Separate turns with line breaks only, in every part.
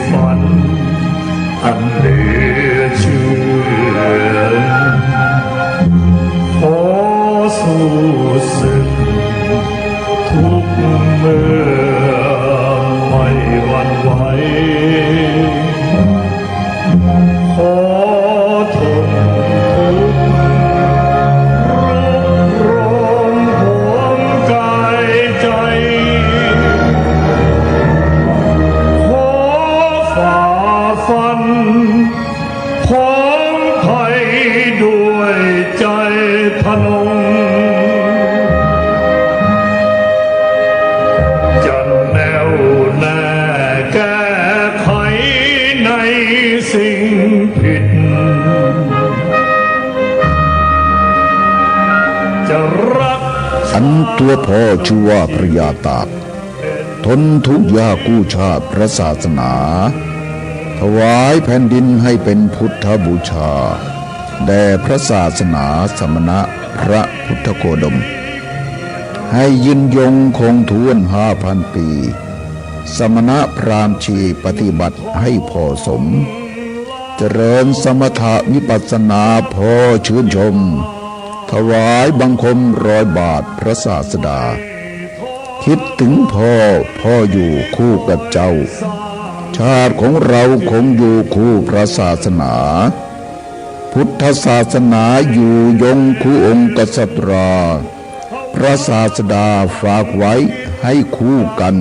ฝันอันเหลือเชื่อขอสู้ศึกทุกเมื่อไม่หวั่นไหวขอทนทุกข์รบห่วงกายใจขอฝ่าฟันพร้อมภัยด้วยใจทะนงจะแน่วแน่แก้ไขในสิ่งผิดจะรัก
อันตัวพ่อชื่อว่าพระยาตากทนทุกข์ยากกู้ชาติพระศาสนาถวายแผ่นดินให้เป็นพุทธบูชาแด่พระศาสนาสมณะพระพุทธโคดมให้ยืนยงคงทวน5,000 ปีสมณะพราหมณ์ชีปฏิบัติให้พอสมเจริญสมถะวิปัสสนาพอชื่นชมถวายบังคม100 บาทพระศาสดาคิดถึงพ่ออยู่คู่กับเจ้าชาติของเราคงอยู่คู่พระศาสนาพุทธศาสนาอยู่ยงคู่องค์กษัตราพระศาสดาฝากไว้ให้คู่กัน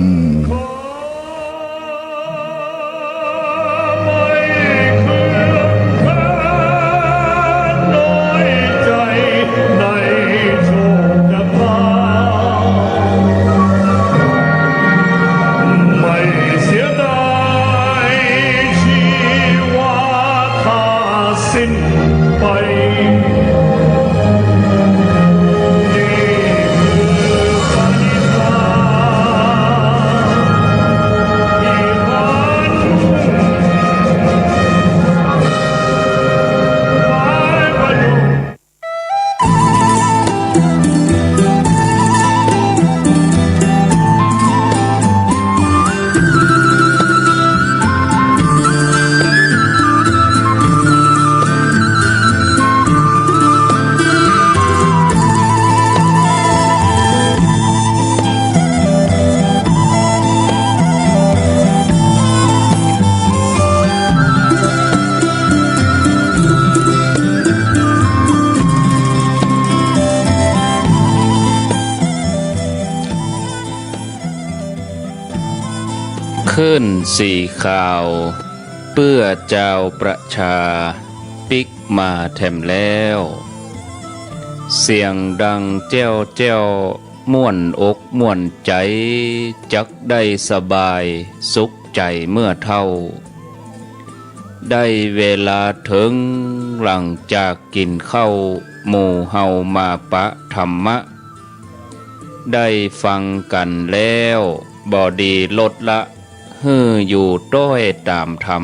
ขึ้นสี่ข่าวเพื่อเจ้าประชาปิกมาแถมแล้วเสียงดังแจ้วแจ้วม่วนอกม่วนใจจักได้สบายสุขใจเมื่อเท่าได้เวลาถึงหลังจากกินข้าวหมู่เฮามาปะธรรมะได้ฟังกันแล้วบ่ดีลดละอยู่ต้อยตามธรรม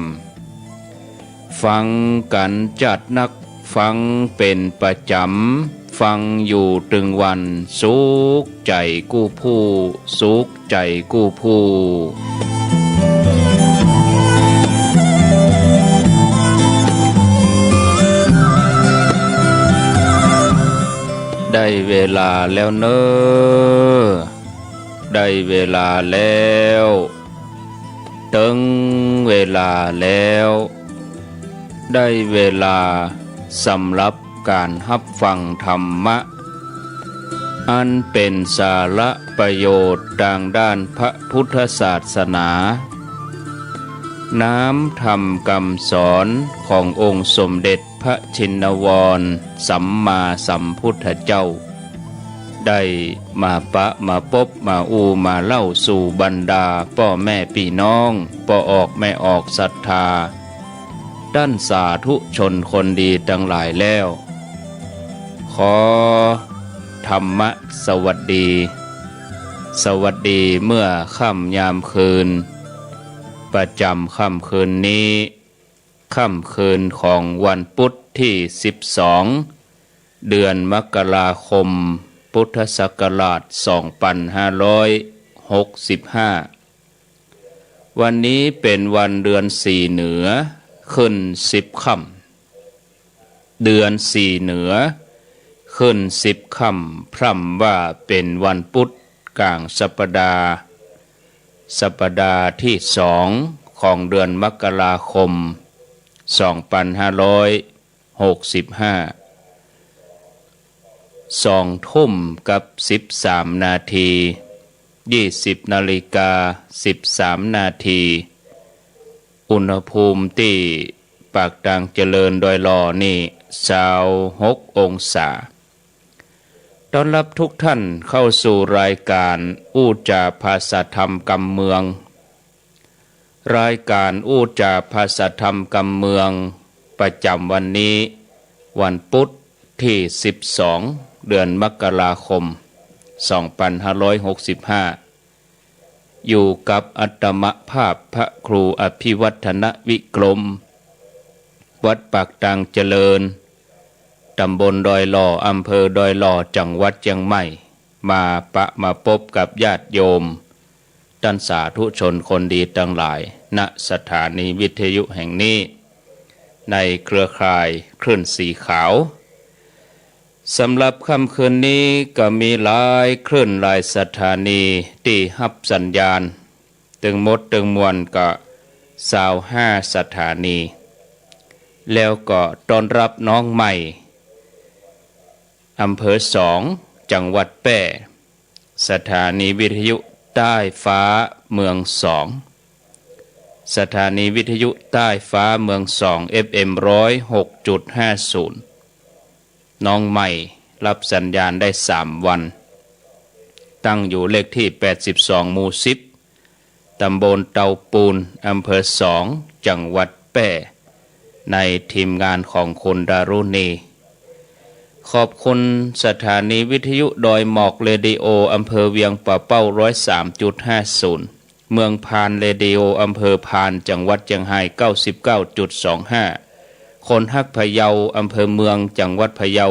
ฟังกันจัดนักฟังเป็นประจำฟังอยู่ตึงวันสุขใจกู้ผู้สุขใจกู้ผู้ได้เวลาแล้วเนอได้เวลาแล้วถึงเวลาแล้วได้เวลาสำหรับการรับฟังธรรมะอันเป็นสาระประโยชน์ทางด้านพระพุทธศาสนาน้ำธรรมคำสอนขององค์สมเด็จพระชินวรสัมมาสัมพุทธเจ้าได้มาปะมาพบมามาเล่าสู่บรรดาพ่อแม่พี่น้องพ่อออกแม่ออกศรัทธาด้านสาธุชนคนดีทั้งหลายแล้วขอธรรมะสวัสดีเมื่อค่ำยามคืนประจำค่ำคืนนี้ค่ำคืนของวันพุธที่12เดือนมกราคมพุทธศักราช2565 วันนี้เป็นวันเดือน4เหนือขึ้น10ค่ำเดือน4เหนือขึ้น10ค่ำพร่ำว่าเป็นวันพุธกลางสัปดาห์ที่2ของเดือนมกราคม2565 2 ทุ่มกับ13 นาที20 นาฬิกา13 นาทีอุณหภูมิที่ปากดังเจริญโดยรอนี่26 องศาต้อนรับทุกท่านเข้าสู่รายการอู้จาภาษาธรรมกำเมืองรายการอู้จาภาษาธรรมกำเมืองประจำวันนี้วันพุธที่12เดือนมกราคม2565อยู่กับอัตมภาพพระครูอภิวัฒนวิกรมวัดปากดังเจริญตำบลดอยหล่ออำเภอดอยหล่อจังหวัดเชียงใหม่มาพบกับญาติโยมท่านสาธุชนคนดีทั้งหลายณสถานีวิทยุแห่งนี้ในเครือข่ายคลื่นสีขาวสำหรับค่ำคืนนี้ก็มีหลายคลื่นหลายสถานีที่ฮับสัญญาณตึงมดตึงมวลก็25 สถานีแล้วก็ต้อนรับน้องใหม่อำเภอ2จังหวัดแพร่สถานีวิทยุใต้ฟ้าเมือง2สถานีวิทยุใต้ฟ้าเมือง2 FM 106.50น้องใหม่รับสัญญาณได้3 วันตั้งอยู่เลขที่82หมู่10ตำบลเตาปูนอำเภอ2จังหวัดแพร่ในทีมงานของคุณดารุณีขอบคุณสถานีวิทยุดอยหมอกเรดิโออำเภอเวียงป่าเป้า103.50เมืองพานเรดิโออำเภอพานจังหวัดเชียงราย99.25คนฮักพะเยาอำเภอเมืองจังหวัดพะเยา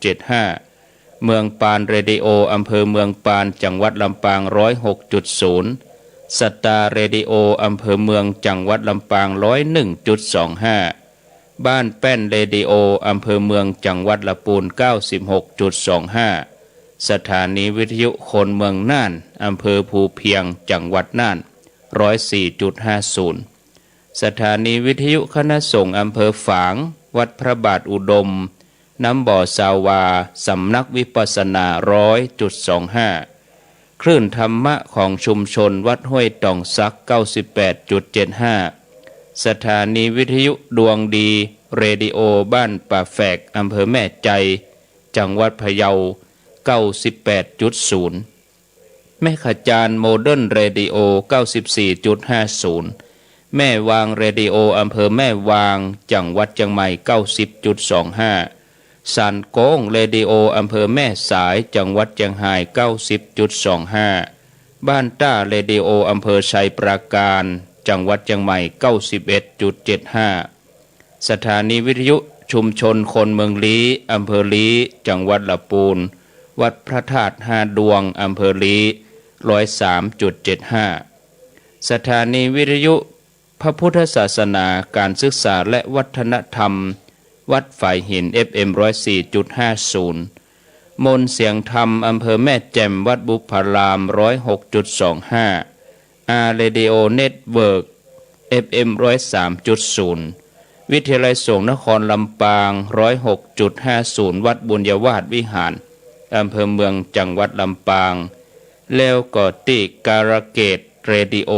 106.75เมืองปานเรดิโออำเภอเมืองปานจังหวัดลำปาง106.0สตาร์เรดิโออำเภอเมืองจังหวัดลำปาง101.25บ้านแป้นเรดิโออำเภอเมืองจังหวัดลำพูน96.25สถานีวิทยุคนเมืองน่านอำเภอภูเพียงจังหวัดน่าน104.50สถานีวิทยุคณะสงฆ์อำเภอฝางวัดพระบาทอุดมน้ำบ่อสาวาสำนักวิปัสสนา100.25คลื่นธรรมะของชุมชนวัดห้วยตองซัก98.75สถานีวิทยุดวงดีเรดิโอบ้านป่าแฝกอำเภอแม่ใจจังหวัดพะเยา98.0แม่ขจารโมเดิร์นเรดิโอ94.50แม่วางเรดิโออำเภอแม่วางจังหวัดเชียงใหม่90.25สันโก้งเรดิโออำเภอแม่สายจังหวัดเชียงราย90.25บ้านต้าเรดิโออำเภอชัยปราการจังหวัดเชียงใหม่91.75สถานีวิทยุชุมชนคนเมืองลี้อำเภอลี้จังหวัดลำพูนวัดพระธาตุ5 ดวงอำเภอลี้103.75สถานีวิทยุพระพุทธศาสนาการศึกษาและวัฒนธรรมวัดฝ่ายหิน FM 104.50มนเสียงธรรมอำเภอแม่แจ่มวัดบุพาราม106.25อาร์เรดิโอเน็ตเวิร์ก FM 103.0วิทยาลัยสงฆ์นครลำปาง 106.50 วัดบุญยวาสวิหารอำเภอเมืองจังหวัดลำปางแล้วก็ติการะเกดเรดิโอ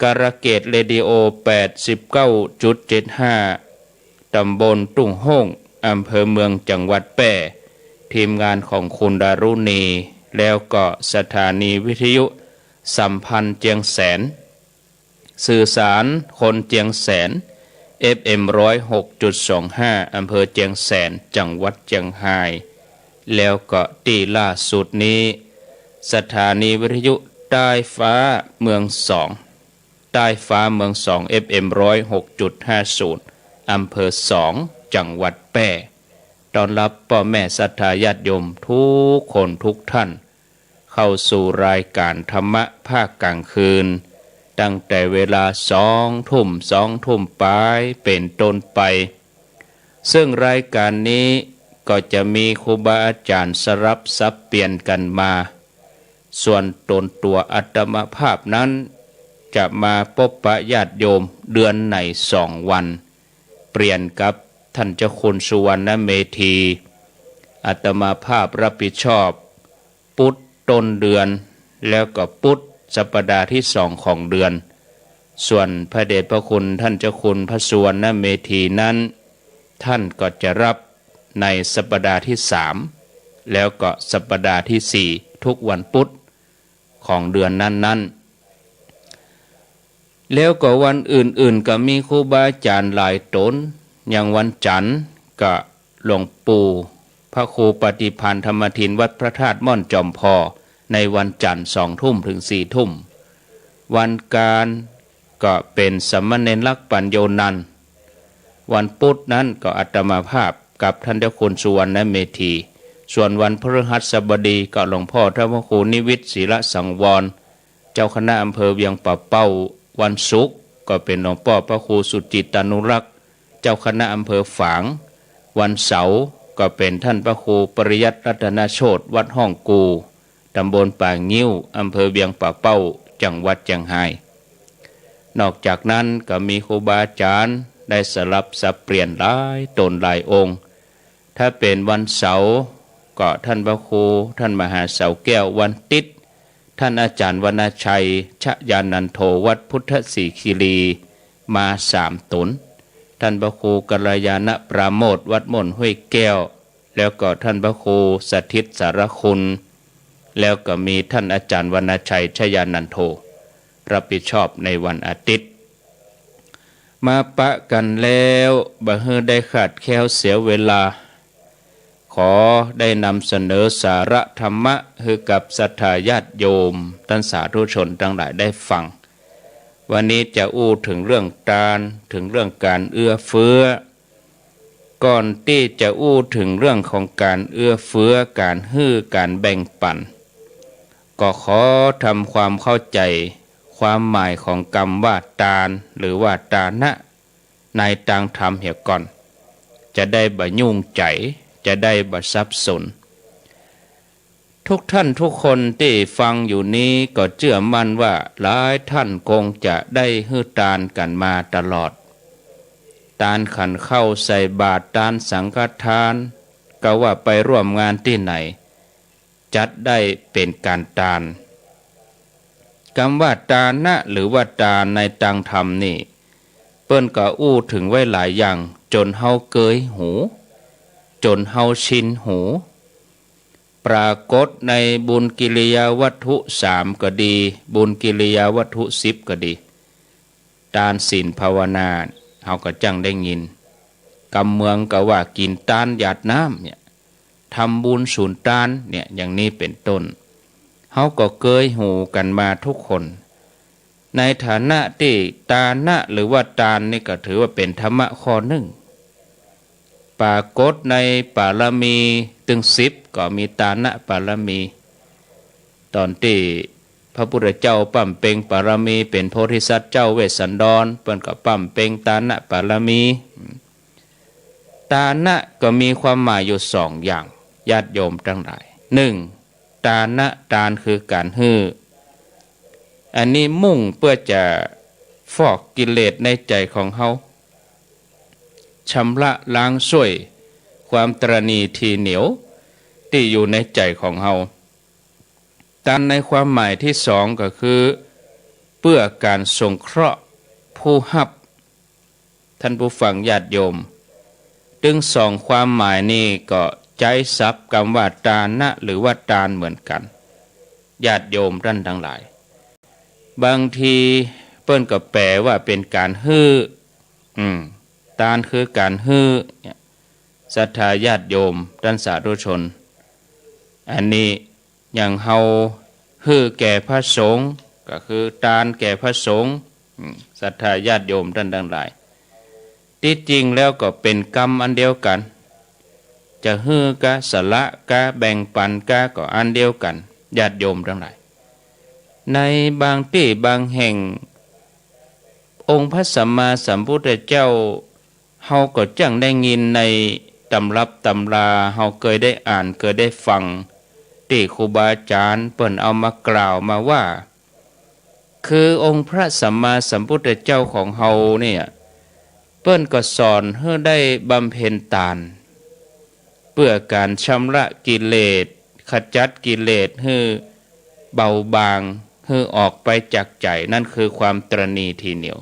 89.75 ตำบลตุ้งโฮ่งอำเภอเมืองจังหวัดแพร่ทีมงานของคุณดารุณีแล้วก็สถานีวิทยุสัมพันธ์เจียงแสนสื่อสารคนเจียงแสน FM 106.25 อำเภอเจียงแสนจังหวัดเชียงรายแล้วก็ที่ล่าสุดนี้สถานีวิทยุใต้ฟ้าเมือง2ใต้ฟ้าเมือง2 FM 106.50 อำเภอ2จังหวัดแพร่ต้อนรับพ่อแม่ศรัทธาญาติโยมทุกคนทุกท่านเข้าสู่รายการธรรมะภาคกลางคืน ตั้งแต่เวลา2 ทุ่มปลายเป็นต้นไป ซึ่งรายการนี้ก็จะมีครูบาอาจารย์สลับสับเปลี่ยนกันมา ส่วนตนตัวอาตมาภาพนั้นจะมาพบปะญาติโยมเดือนใน2 วัน เปลี่ยนกับท่านเจ้าคุณสุวรรณเมธีอาตมาภาพรับผิดชอบพุธต้นเดือนแล้วก็พุธสัปดาห์ที่2ของเดือน ส่วนพระเดชพระคุณท่านเจ้าคุณพระสุวรรณเมธีนั้นท่านก็จะรับในสัปดาห์ที่3แล้วก็สัปดาห์ที่4ทุกวันพุธของเดือนนั้นๆแล้วก็วันอื่นๆก็มีครูบาอาจารย์หลายตนอย่างวันจันทร์ก็หลวงปู่พระครูปฏิพันธ์ธรรมทินวัดพระธาตุม่อนจอมพอในวันจันทร์2 ทุ่มถึง4 ทุ่มวันการก็เป็นสมณเณรลักษณ์ปัญโยนันท์วันพุธนั้นก็อาตมาภาพกับท่านเจ้าคุณสุวรรณเมธีส่วนวันพฤหัสบดีก็หลวงพ่อท่านพระครูนิวิตศิลสังวรเจ้าคณะอำเภอเวียงป่าเป้าวันศุกร์ก็เป็นหลวงพ่อพระครูสุจิตตานุรักษ์เจ้าคณะอำเภอฝางวันเสาร์ก็เป็นท่านพระครูปริยัติรัตนโชติวัดห้องกูตำบลป่างิ้วอำเภอเวียงป่าเป้าจังหวัดเชียงรายนอกจากนั้นก็มีครูบาอาจารย์ได้สลับสับเปลี่ยนหลายตนหลายองค์ถ้าเป็นวันเสาร์ก็ท่านพระครูท่านมหาเสาแก้ววันติดท่านอาจารย์วรรณชัยชยานันโทวัดพุทธศรีคีรีมา3 ตนท่านพระครูกัลยาณปราโมทวัดม่อนห้วยแก้วแล้วก็ท่านพระครูสถิตสารคุณแล้วก็มีท่านอาจารย์วรรณชัยชยานันโทรับผิดชอบในวันอาทิตย์มาปะกันแล้วบ่ฮือได้ขาดแคลวเสียเวลาขอได้นำเสนอสาระธรรมะให้กับศรัทธาญาติโยมท่านสาธุชนทั้งหลายได้ฟังวันนี้จะอู้ถึงเรื่องการเอื้อเฟื้อก่อนที่จะอู้ถึงเรื่องของการเอื้อเฟื้อการฮื้อการแบ่งปันก็ขอทำความเข้าใจความหมายของคำว่าทานหรือว่าทานะในทางธรรมเหี่ยก่อนจะได้บ่ยุ่งใจจะได้บ่สับสนทุกท่านทุกคนที่ฟังอยู่นี้ก็เชื่อมั่นว่าหลายท่านคงจะได้ฮื้อทานกันมาตลอดทานขันเข้าใส่บาตรทานสังฆทานก็ว่าไปร่วมงานที่ไหนจัดได้เป็นการทานคำว่าทานะหรือว่าทานในทางธรรมนี่เปิ้นก็อู้ถึงไว้หลายอย่างจนเฮาเกยหูจนเฮาชินหูปรากฏในบุญกิริยาวัตถุ3ก็ดีบุญกิริยาวัตถุ10ก็ดีทานศีลภาวนาเฮาก็จังได้ยินกำเมืองก็ว่ากินทานหยาดน้ำเนี่ยทำบุญสูญทานเนี่ยอย่างนี้เป็นต้นเฮาก็เกยหูกันมาทุกคนในฐานะที่ทานะหรือว่าทานนี่ก็ถือว่าเป็นธรรมะข้อหนึ่งปรากฏในปารมีถึง10ก็มีทานะปารมีตอนที่พระพุทธเจ้าปั้มเป่งปารมีเป็นโพธิสัตว์เจ้าเวสสันดรเปิ้นก็ปั้มเป่งทานะปารมีทานะก็มีความหมายอยู่2อย่างญาติโยมทั้งหลาย1ทานะทานคือการฮื้ออันนี้มุ่งเพื่อจะฟอกกิเลสในใจของเฮาชำระล้างช่วยความตรณีทีเหนียวที่อยู่ในใจของเฮาทานในความหมายที่2ก็คือเพื่อการสงเคราะห์ผู้รับท่านผู้ฟังญาติโยมถึง2ความหมายนี้ก็ใจศัพท์คำว่าทานะหรือว่าทานเหมือนกันญาติโยมท่านทั้งหลายบางทีเปิ้นก็แปลว่าเป็นการฮื้อทานคือการฮื้อศรัทธาญาติโยมท่านสาธุชนอันนี้อย่างเฮาฮื้อแก่พระสงฆ์ก็คือทานแก่พระสงฆ์ศรัทธาญาติโยมท่านทั้งหลายที่จริงแล้วก็เป็นกรรมอันเดียวกันจะฮื้อกะสละกะแบ่งปันกะก็อันเดียวกันญาติโยมทั้งหลายในบางที่บางแห่ง องค์พระสัมมาสัมพุทธเจ้าเฮาก็จังได้ยินในตำรับตำราเฮาเคยได้อ่านเคยได้ฟังที่ครูบาอาจารย์เปิ้นเอามากล่าวมาว่าคือองค์พระสัมมาสัมพุทธเจ้าของเฮาเนี่ยเปิ้นก็สอนให้ได้บำเพ็ญทานเพื่อการชำระกิเลสขจัดกิเลสให้เบาบางให้ออกไปจากใจนั่นคือความตรณีทีเหนียว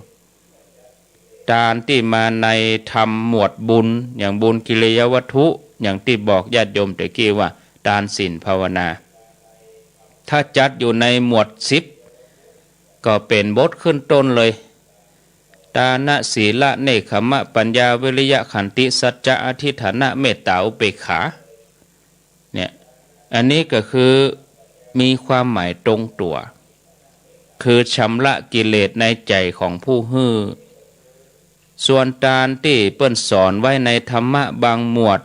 ทานที่มาในธรรมหมวดบุญอย่างบุญกิริยวัตถุอย่างที่บอกญาติโยมตะกี้ว่าทานศีลภาวนาถ้าจัดอยู่ในหมวด10ก็เป็นบทขึ้นต้นเลยทานะศีละเนกขมะปัญญาวิริยะขันติสัจจะอธิฐานะเมตตาอุเบกขาเนี่ยอันนี้ก็คือมีความหมายตรงตัวคือชำระกิเลสในใจของผู้ฮื้อส่วนทานที่เปิ้นสอนไว้ในธรรมะบางหมวด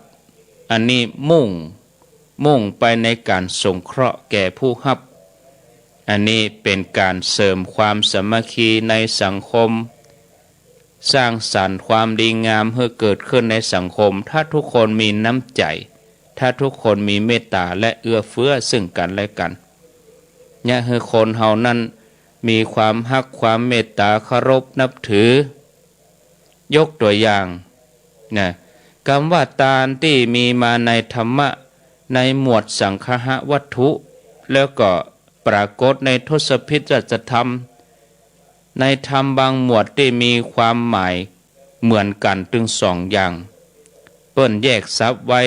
อันนี้มุ่งไปในการสงเคราะห์แก่ผู้รับอันนี้เป็นการเสริมความสามัคคีในสังคมสร้างสรรค์ความดีงามให้เกิดขึ้นในสังคมถ้าทุกคนมีน้ำใจถ้าทุกคนมีเมตตาและเอื้อเฟื้อซึ่งกันและกันเนี่ยให้คนเฮานั้นมีความฮักความเมตตาเคารพนับถือยกตัวอย่างนะคำว่าทานที่มีมาในธรรมะในหมวดสังฆะวัตถุแล้วก็ปรากฏในทศพิธธรรมในธรรมบางหมวดที่มีความหมายเหมือนกันถึง2อย่างเปิ้นแยกซับไว้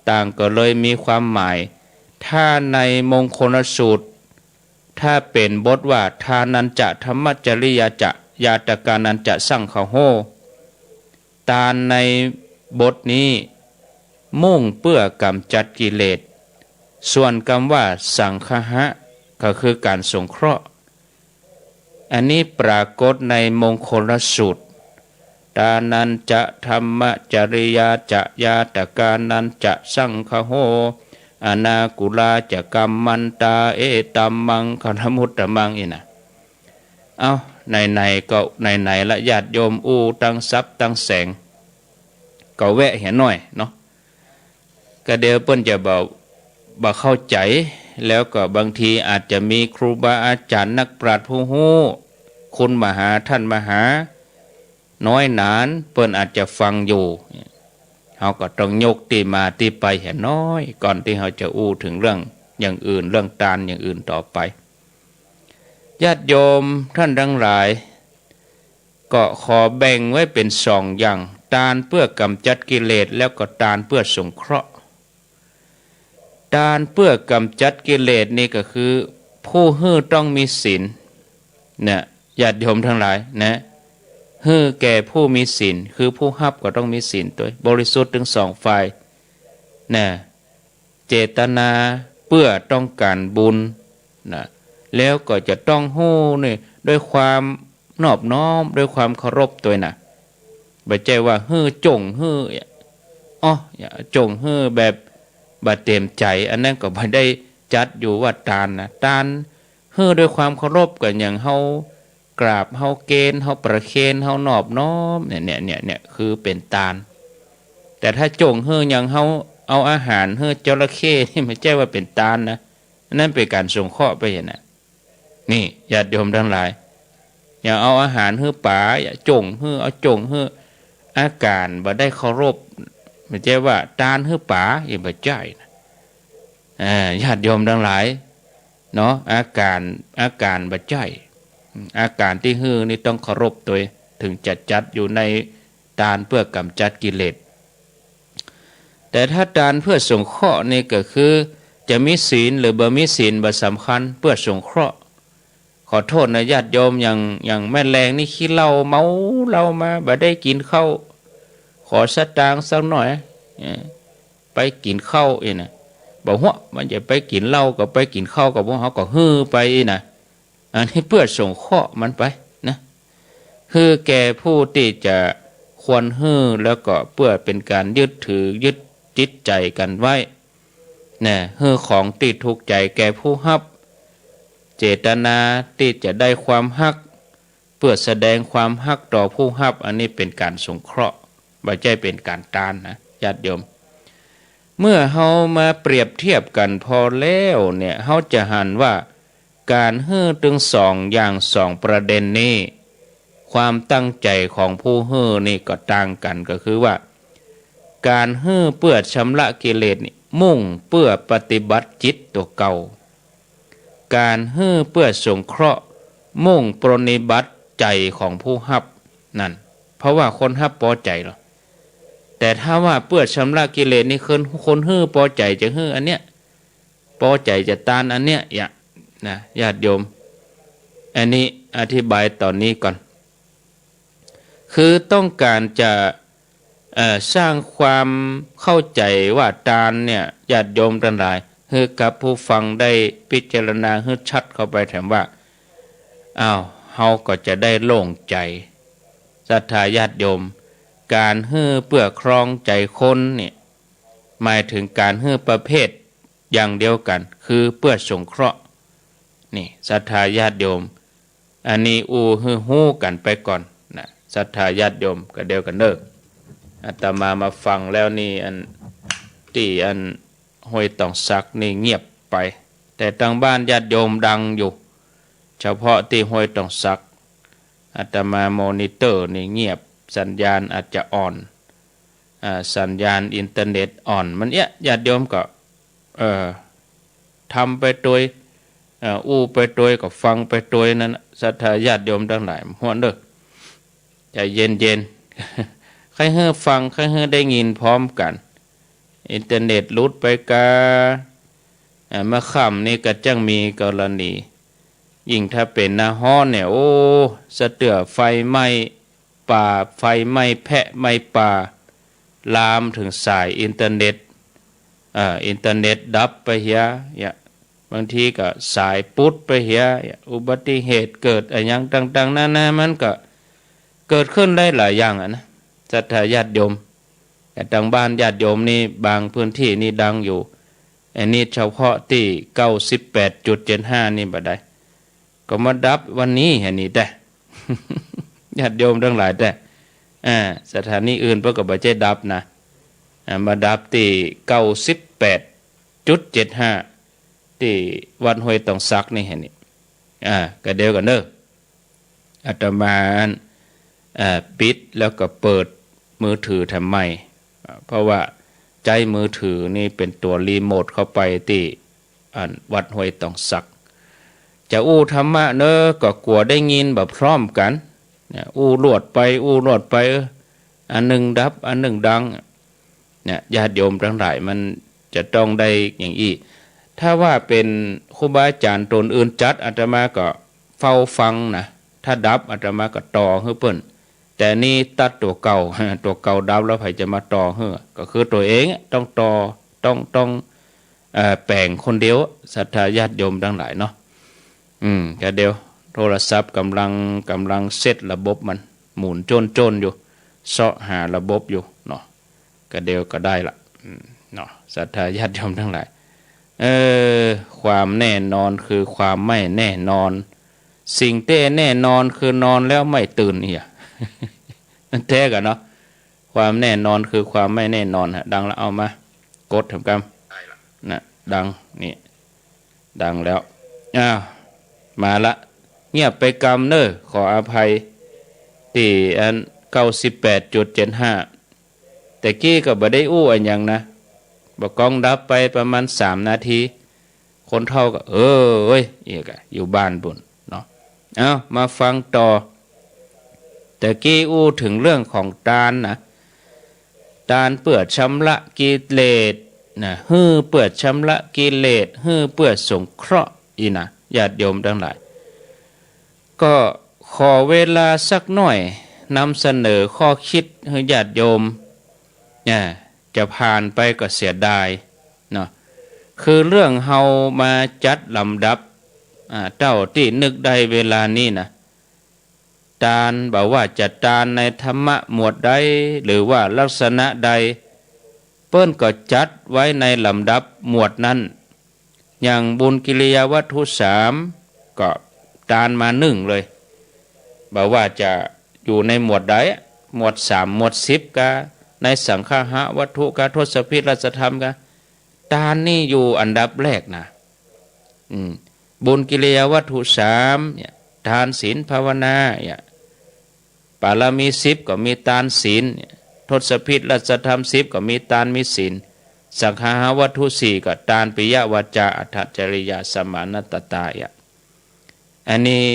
ต่างก็เลยมีความหมายถ้าในมงคลสูตรถ้าเป็นบทว่าทานันจะธรรมจริยาจะยาตกานันจะสังฆโหทานในบทนี้มุ่งเพื่อกำจัดกิเลสส่วนคำว่าสังฆะก็คือการสงเคราะห์อันนี้ปรากฏในมงคลสูตรทานันจะธรรมจริยาจะยาตกานันจะสังฆโหอนากุลาจะกัมมันตาเอตัมมังคณมุตตมังอีนะเอาในก็ในละญาติโยมตั้งทรัพย์ตั้งแสงก็แวะเห็นหน่อยเนาะก็เดี๋ยวเปิ้นจะบ่เข้าใจแล้วก็บางทีอาจจะมีครูบาอาจารย์นักปราชญ์ผู้ฮู้คุณมหาท่านมหาน้อยหนานเปิ้นอาจจะฟังอยู่เฮาก็ต้องยกที่มาที่ไปเห็นน้อยก่อนที่เฮาจะถึงเรื่องอย่างอื่นเรื่องทานอย่างอื่นต่อไปญาติโยมท่านทั้งหลายก็ขอแบ่งไว้เป็น2อย่างทานเพื่อกำจัดกิเลสแล้วก็ทานเพื่อสงเคราะห์ทานเพื่อกำจัดกิเลสนี่ก็คือผู้ฮื้อต้องมีศีลเนี่ยญาติโยมทั้งหลายนะฮื้อแก่ผู้มีศีลคือผู้รับก็ต้องมีศีลตัวบริสุทธิ์ถึง2ฝ่ายนะเจตนาเพื่อต้องการบุญนะแล้วก็จะต้องฮู้นี่ด้วยความนอบน้อมด้วยความเคารพตัวน่ะบ่ใช่ว่าฮื้อจงฮื้ออย่าจงฮื้อแบบบ่เต็มใจอันนั้นก็บ่ได้จัดอยู่ว่าทานนะทานฮื้อด้วยความเคารพก็อย่างเฮากราบเฮาเกณฑ์เฮาประเคนเฮานอบน้อมเนี่ยคือเป็นทานแต่ถ้าจงฮื้ออย่างเฮาเอาอาหารฮื้อจระเข้นี่ไม่ใช่ว่าเป็นทานนะนั่นเป็นการสงเคราะห์ไปอย่างนั้นนี่ญาติโยมทั้งหลายอย่าเอาอาหารฮื้อป๋าอย่าจงฮื้อเอาจงฮื้ออาการบ่ได้เคารพไม่ใช่ว่าทานฮื้อป๋าอย่าบ่ใช่นะญาติโยมทั้งหลายเนาะอาการบ่ใช่อาการที่ฮื้อนี่ต้องเคารพตัวถึงจะจัดอยู่ในทานเพื่อกำจัดกิเลสแต่ถ้าทานเพื่อสงเคราะห์นี่ก็คือจะมีศีลหรือบ่มีศีลบ่สำคัญเพื่อสงเคราะห์ขอโทษนะญาติโยมอย่างแม่แรงนี่ขี้เหล้าเมาเหล้ามาบ่ได้กินข้าวขอสตางค์สักหน่อยไปกินข้าวอีนะบอกว่ามันจะไปกินเหล้าก็ไปกินข้าวกับพวกเขาก็ฮื้อไปอีนะอันนี้เพื่อส่งเคราะห์มันไปนะคือแก่ผู้ที่จะควรฮื้อแล้วก็เพื่อเป็นการยึดถือยึดจิตใจกันไว้นะฮื้อของที่ถูกใจแก่ผู้รับเจตนาที่จะได้ความฮัก เพื่อแสดงความฮักต่อผู้ฮับอันนี้เป็นการสงเคราะห์ไม่ใช่เป็นการตานนะญาติโยมเมื่อเฮามาเปรียบเทียบกันพอแล้วเนี่ยเฮาจะหันว่าการเฮือถึงสองอย่างสองประเด็นนี้ความตั้งใจของผู้เฮือนี่ก็ต่างกันก็คือว่าการเฮือเพื่อชำระกิเลสนี่มุ่งเพื่อปฏิบัติจิตตัวเก่าการเฮือเพื่อสงเคราะห์มุ่งปรนนิบัติใจของผู้ฮับนั่นเพราะว่าคนฮับพอใจหรอแต่ถ้าว่าเพื่อชำระกิเลสนี่คนเฮือพอใจจะเฮืออันเนี้ยพอใจจะตานอันเนี้ยอย่างนะญาติโยมอันนี้อธิบายตอนนี้ก่อนคือต้องการจะสร้างความเข้าใจว่าตานเนี่ยญาติโยมทั้งหลายให้กับผู้ฟังได้พิจารณาให้ชัดเข้าไปแถมว่าอ้าวเฮาก็จะได้โล่งใจศรัทธาญาติโยมการเฮือเพื่อครองใจคนเนี่ยหมายถึงการเฮือประเภทอย่างเดียวกันคือเพื่อสงเคราะห์นี่ศรัทธาญาติโยมอันนี้ฮือฮู้กันไปก่อนนะศรัทธาญาติโยมก็เดียวกันเด้ออาตมาฟังแล้วนี่อันห้วยตองซักนี่เงียบไปแต่ทางบ้านญาติโยมดังอยู่เฉพาะที่ห้วยตองซักอาตมามอนิเตอร์นี่เงียบสัญญาณอาจจะอ่อนสัญญาณอินเทอร์เน็ตอ่อนมันญาติโยมก็ทำไปโดยไปโดยก็ฟังไปโดยนั้นศรัทธาญาติโยมทั้งหลายหัวเด้อใจเย็นๆใครเฮือฟังใครเฮือได้ยินพร้อมกันอินเทอร์เน็ตลุดไปกาเมื่อค่ำนี่ก็จังมีกรณียิ่งถ้าเป็นหน้าฮ้อนเนี่ยโอ้สะเตือไฟไหม้ป่าไฟไหม้แพะไหม้ป่าลามถึงสายอินเทอร์เน็ตดับไปเหียบางทีก็สายปุดไปเหียอุบัติเหตุเกิดอะไรอย่างต่างๆนานามันก็เกิดขึ้นได้หลายอย่างนะศรัทธาญาติโยมแต่ทางบ้านญาติโยมนี่บางพื้นที่นี่ดังอยู่อันนี้เฉพาะที่ 98.75 นี่บ่ได้ก็มาดับวันนี้เห็นนี่ได้ ญาติโยมทั้งหลายได้สถานีอื่นเพิ่นก็บ่ใจดับนะมาดับที่ 98.75 ที่วัดห้วยตองซักนี่เห็นนี่ก็เดียวกันเด้ออาตมาปิดแล้วก็เปิดมือถือทำไมเพราะว่าใจมือถือนี่เป็นตัวรีโมทเข้าไปที่วัดห้วยตองซักจะธรรมะเนอะก็กลัวได้ยินแบบพร้อมกันลวดไปอันหนึ่งดับอันหนึ่งดังเนี่ยญาติโยมทั้งหลายมันจะต้องได้อย่างอี้ถ้าว่าเป็นครูบาอาจารย์ตนอื่นจัดอาตมาก็เฝ้าฟังนะถ้าดับอาตมาก็ต่อให้เพิ่นแต่นี่ตัดตัวเก่าดับแล้วไผจะมาต่อให้ก็คือตัวเองต้องต่อต้องแปลงคนเดียวศรัทธาญาติโยมทั้งหลายเนาะก็เดียวโทรศัพท์กำลังเซตระบบมันหมุนโจนอยู่เสาะหาระบบอยู่เนาะก็เดียวก็ได้ละเนาะศรัทธาญาติโยมทั้งหลายความแน่นอนคือความไม่แน่นอนสิ่งเต้แน่นอนคือนอนแล้วไม่ตื่นเนี่ยนั่นแท้กันเนาะความแน่นอนคือความไม่แน่นอนฮะดังแล้วเอามากดทำกรรมนะดังนี่ดังแล้วมาละเงียบไปกรรมเนอะขออภัยที่98.75 แต่กี้ก็บ่ได้อันยังนะบ่กองดับไปประมาณ3 นาทีคนเฒ่าก็เอ้ยอยู่บ้านบุญเนาะมาฟังต่อแต่กี้ถึงเรื่องของทานนะทานเพื่อชำระกิเลสนะเพื่อชำระกิเลสเพื่อสงเคราะห์อีนะญาติโยมทั้งหลายก็ขอเวลาสักหน่อยนำเสนอข้อคิดให้ญาติโยมจะผ่านไปก็เสียดายเนาะคือเรื่องเฮามาจัดลำดับเจ้าที่นึกได้เวลานี้นะทานบอกว่าจะทานในธรรมะหมวดใดหรือว่าลักษณะใดเปิ้นก็จัดไว้ในลำดับหมวดนั้นอย่างบุญกิริยาวัตถุ3ก็ทานมา1เลย บอกว่าจะอยู่ในหมวดใดหมวด3หมวด10กะในสังฆะวัตถุกะทศพิธราชธรรมกะทานนี่อยู่อันดับแรกนะบุญกิริยาวัตถุ3เนี่ยทานศีลภาวนาเนี่ยปารามี10ก็มีทานศีลทศพิธราชธรรม10ก็มีทานมีศีลสังฆะวัตถุ4ก็ทานปิยวาจาอัตถจริยาสมานตตายะอันนี้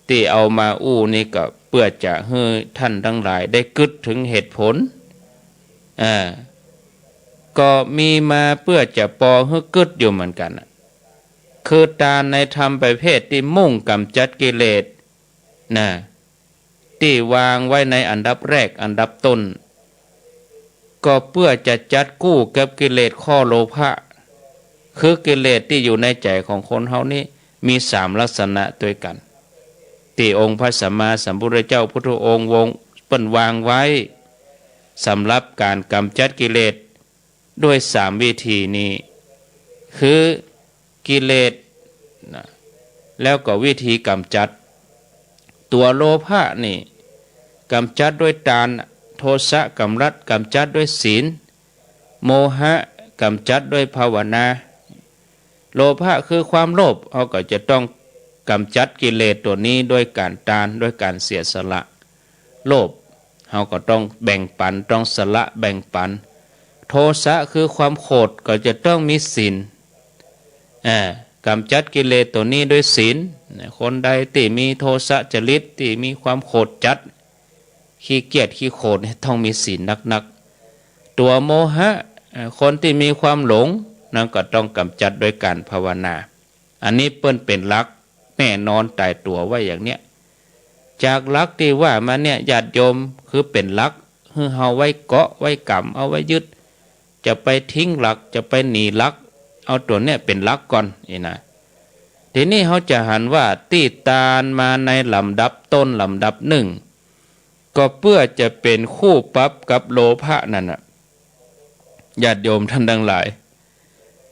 ที่เอามาอู้นี่ก็เพื่อจะให้ท่านทั้งหลายได้กึศถึงเหตุผลก็มีมาเพื่อจะปอให้กึศอยู่เหมือนกันคือทานในธรรมประเภทที่มุ่งกำจัดกิเลสนะที่วางไว้ในอันดับแรกอันดับต้นก็เพื่อจะจัดกู้กับกิเลสข้อโลภะคือกิเลสที่อยู่ในใจของคนเฮานี้มี3ลักษณะด้วยกันที่องค์พระสัมมาสัมพุทธเจ้าพุทธองค์เปิ้นวางไว้สำหรับการกำจัดกิเลสด้วย3วิธีนี้คือกิเลสนะแล้วก็วิธีกำจัดตัวโลภะนี่กำจัดด้วยทานโทสะกำจัดด้วยศีลโมหะกำจัดด้วยภาวนาโลภะคือความโลภเขาก็จะต้องกำจัดกิเลสตัวนี้ด้วยการทานด้วยการเสียสละโลภเขาก็ต้องแบ่งปันต้องสละแบ่งปันโทสะคือความโกรธก็จะต้องมีศีลกำจัดกิเลสตัวนี้ด้วยศีลคนใดที่มีโทสะจริตที่มีความโกรธจัดขี้เกียจขี้โกรธต้องมีศีลนักๆตัวโมหะคนที่มีความหลงนั่นก็ต้องกำจัดโดยการภาวนาอันนี้เปิ้นเป็นหลักแน่นอนตายตัวไว้อย่างเนี้ยจากหลักที่ว่ามาเนี่ยญาติโยมคือเป็นหลักคือเฮาไว้เกาะไว้กำเอาไว้ยึดจะไปทิ้งหลักจะไปหนีหลักเอาตัวเนี้ยเป็นหลักก่อนนะทีนี้เขาจะหันว่าตีตานมาในลำดับต้นลำดับหนึ่งก็เพื่อจะเป็นคู่ปรับกับโลภะนั่นน่ะญาติโยมท่านทั้งหลาย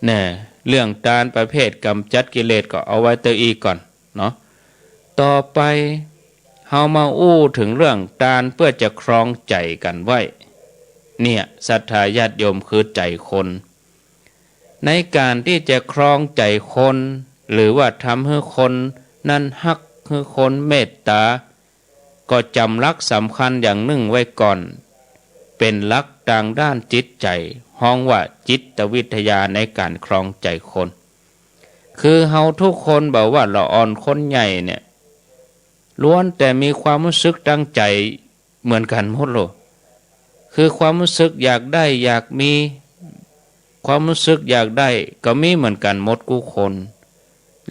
เนี่ยเรื่องทานประเภทกำจัดกิเลสก็เอาไว้เตออีก่อนเนาะต่อไปเฮามาอู้ถึงเรื่องทานเพื่อจะครองใจกันไว้เนี่ยศรัทธาญาติโยมคือใจคนในการที่จะครองใจคนหรือว่าทำให้คนนั้นฮักให้คนเมตตาก็จำหลักสำคัญอย่างหนึ่งไว้ก่อนเป็นหลักทางด้านจิตใจห้องว่าจิตวิทยาในการครองใจคนคือเฮาทุกคนบอกว่าละอ่อนคนใหญ่เนี่ยล้วนแต่มีความรู้สึกตั้งใจเหมือนกันหมดเลยคือความรู้สึกอยากได้อยากมีความรู้สึกอยากได้ก็มีเหมือนกันหมดกูคน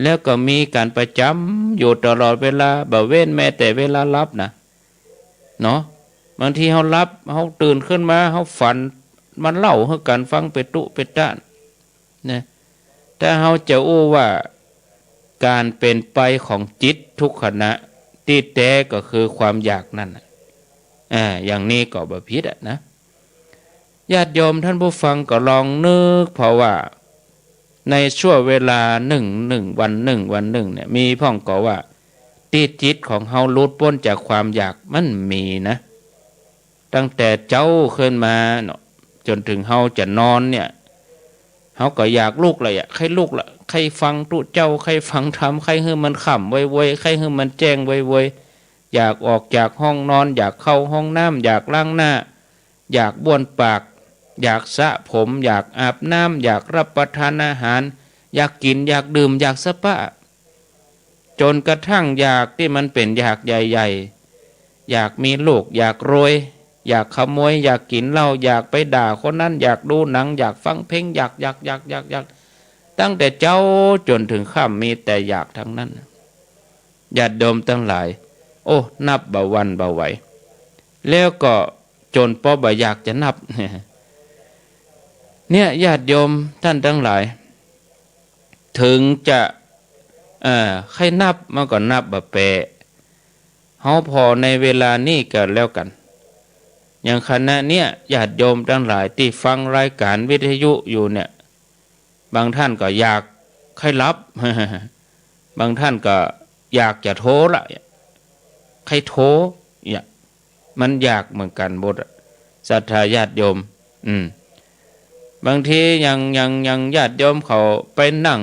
แล้วก็มีการประจำอยู่ตลอดเวลาบ่เว้นแม้แต่เวลารับนะเนาะบางทีเฮารับเฮาตื่นขึ้นมาเฮาฝันมันเล่าให้กันฟังเป็ดตุเป็ดต้านนะแต่เฮาจะอู้ว่าการเป็นไปของจิตทุกขณะที่แท้ก็คือความอยากนั่นอย่างนี้ก็บ่ผิดนะญาติโยมท่านผู้ฟังก็ลองนึกเพราะว่าในช่วงเวลาหนึ่งวันหนึ่งเนี่ยมีพ่องก็ว่าที่จิตของเฮาหลุดพ้นจากความอยากมันมีนะตั้งแต่เจ้าขึ้นมาเนาะจนถึงเฮาจะนอนเนี่ยเฮาก็อยากลูกเลยใครลูกละใครฟังตุเจ้าใครฟังธรรมใครให้มันขำไว้ใครให้มันแจ้งไว้อยากออกจากห้องนอนอยากเข้าห้องน้ำอยากล้างหน้าอยากบ้วนปากอยากสระผมอยากอาบน้ำอยากรับประทานอาหารอยากกินอยากดื่มอยากสปะจนกระทั่งอยากที่มันเป็นอยากใหญ่ๆอยากมีลูกอยากรวยอยากขโมยอยากกินเหล้าอยากไปด่าคนนั้นอยากดูหนังอยากฟังเพลงอยากตั้งแต่เจ้าจนถึงค่ำมีแต่อยากทั้งนั้นญาติโยมทั้งหลายโอ้นับบ่วันบ่ไหวแล้วก็จนพอบ่อยากจะนับเนี่ยญาติโยมท่านทั้งหลายถึงจะใครนับมันก็นับบ่แปะเฮาพอในเวลานี้ก็แล้วกันอย่างคณะเนี่ยญาติโยมทั้งหลายที่ฟังรายการวิทยุอยู่เนี่ยบางท่านก็อยากใครรับ บางท่านก็อยากจะโทรละใ รโทเนี่ยมันยากเหมือนกันบทศรัทธาญาติโยมบางทียังญาติโยมเขาไปนั่ง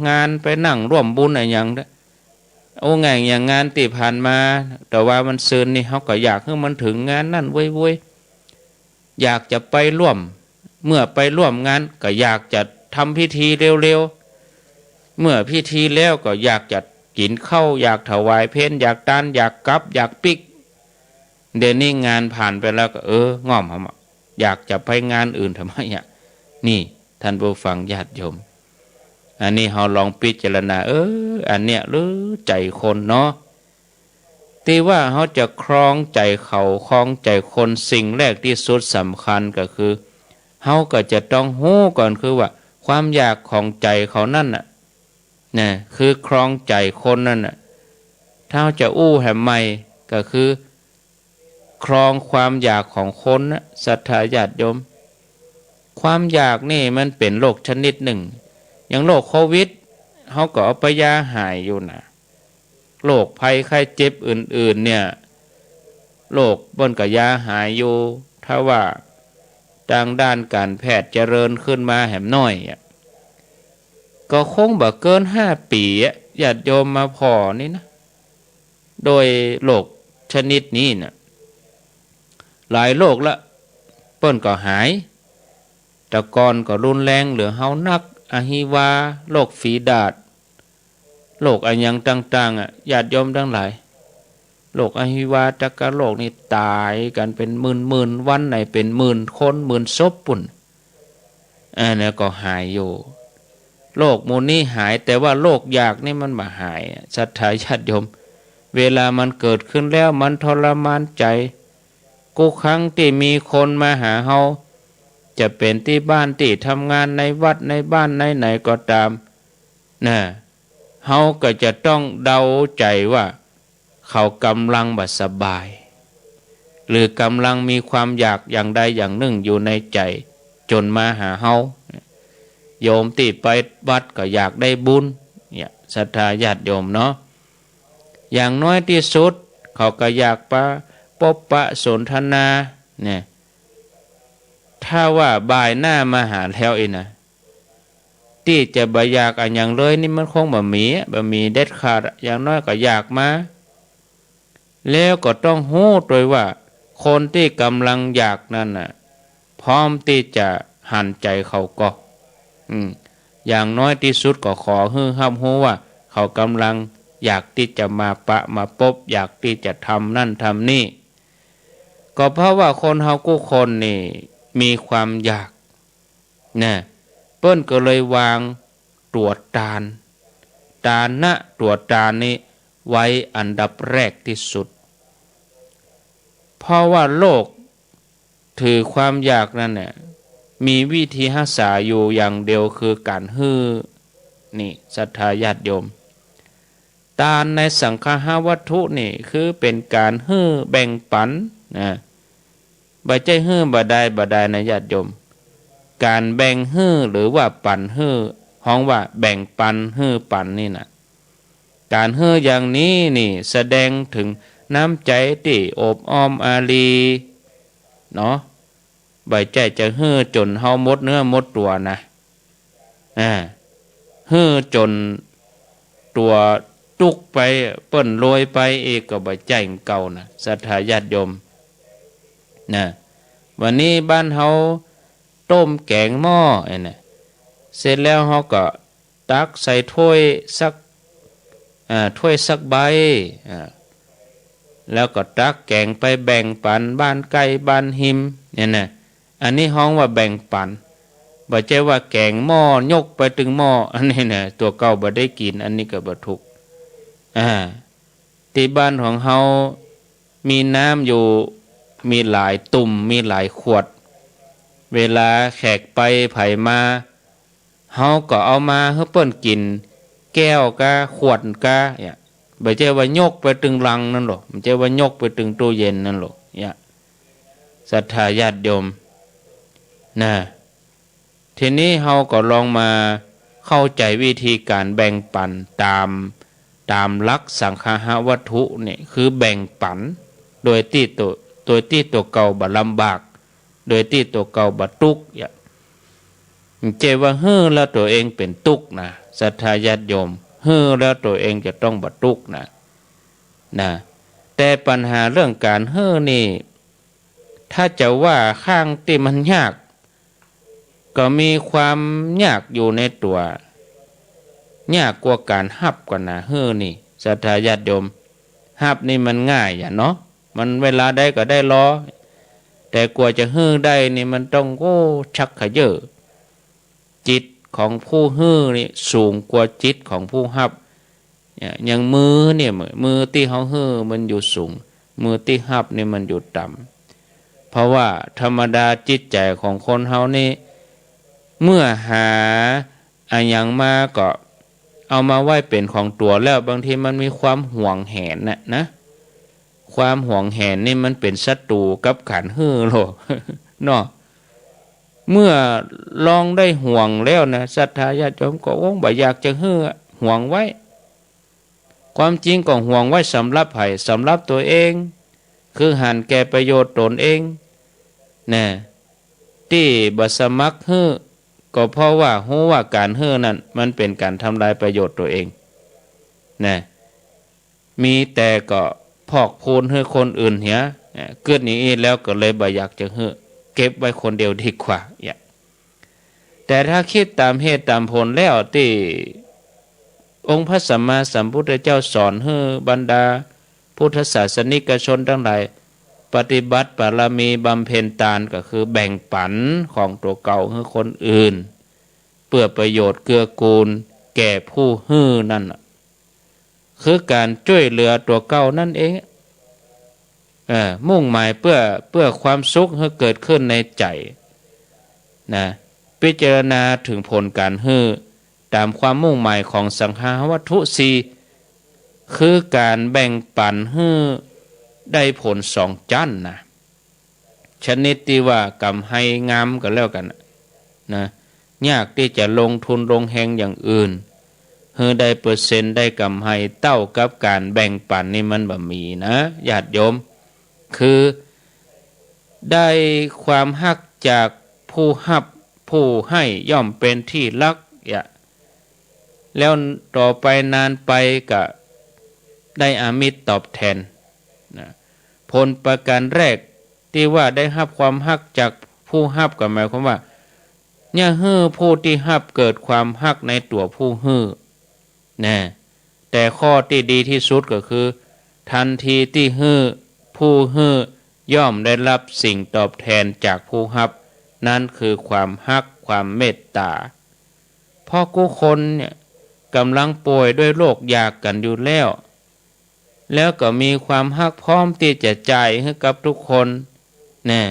งานไปนั่งร่วมบุญอะไรอย่างนั้นโอ้ไงอย่างงานที่ผ่านมาแต่ว่ามันซึนนี่เขาก็อยากให้มันถึงงานนั่นเว้ยอยากจะไปร่วมเมื่อไปร่วมงานก็อยากจะทำพิธีเร็วๆเมื่อพิธีแล้วก็อยากจะกินข้าวอยากถวายเพลอยากตานอยากกลับอยากปิกเดี๋ยวนี้งานผ่านไปแล้วก็ง่อมเขาอยากจะไปงานอื่นทำไมอ่ะนี่ท่านผู้ฟังญาติโยมอันนี้เราลองพิจารณาอันเนี้ยหรือใจคนเนาะที่ว่าเขาจะครองใจเขาครองใจคนสิ่งแรกที่สุดสำคัญก็คือเขาก็จะต้องหู้ก่อนคือว่าความอยากของใจเขานั่นน่ะเนี่ยคือครองใจคนนั่นน่ะถ้าจะอู้แห่งไม่ก็คือครองความอยากของคนนะศรัทธาญาติโยมความอยากนี่มันเป็นโรคชนิดหนึ่งอย่างโรคโควิดเขาก็เอาไปยาหายอยู่นะโรคภัยไข้เจ็บอื่นๆเนี่ยโรคบนกับยาหายอยู่ถ้าว่าทางด้านการแพทย์เจริญขึ้นมาแหมน้อยก็คงบ่เกิน5 ปีญาติโยมมาพอนี่นะโดยโรคชนิดนี้นะหลายโรคละเปิ้นก็หายแต่ก่อนก็รุนแรงเหลือเฮานักอหิวาโรคฝีดาษโรคอันยังต่างๆญาติโยมทั้งหลายโรคอหิวาจักโรคนี่ตายกันเป็นหมื่นวันไหนเป็นหมื่นคนหมื่นศพปุ่นนี่ก็หายอยู่โรคมูนี่หายแต่ว่าโรคอยากนี่มันมาหายศรัทธาญาติโยมเวลามันเกิดขึ้นแล้วมันทรมานใจกูครั้งที่มีคนมาหาเฮาจะเป็นที่บ้านที่ทำงานในวัดในบ้านไหนๆก็ตามนะเฮาก็จะต้องเดาใจว่าเขากำลังบ่สบายหรือกำลังมีความอยากอย่างใดอย่างหนึ่งอยู่ในใจจนมาหาเฮาโยมที่ไปวัดก็อยากได้บุญเนี่ยศรัทธาญาติโยมเนาะอย่างน้อยที่สุดเขาก็อยากพบปะสนทนาเนี่ยถ้าว่าบ่ายหน้ามาหาแล้วนะที่จะบ่อยากอันอย่างเลยนี่มันคงบ่มีเด็ดขาดอย่างน้อยก็อยากมาแล้วก็ต้องหู้โดยว่าคนที่กำลังอยากนั่นน่ะพร้อมที่จะหันใจเขาก็อย่างน้อยที่สุดก็ขอให้รู้ว่าเขากำลังอยากที่จะมามาพบอยากที่จะทำนั่นทำนี่ก็เพราะว่าคนเฮากู้คนนี่มีความอยากนะเปิ้นก็เลยวางตรวจตานะตรวจตานี่ไว้อันดับแรกที่สุดเพราะว่าโลกถือความอยากนั่นเนี่ยมีวิธีรักษาอยู่อย่างเดียวคือการฮื้อนี่ศรัทธาญาติโยมทานในสังฆาวัตถุนี่คือเป็นการฮื้อแบ่งปันนะบ่ใจฮื้อบ่ได้นะญาติโยมการแบ่งฮื้อหรือว่าปันฮื้อฮ้องว่าแบ่งปันฮื้อปันนี่นะการฮื้ออย่างนี้นี่แสดงถึงน้ำใจที่อบอ้อมอารีเนาะบ่ใจจะฮื้อจนเฮาหมดเนื้อหมดตัวนะฮื้อจนตัวตุกไปเปิ้นรวยไปเอกก็บ่ใจเก่านะศรัทธาญาติโยมนะวันนี้บ้านเฮาต้มแกงหม้อเนี่ยเสร็จแล้วเฮาก็ตักใส่ถ้วยสักใบแล้วก็ตักแกงไปแบ่งปันบ้านไก่บ้านหิมเนี่ยนะอันนี้ฮ้องว่าแบ่งปันบ่ใช่ว่าแกงหม้อยกไปถึงหม้ออันนี้นะตัวเก่าบ่ได้กินอันนี้ก็บ่ถูกที่บ้านของเฮามีน้ำอยู่มีหลายตุ่มมีหลายขวดเวลาแขกไปไผมาเฮาก็เอามาให้เปิ้นกินแก้วกะขวดกะเนี่ยบ่ใช่ว่ายกไปถึงลังนั่นหรอกบ่ใช่ว่ายกไปถึงตู้เย็นนั่นหรอกเนี่ยศรัทธาญาติโยมนะทีนี้เฮาก็ลองมาเข้าใจวิธีการแบ่งปันตาม ตามหลักสังฆาวัตถุเนี่ยคือแบ่งปันโดยที่ตัวเก่าบ่ลำบากโดยที่ตัวเก่าบ่ทุกข์อย่าเจว่าเฮ้อแล้วตัวเองเป็นทุกข์นะศรัทธาญาติโยมเฮ้อแล้วตัวเองจะต้องบ่ทุกข์นะแต่ปัญหาเรื่องการเฮ้อนี่ถ้าจะว่าข้างที่มันยากก็มีความยากอยู่ในตัวยากกว่าการฮับกว่านะเฮ้อนี่ศรัทธาญาติโยมฮับนี่มันง่ายอย่าเนาะมันเวลาได้ก็ได้รอแต่กว่าจะเฮ้อได้นี่มันต้องชักขยเยอะจิตของผู้เฮ้อนี่สูงกว่าจิตของผู้ฮับอย่างมือเนี่ยมือที่เขาเฮ้อมันอยู่สูงมือที่ฮับนี่มันอยู่ต่ำเพราะว่าธรรมดาจิตใจของคนเฮานี่เมื่อหาอันยังมาก็เอามาไว้เป็นของตัวแล้วบางทีมันมีความห่วงแหนนะความห่วงแหนนี่มันเป็นศัตรูกับขันเฮ้อโลเนาะเมื่อลองได้ห่วงแล้วนะศรัทธาญาติโยมก็บ่อยากจะเฮ้อห่วงไว้ความจริงก็ห่วงไว้สำหรับไผสำหรับตัวเองคือหันแก่ประโยชน์ตนเองนะที่บ่สมัครเฮ้อก็เพราะว่ารู้ว่าการเฮ้อนั้นมันเป็นการทำลายประโยชน์ตัวเองนะมีแต่ก็พอกพูนให้คนอื่นเหียเกิดอย่างนี้แล้วก็เลยบ่อยากจะเฮ้อเก็บไว้คนเดียวดีกว่าแต่ถ้าคิดตามเหตุตามผลแล้วที่องค์พระสัมมาสัมพุทธเจ้าสอนให้บรรดาพุทธศาสนิกชนทั้งหลายปฏิบัติบารมีบำเพ็ญทานก็คือแบ่งปันของตัวเก่าให้คนอื่นเพื่อประโยชน์เกื้อกูลแก่ผู้ฮื้อนั่นคือการช่วยเหลือตัวเก่านั่นเองมุ่งหมายเพื่อความสุขให้เกิดขึ้นในใจนะพิจารณาถึงผลการฮื้อตามความมุ่งหมายของสังฆาวัตถุสี่คือการแบ่งปันฮื้อได้ผลสองชั้นนะชนิดที่ว่ากำให้งามกันแล้วกันนะยากที่จะลงทุนลงแหงอย่างอื่นเฮือได้เปอร์เซ็นต์ได้กำให้เต้ากับการแบ่งปันนี่มันบ่มีนะญาติโยมคือได้ความฮักจากผู้ฮับผู้ให้ย่อมเป็นที่รักแล้วต่อไปนานไปก็ได้อามิตรตอบแทนนะผลประการแรกที่ว่าได้รับความฮักจากผู้ฮับก็หมายความว่าเนี่ยฮื้อผู้ที่ฮับเกิดความฮักในตัวผู้ฮื้อนะแต่ข้อที่ดีที่สุดก็คือทันทีที่ฮื้อผู้ฮื้อย่อมได้รับสิ่งตอบแทนจากผู้ฮับนั่นคือความฮักความเมตตาเพราะผู้คนเนี่ยกำลังป่วยด้วยโรคยากกันอยู่แล้วก็มีความฮักพร้อมที่จะจ่ายให้กับทุกคนนะ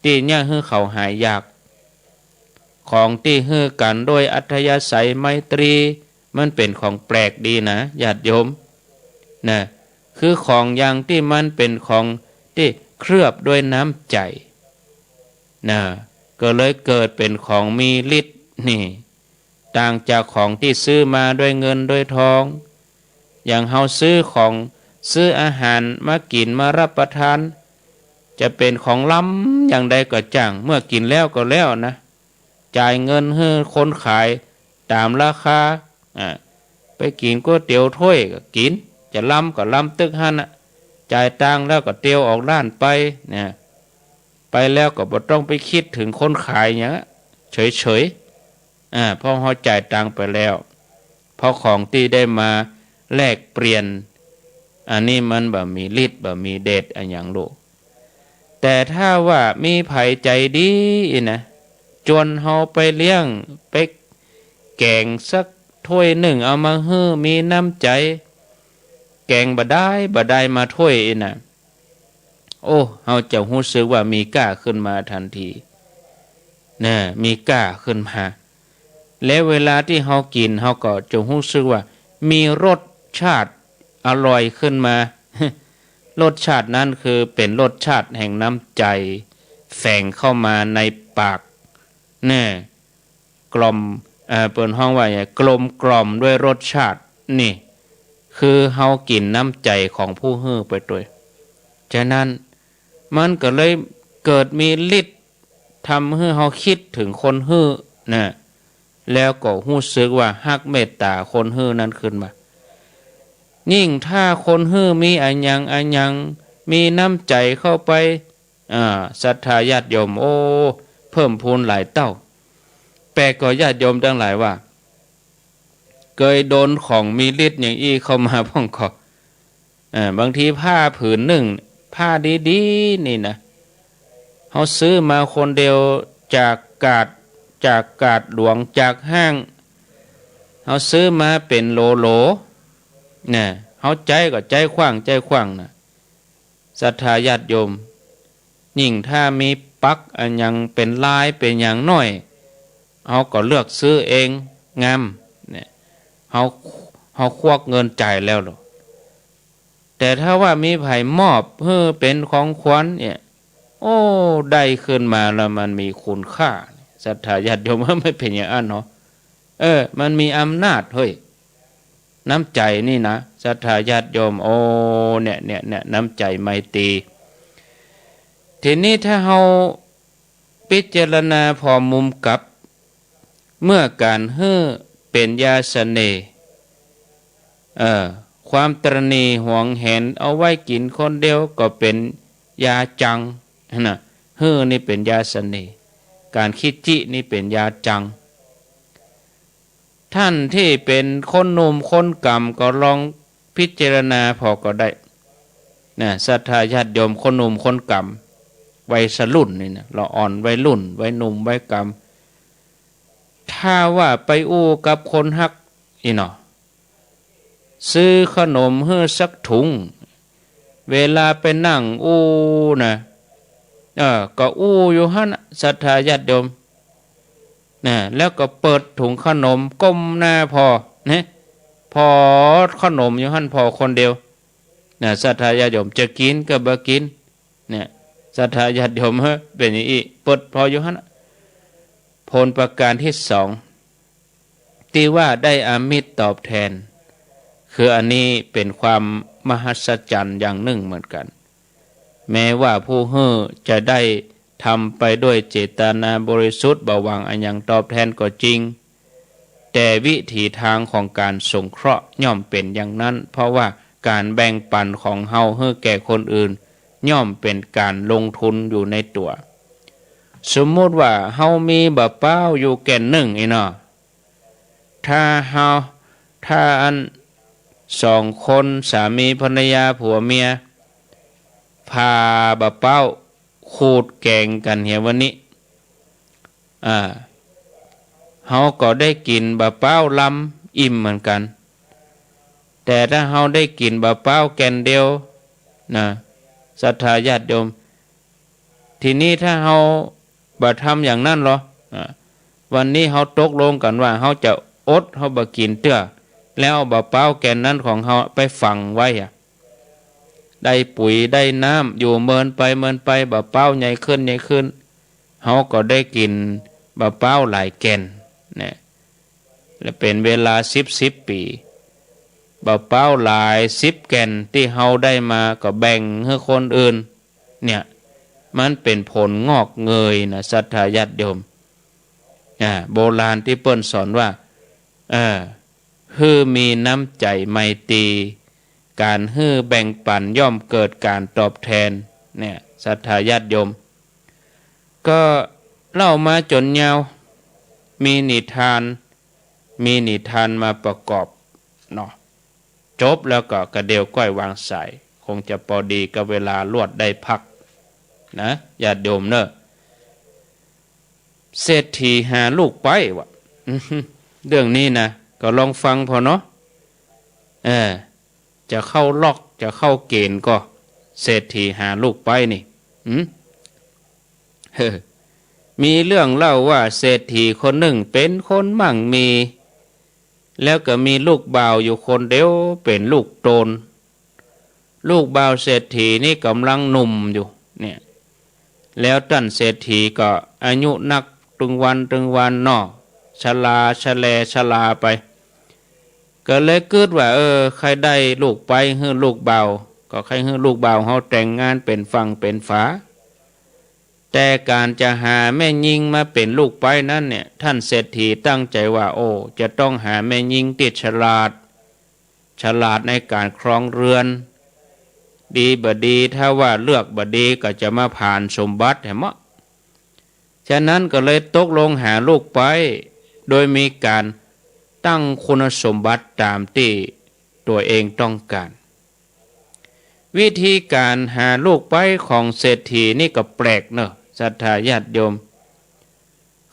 ที่เนี่ยให้เขาหายยากของที่ให้กันโดยอัธยาศัยไมตรีมันเป็นของแปลกดีนะญาติโยมนะคือของอย่างที่มันเป็นของที่เคลือบด้วยน้ำใจนะก็เลยเกิดเป็นของมีฤทธิ์นี่ต่างจากของที่ซื้อมาด้วยเงินด้วยทองอย่างเฮาซื้ออาหารมากินมารับประทานจะเป็นของล้ำอย่างใดก็จ้างเมื่อกินแล้วก็แล้วนะจ่ายเงินให้คนขายตามราคาไปกินก๋วยเตี๋ยวถ้วยก็กินจะล้ำก็ล้ำตึกหันจ่ายตังค์แล้วก็เตียวออกร้านไปเนี่ยไปแล้วก็บ่ต้องไปคิดถึงคนขายอย่างเฉยเพราะเขาจ่ายตังค์ไปแล้วเพราะของที่ได้มาแลกเปลี่ยนอันนี้มันบ่มีฤทธิ์บ่มีเดชอันอย่างโลกแต่ถ้าว่ามีไผใจดีนะจวนเฮาไปเลี้ยงไปแกงสักถ้วยหนึ่งเอามาฮื้อมีน้ำใจแกงบ่ได้มาถ้วยนะโอ้เฮาจะรู้สึกว่ามีกล้าขึ้นมาทันทีนะมีกล้าขึ้นมาและเวลาที่เฮากินเฮาก็จะรู้สึกว่ามีรสชาติอร่อยขึ้นมา รสชาตินั้นคือเป็นรสชาติแห่งน้ำใจแฝงเข้ามาในปากแน่กลมเปิดห้องว่าอย่างกลมกล่อมด้วยรสชาตินี่ คือเฮากินน้ำใจของผู้ฮื้อไปด้วยฉะนั้นมันก็เลยเกิดมีฤทธิ์ทำให้เฮาคิดถึงคนฮื้อนะแล้วก็รู้สึกว่าฮักเมตตาคนฮื้อนั้นขึ้นมายิ่งถ้าคนฮื้อมีอันยังมีน้ำใจเข้าไปศรัทธาญาติโยมโอ้เพิ่มพูนหลายเต้าแปลก็ญาติโยมทั้งหลายว่าเคยโดนของมีฤทธิ์อย่างอี้เข้ามาพ่องขอบางทีผ้าผืนหนึ่งผ้าดีๆนี่นะเขาซื้อมาคนเดียวจากกาดหลวงจากห้างเขาซื้อมาเป็นโลเนี่ยเขาใจก็ใจขว้างนะศรัทธาญาติโยมยิ่งถ้ามีปักอันยังเป็นลายเป็นอย่างน้อยเขาก็เลือกซื้อเองงามเนี่ยเขาควักเงินจ่ายแล้วหรอแต่ถ้าว่ามีไผ่มอบเพื่อเป็นของขวัญเนี่ยโอ้ได้ขึ้นมาแล้วมันมีคุณค่าศรัทธาญาติโยมไม่เป็นอย่างนั้นเนาะมันมีอำนาจเฮ้ยน้ำใจนี่นะศรัทธาญาติโยมโอ้เนี่ยน้ำใจไมตรีทีนี้ถ้าเราพิจารณาพอมุมกับเมื่อการเป็นยาเสน่ห์ความตรณีหวงแหนเอาไว้กินคนเดียวก็เป็นยาจังนะนี่เป็นยาเสน่ห์การคิดจินี่เป็นยาจังท่านที่เป็นคนหนุ่มคนกำก็ลองพิจารณาพอก็ได้นะศรัทธาญาติโยมคนหนุ่มคนกำวัยรุ่นนี่นะเราอ่อนวัยรุ่นวัยหนุ่มวัยกำถ้าว่าไปอู้กับคนฮักอีเนาะซื้อขนมให้สักถุงเวลาไปนั่งอู้นะก็อู้อยู่ฮะศรัทธาญาติโยมนะแล้วก็เปิดถุงขนมก้มหน้าพอนะพอขนมอยู่หั่นพอคนเดียวนะศรัทธาญาติโยมจะกินก็บ่กินเนี่ยศรัทธาญาติโยมเป็นอย่างนี้เปิดพออยู่หั่นผลประการที่สองที่ว่าได้อามิตรตอบแทนคืออันนี้เป็นความมหัศจรรย์อย่างหนึ่งเหมือนกันแม้ว่าผู้จะได้ทำไปด้วยเจตนาบริสุทธิ์บ่หวังอันยังตอบแทนก็จริงแต่วิถีทางของการสงเคราะห์ย่อมเป็นอย่างนั้นเพราะว่าการแบ่งปันของเฮาให้แก่คนอื่นย่อมเป็นการลงทุนอยู่ในตัวสมมติว่าเฮามีบะเป้าอยู่แก่นหนึ่งอีเนาะถ้าอันสองคนสามีภรรยาผัวเมียพาบะเป้าขูดแกงกันเหี่ยวันนี้เฮาก็ได้กินบะเป้าลำอิ่มเหมือนกันแต่ถ้าเฮาได้กินบะเป้าแกนเดียวนะศรัทธาญาติโยมทีนี้ถ้าเฮาบ่ทำอย่างนั้นหรอวันนี้เฮาตกลงกันว่าเฮาจะอดเฮาบ่กินเตื้อแล้วเอาบะเป้าแกนนั้นของเฮาไปฝังไว้ได้ปุ๋ยได้น้ำอยู่เมินไปบะเป้าใหญ่ขึ้นเฮาก็ได้กินบะเป้าหลายแกนเนี่ยและเป็นเวลา10 ปีบะเป้าหลาย10 แกนที่เฮาได้มาก็แบ่งให้คนอื่นเนี่ยมันเป็นผลงอกเงยนะศรัทธาญาติโยมโบราณที่เปิ้นสอนว่ามีน้ำใจไมตรีการแบ่งปันย่อมเกิดการตอบแทนเนี่ยศรัทธาญาติโยมก็เล่ามาจนยาวมีนิทานมาประกอบเนาะจบแล้วก็กระเดียวก้อยวางสายคงจะพอดีกับเวลาลวดได้พักนะญาติโยมเนอะเศรษฐีหาลูกไปวะเรื่องนี้นะก็ลองฟังพอเนาะจะเข้าล็อกจะเข้าเกณฑ์ก็เศรษฐีหาลูกไปนี่มีเรื่องเล่าว่าเศรษฐีคนหนึ่งเป็นคนมั่งมีแล้วก็มีลูกบ่าวอยู่คนเดียวเป็นลูกโตนลูกบ่าวเศรษฐีนี่กำลังหนุ่มอยู่เนี่ยแล้วท่านเศรษฐีก็อายุนักตึงวันนอชราไป ก็เลยคิดว่าใครได้ลูกไปให้ลูกเบาก็ใครให้ลูกเบาเฮาแต่งงานเป็นฝั่งเป็นฝาแต่การจะหาแม่ยิงมาเป็นลูกไปนั้นเนี่ยท่านเศรษฐีตั้งใจว่าจะต้องหาแม่ยิงที่ฉลาดในการครองเรือนดีบดีถ้าว่าเลือกบดีก็จะมาผ่านสมบัติแหมะฉะนั้นก็เลยตกลงหาลูกไปโดยมีการตั้งคุณสมบัติตามที่ตัวเองต้องการวิธีการหาลูกไปของเศรษฐีนี่ก็แปลกเนอะศรัทธาญาติโยม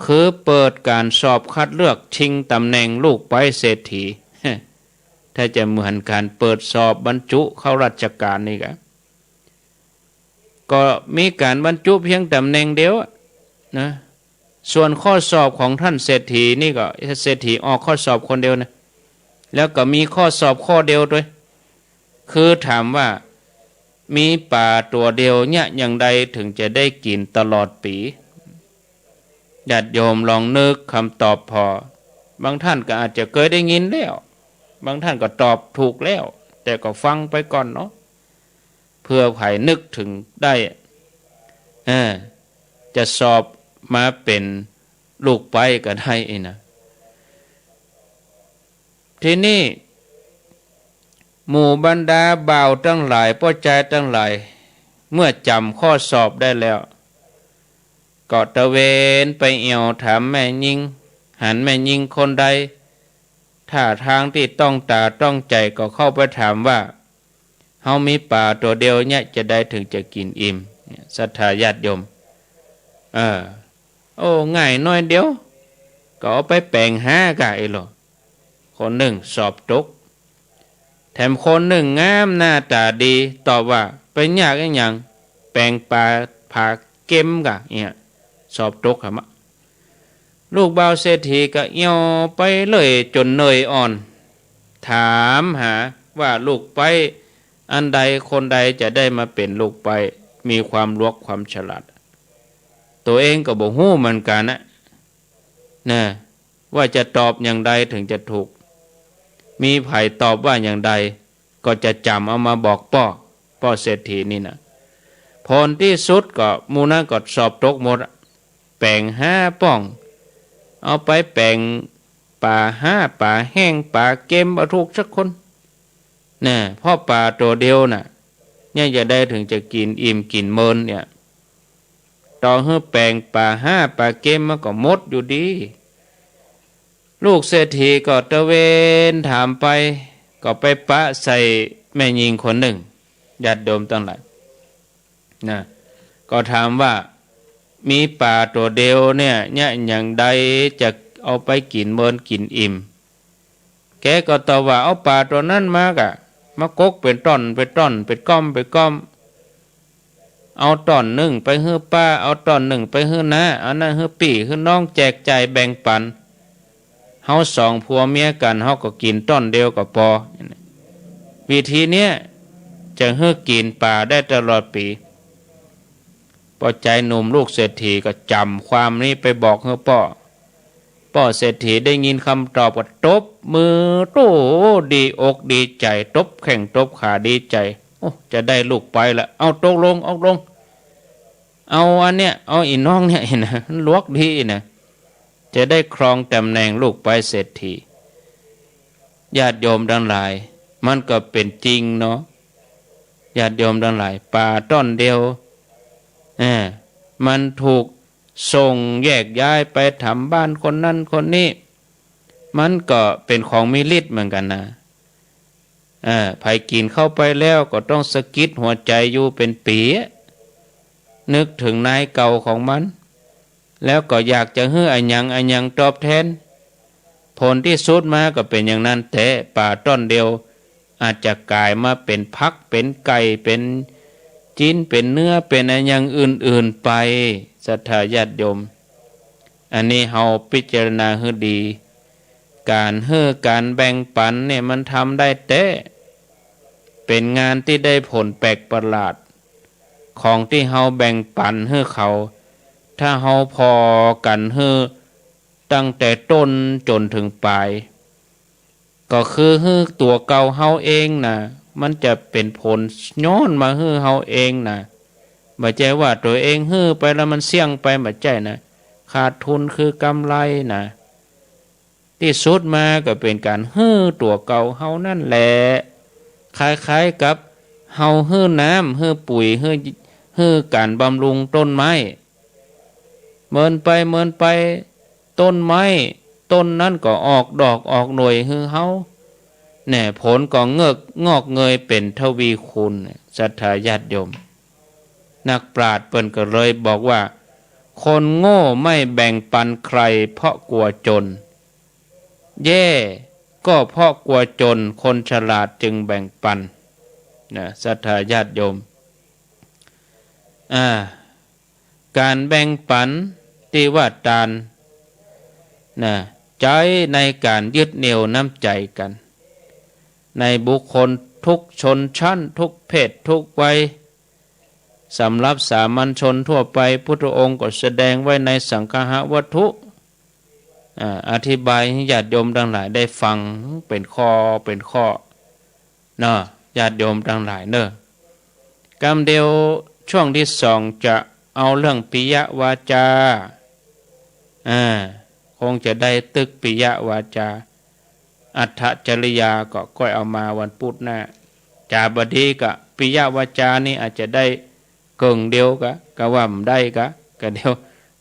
คือเปิดการสอบคัดเลือกชิงตำแหน่งลูกไปเศรษฐีถ้าจะเหมือนการเปิดสอบบรรจุเข้าราชการนี่ก็มีการบรรจุเพียงตำแหน่งเดียวนะส่วนข้อสอบของท่านเศรษฐีนี่ก็เศรษฐีออกข้อสอบคนเดียวนะแล้วก็มีข้อสอบข้อเดียวด้วยคือถามว่ามีป่าตัวเดียวเนี่ยอย่างใดถึงจะได้กินตลอดปีญาติโยมลองนึกคำตอบพอบางท่านก็อาจจะเคยได้ยินแล้วบางท่านก็ตอบถูกแล้วแต่ก็ฟังไปก่อนเนาะเพื่อใครนึกถึงได้จะสอบมาเป็นลูกไปก็ได้นะทีนี้หมู่บรรดาบ่าวทั้งหลายพ่อใจทั้งหลายเมื่อจำข้อสอบได้แล้วก็ตะเวนไปเอี่ยวถามแม่ยิงหันแม่ยิงคนใดถ้าทางที่ต้องตาต้องใจก็เข้าไปถามว่าเฮามีป่าตัวเดียวเนี่ยจะได้ถึงจะกินอิ่มศรัทธาญาติโยมง่ายน้อยเดียวก็เอาไปแปลงห้ากะไอ้หรอคนหนึ่งสอบตกแถมคนหนึ่งงามหน้าตาดีตอบว่าเป็นยากอย่างแปลงปลาผ่าเก็มกะเนี่ยสอบตกครับลูกบ่าวเศรษฐีก็เอี่ยวไปเลยจนเหนื่อยอ่อนถามหาว่าลูกไปอันใดคนใดจะได้มาเป็นลูกไปมีความรู้ความฉลาดตัวเองก็บอกฮู้เหมือนกันนะว่าจะตอบอย่างใดถึงจะถูกมีไผ่ตอบว่าอย่างใดก็จะจำเอามาบอกพ่อเศรษฐีนี่นะผลที่สุดก็มูนะก็สอบตกหมดแปลง5 ป้องเอาไปแปลงป่า5ป่าแห้งป่าเก็มเอาถูกสักคนนะพ่อป่าตัวเดียวน่ะเนี่ยจะได้ถึงจะกินอิ่มกินเมินเนี่ยต่อให้แปลงป่า5ป่าเก็มมันก็หมดอยู่ดีลูกเศรษฐีก็ตะเวนถามไปก็ไปปะใส่แม่ยิงคนหนึ่งญาติโยมตั้งหลายนะก็ถามว่ามีป่าตัวเดียวเนี่ยอย่างใดจะเอาไปกินเมินกินอิ่มแกก็ตอบว่าเอาป่าตัวนั้นมากกกเป็นต้นเป็นก้อมเอาต้นหนึ่งไปฮื้อป้าเอาต้นหนึ่งไปฮื้อน้าเอานั่นฮื้อปี่ฮื้อน้องแจกจ่ายแบ่งปันเฮาสองผัวเมียกันเฮาก็กินต้นเดียวก็พอวิธีเนี้ยจะฮื้อกินป่าได้ตลอดปีพอใจหนุ่มลูกเศรษฐีก็จำความนี้ไปบอกฮื้อพ่อเศรษฐีได้ยินคำตอบก็ตบมือโตดีอกดีใจตบแข้งตบขาดีใจจะได้ลูกไปละเอาตกลงเอาอันเนี้ยเอาอีน้องเนี่ยนะลวกดีนะจะได้ครองตำแหน่งลูกไปเศรษฐีญาติโยมทั้งหลายมันก็เป็นจริงเนาะญาติโยมทั้งหลายป่าต้นเดียวมันถูกส่งแยกย้ายไปทำบ้านคนนั้นคนนี้มันก็เป็นของมีฤทธิ์เหมือนกันนะไผกินเข้าไปแล้วก็ต้องสะกิดหัวใจอยู่เป็นปีนึกถึงนายเก่าของมันแล้วก็อยากจะฮื้ออันยังตอบแทนผลที่สุดมาก็เป็นอย่างนั้นแต่ป่าต้นเดียวอาจจะกลายมาเป็นพักเป็นไก่เป็นจิ้นเป็นเนื้อเป็นอันยังอื่นๆไปศรัทธาญาติโยมอันนี้เฮาพิจารณาให้ดีการการแบ่งปันเนี่ยมันทำได้แต่เป็นงานที่ได้ผลแปลกประหลาดของที่เฮาแบ่งปันให้เขาถ้าเฮาพอกันตั้งแต่ต้นจนถึงปลาย ก็คือฮื้อตัวเก่าเฮาเองนะมันจะเป็นผลย้อนมาฮื้อเฮาเองนะบ่ใจว่าตัวเองฮื้อไปแล้วมันเสี่ยงไปบ่ใจนะขาดทุนคือกำไรนะที่สุดมาก็เป็นการฮื้อตัวเก่าเฮานั่นแหละคล้ายๆกับเฮาฮื้อน้ำฮื้อปุ๋ยฮื้อการบำรุงต้นไม้เมินไปต้นไม้ต้นนั้นก็ออกดอกออกหน่วยฮื้อเฮาแน่ผลก็งอกเงยเป็นทวีคูณศรัทธาญาติโยมนักปราชญ์เปิ้นก็เลยบอกว่าคนโง่ไม่แบ่งปันใครเพราะกลัวจนแย่ก็เพราะกลัวจนคนฉลาดจึงแบ่งปันนะศรัทธาญาติโยมการแบ่งปันที่ว่าตานนะใจในการยึดเหนี่ยวน้ำใจกันในบุคคลทุกชนชั้นทุกเพศทุกวัยสำหรับสามัญชนทั่วไปพุทธองค์ก็แสดงไว้ในสังฆะวัตถุอธิบายให้ญาติโยมทั้งหลายได้ฟังเป็นข้อเนาะญาติโยมทั้งหลายเนอะกำเดียวช่วงที่สองจะเอาเรื่องปิยวาจาคงจะได้ตึกปิยวาจาอัฏฐจริยาก็ค่อยเอามาวันพุธหน้าจาบดีกะปิยวาจานี่อาจจะได้เกิงเดียวก็ว่ามันได้ก็เดียว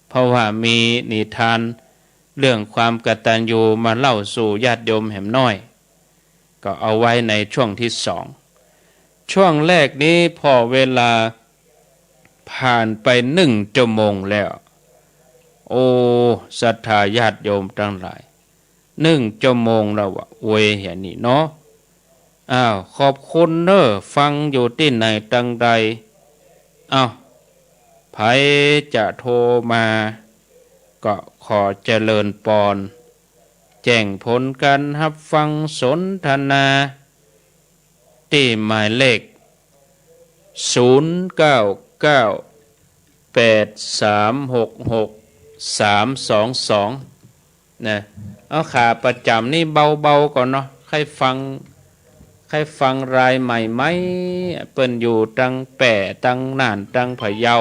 เพราะว่ามีนิทานเรื่องความกตัญญูมาเล่าสู่ญาติโยมแห่มน้อยก็เอาไว้ในช่วงที่สองช่วงแรกนี้พอเวลาผ่านไป1 ชั่วโมงแล้วโอ้ศรัทธาญาติโยมทั้งหลาย1 ชั่วโมงแล้วอะเวยเห็นนี่เนาะขอบคุณเนอะฟังอยู่ที่ไหนตังใดไผจะโทรมาก็ขอเจริญปอนแจ้งผลการรับฟังสนทนาที่หมายเลข0998366322นะเอาขาประจำนี่เบาๆก่อนเนาะใครฟังรายใหม่ไหมเปิ้นอยู่ตังแป่ตังน่านตังพะเยา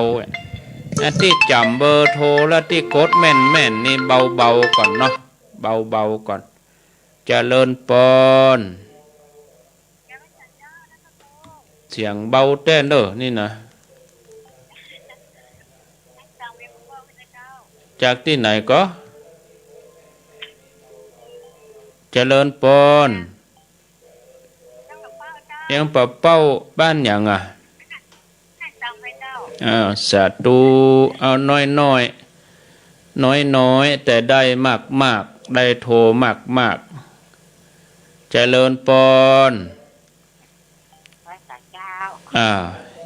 ที่จำเบอร์โทรแล้วที่กดแม่นนี่เบาๆก่อนเนาะเบาๆก่อนเจริญปอนเสียงเบาแต้นเด้อนี่นะจากที่ไหนก็เจริญปอนยังปะเป้าบ้านอย่างสาธุเอาน้อยแต่ได้มากได้โทมากเจริญปอน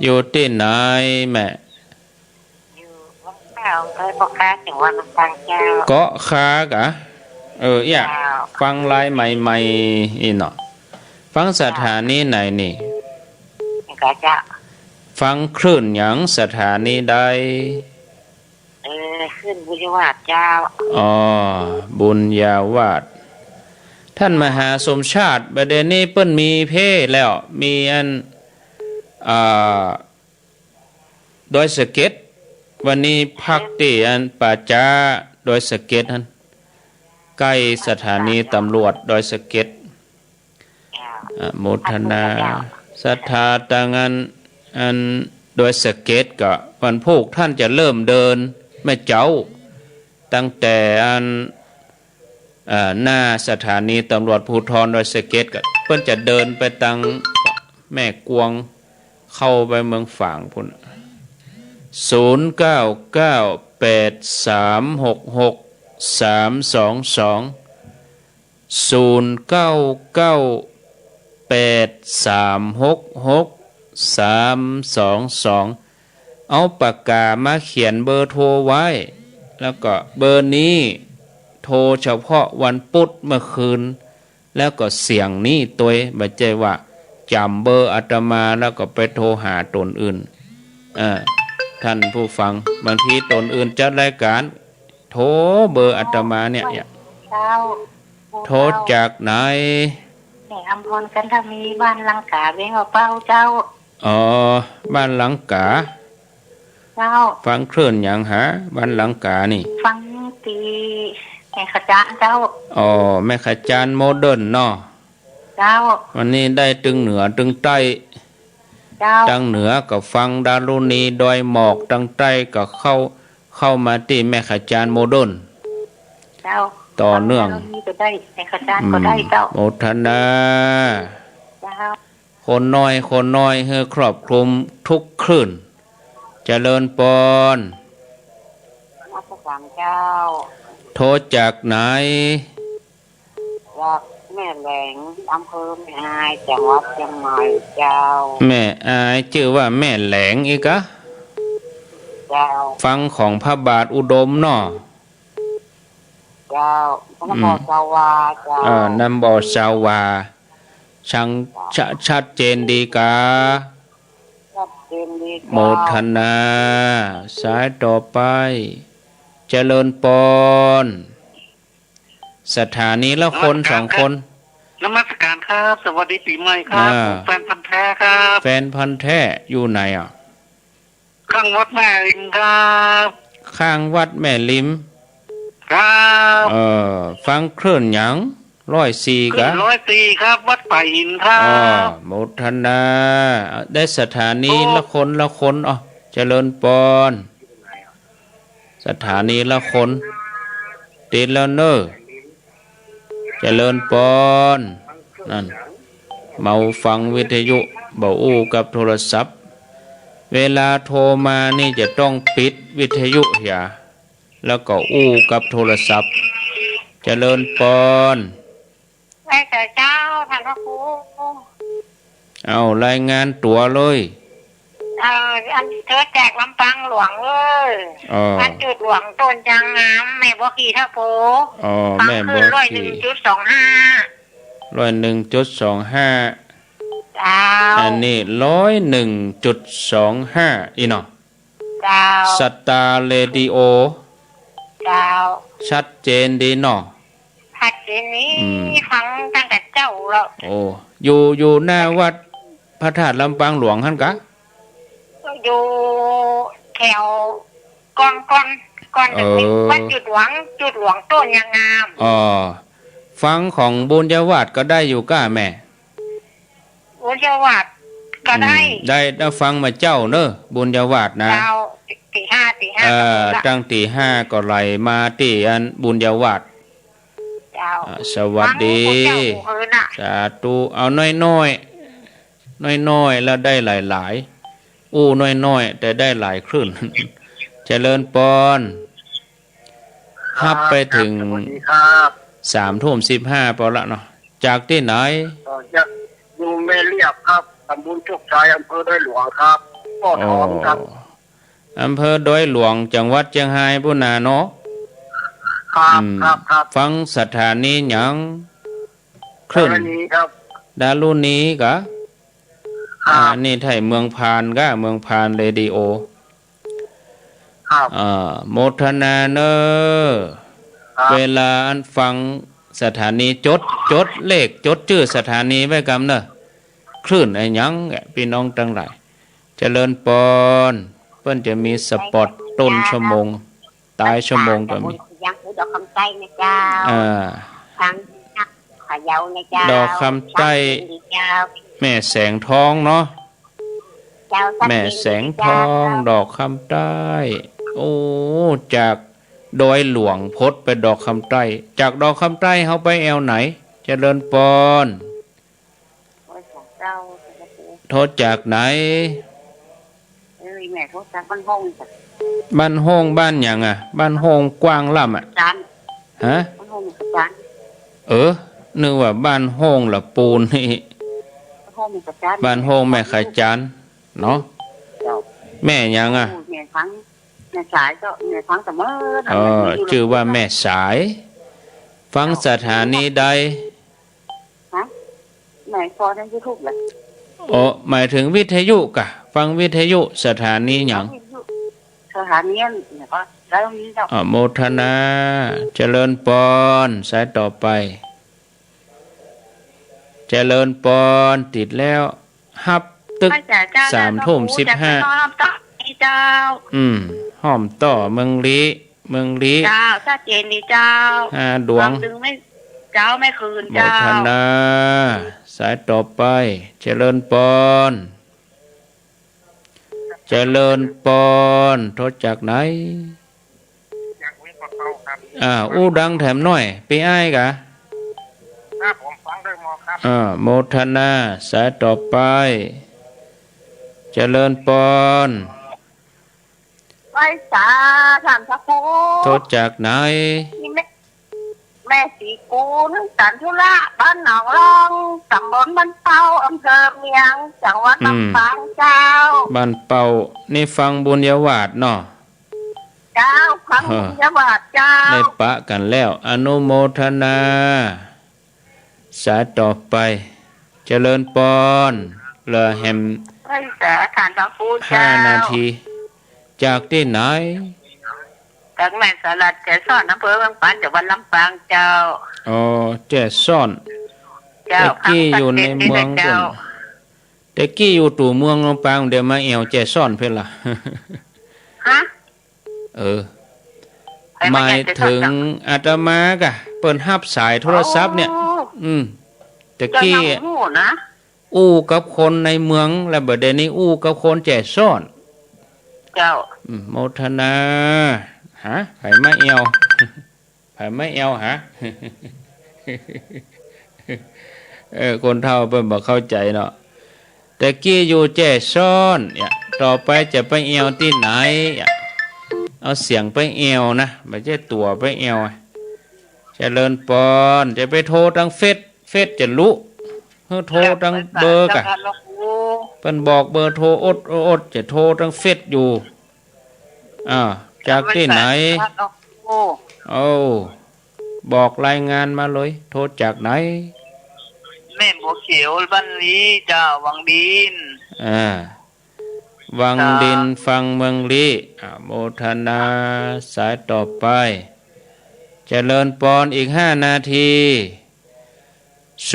อยู่ที่ไหนแม่
อยู่วังเก้าเคยบอกค้าจังหวัดลำปางเจ้า
เกาะคากะฟังลายใหม่ๆอีเนาะฟังสถานีไหนนี่
ก็จะ
ฟังคลื่นหยังสถานีใด
ขึ้นบุญวาดเจ้า
บุญญาวาดท่านมหาสมชาติประเด็นนี้เปิ้นมีเพศแล้วมีอันโดยสเก็ตวันนี้พักที่อันป่าจ้าโดยสเก็ตท่านใกล้สถานีตำรวจโดยสเก็ตโมทนาศรัทธาต่างอันโดยสเก็ตก็วันพุธท่านจะเริ่มเดินแม่เจ้าตั้งแต่อันหน้าสถานีตำรวจภูธรโดยสเก็ตก็เพิ่นจะเดินไปตังแม่กวงเข้าไปเมืองฝางพุ่น0998366322เอาปากกามาเขียนเบอร์โทรไว้แล้วก็เบอร์นี้โทรเฉพาะวันพุธเมื่อคืนแล้วก็เสียงนี้ตัวไม่ใช่ว่าจำเบอร์อาตมาแล้วก็ไปโทรหาตนอื่นท่านผู้ฟังบางทีตนอื่นจัดรายการโทรเบอร์อาตมาเนี่ยโทรจากไหน
ม่อำพรกันถ้ามีบ้านลังกาเวงเอาเป้าเจ้า
อ๋อบ้านหลังกา
เจ้า
ฟังเคลื่อนอย่างหาบ้านหลังกานี่
ฟังตีแห่ขจานเจ้า
อ๋อแม่ขจานโมเดิร์นเนาะ
เจ้า
วันนี้ได้ตึงเหนือตึงใต้
เจ้า
ตั้งเหนือก็ฟังดารุณีดอยหมอกตั้งใต้ก็เข้ามาที่แม่ขจานโมเดิร์น
เจ้า
ต่อเนื่อง
ฟัแล้วก็ได้แห่ขจานก็ได้เจ้า
โมทนา
เจ้า
คนน้อยเฮือครอบคลุมทุกคลื่นเจริญปอน
มาสกามเจ้า
โทรจากไหน
จากแม่แหลงอำเภอแม่อายจังหวัดเชียงใหม่เจ้า
แม่อายชื่อว่าแม่แหลงอีกะ
เจ้า
ฟังของพระบาทอุดมเนาะ
เจ้าพระนครสาวาเจ้า
นำบอชาวาช่างชัดเจนดีกา
ชัดเจนดี
โม
เจ้า
ทนา สายต่อไป เจริญปอน สถานีละคนสองคน
นมัสการครับ สวัสดีปีใหม่ครับ
อ่า
แฟนพันธ์แท้ครับ
แฟนพันธ์แท้อยู่ไหนอ่ะ
ข้างวัดแม่ริมครับ
ข้างวัดแม่ลิม
ครับ
ฟังเคลื่อนหยัง104
ขึ้
กะ
น104ครับ วัดป่าหินครั
อ๋อบ โมทนา ได้สถานีละคนอ๋อเจริญปอน สถานีละคนติดแล้วเนอเจริญปอนนั่นเมาฟังวิทยุเบาอู้กับโทรศัพท์ เวลาโทรมานี่จะต้องปิดวิทยุอย่าแล้วก็อู้กับโทรศัพท์ เจริญปอน
แม่เจ้าท่านพระครู
เอารายงานตัวเลย
อันเธอแจกลำปังหลวงเลย
อ๋อ
อันจุดหลวงต้นจางงามแม่บ่ขี่ท่าโพ
อ๋อ
ฟัง
แม่
คื
บ
น
อก
101.25
101.25
เจ้า
อันนี้101.25อีเนาะ
เจ้า
สตาร์เรดิโอ
เจ้า
ชัดเจนดีเนาะ
พัดเจนนี้
อืม
ฟังตั้งแต่เจ้าแล้ว
โอ้อยู่หน้าวัดพระธาตุลำปางหลวงหั่นกะ
อยู่แถวก่อนถึงวัดจุดหลวงต้นยางงาม
อ๋อฟังของบุญยวาดก็ได้อยู่ก้าแม่
วุฒิวัฒน์ก็ได้
ได้ฟังมาเจ้าเนอะบุญยวาดนะ
เจ้าตีห้า
ตั้งตีห้าก็ไหลมาตีอันบุญยวาด
เจ้า
สวัสดี
ฟังพวกเจ้าหูคืนน่ะ
สาธุเอาน้อยแล้วได้หลายอู้น้อยแต่ได้หลายคลื่น เจริญปอนฮับไปถึง
สวัสดีครับ
3:15ปอละเนาะจากที่ไหน
จะอยู่เมเรียบครับตำบลโชคชัยอำเภอดอยหลวงครับพ่อทองครับ
อำเภอดอยหลวงจังหวัดเชียงรายพุ่นนาเนาะ
ครับ
อืม
ครับ
ฟังสถานีหยังคลื่น
กรณีครับ
ดารุณีกะ
ครับ
นี่ไทยเมืองพานกะเมืองพานเรดิโอ
ครับ
โมทนาเนอ
ครับ
เวลาอันฟังสถานีจดเลขจดชื่อสถานีไว้กำเนอะคลื่นไอ้หยังพี่น้องทั้งหลายเจริญปอนเพิ่นจะมีสปอตต้นชั่วโมงตายชั่วโมงก็มี
ยังหูดอกคำใต้นะเจ้า
อ่า
ทางนักขยาวนะเจ้า
ดอกคำใต้
เจ้า
แม่แสงทองเนาะ
เจ้า
แม่แสงทองดอกคำใต้ โอ้จากดอยหลวงพดไปดอกคำใต้ จากดอกคำใต้เขาไปแอวไหนเจริญปอน
เจ้า
โทษจากไหน
แม่เขาจะบ้านห้องจ้ะ
บ้านห้องบ้านหยังอ่ะ บ้านห้องกว้างล่ำอ่ะ
จาน
ฮะ
บ้านห้องมีจาน
นึกว่าบ้านห้องละปูนนี่
บ้านห้องมีจาน
บ้านห้องแม่ขจานเนาะ
เจ้า
แม่หยังอ่ะ
แม่ฟังแม่สายก็แม่ฟังเสมอ
ชื่อว่าแม่สาย ฟังสถานีใด
แม่พอทั้งยูทูบเลย
หมายถึงวิทยุกะ ฟังวิทยุสถานีหยัง
สถานีเนี่ยก็แล้วนี้เจ้า
โมทนาเจริญปอนสายต่อไป เจ เจริญปอนติดแล้วฮับตึก
พระจ่าเจ้า
3:15
น้อมต่อเจ้า
ห้อมต่อเมืองลี
เจ้าชาเจนดีเจ้า
ดวง
ดึงไม่เจ้าไม่คืน
โม
เจ้า
ทนา สายต่อไป เจริญปอน เจริญปอนโทษจากไหน
จากวิ่งปะเขาครับ
อู้ดังแถมหน่อยไปอ้ายกะ
ครับผมฟังด้วยมอครับ
โมทนา สายต่อไป เจริญปอน
ไว้สาถามสักครู่
โทษจากไหน
นี่แม่สีกูนึกสันธุระบ้านหนองรองตำบลบ้านเป้าอำเภอเมียงจังหวัดลำปางเจ้า
บ้านเป่านี่ฟังบุญญาวาสเนาะ
เจ้าครั้งยบาทเจ้า
ได้ปะกันแล้ว อนุโมทนา สายต่อไป เจริญปอนเหลือแฮม
ไว้สาถามสักครู่เจ้า
5 นาที จากที่ไหน
จากแม่สลัดแกซ่อนอำเภอเมืองปานจังหวัดลำปางเจ้า
อ๋อแจ้ซ่อน
เจ้า
แต่กี้อยู่ในเมือง
เจ้า
แต่กี้อยู่ตู่เมืองลำปางเดี๋ยวมาแอวแจ้ซ่อนเพิ่นล่ะ
ฮะ
หมายถึงอาตมากะเปิดฮับสายโทรศัพท์เนี่ย แต่
เจ้า
กี้
น้ำหูนะ
อู้กับคนในเมืองแล้วบัดเดี๋ยวนี้อู้กับคนแจ้ซ่อน
เจ้า
โมทนาหาไผมาแอว ไผมาแอวหา คนเฒ่าเพิ่นบ่เข้าใจเนาะแต่กี้อยู่แจ้ซ่อนเนี่ยต่อไปจะไปแอวที่ไหนเอาเสียงไปแอวนะไม่ใช่ตัวไปแอวเจริญปอนจะไปโทรทางเฟซจะรู้เฮ้อโทรทางเบอร์กะเพิ่นบอกเบอร์โทรอดจะโทรทางเฟซอยู่จากที่ไหนบอกรายงานมาเลยโทรจากไหน
แม่บัวเขียวบ้านนี้จ้าวังดิน
วังดินฟังเมืองลีโมทนาสายต่อไป เจริญปอนอีก5 นาที 0998366322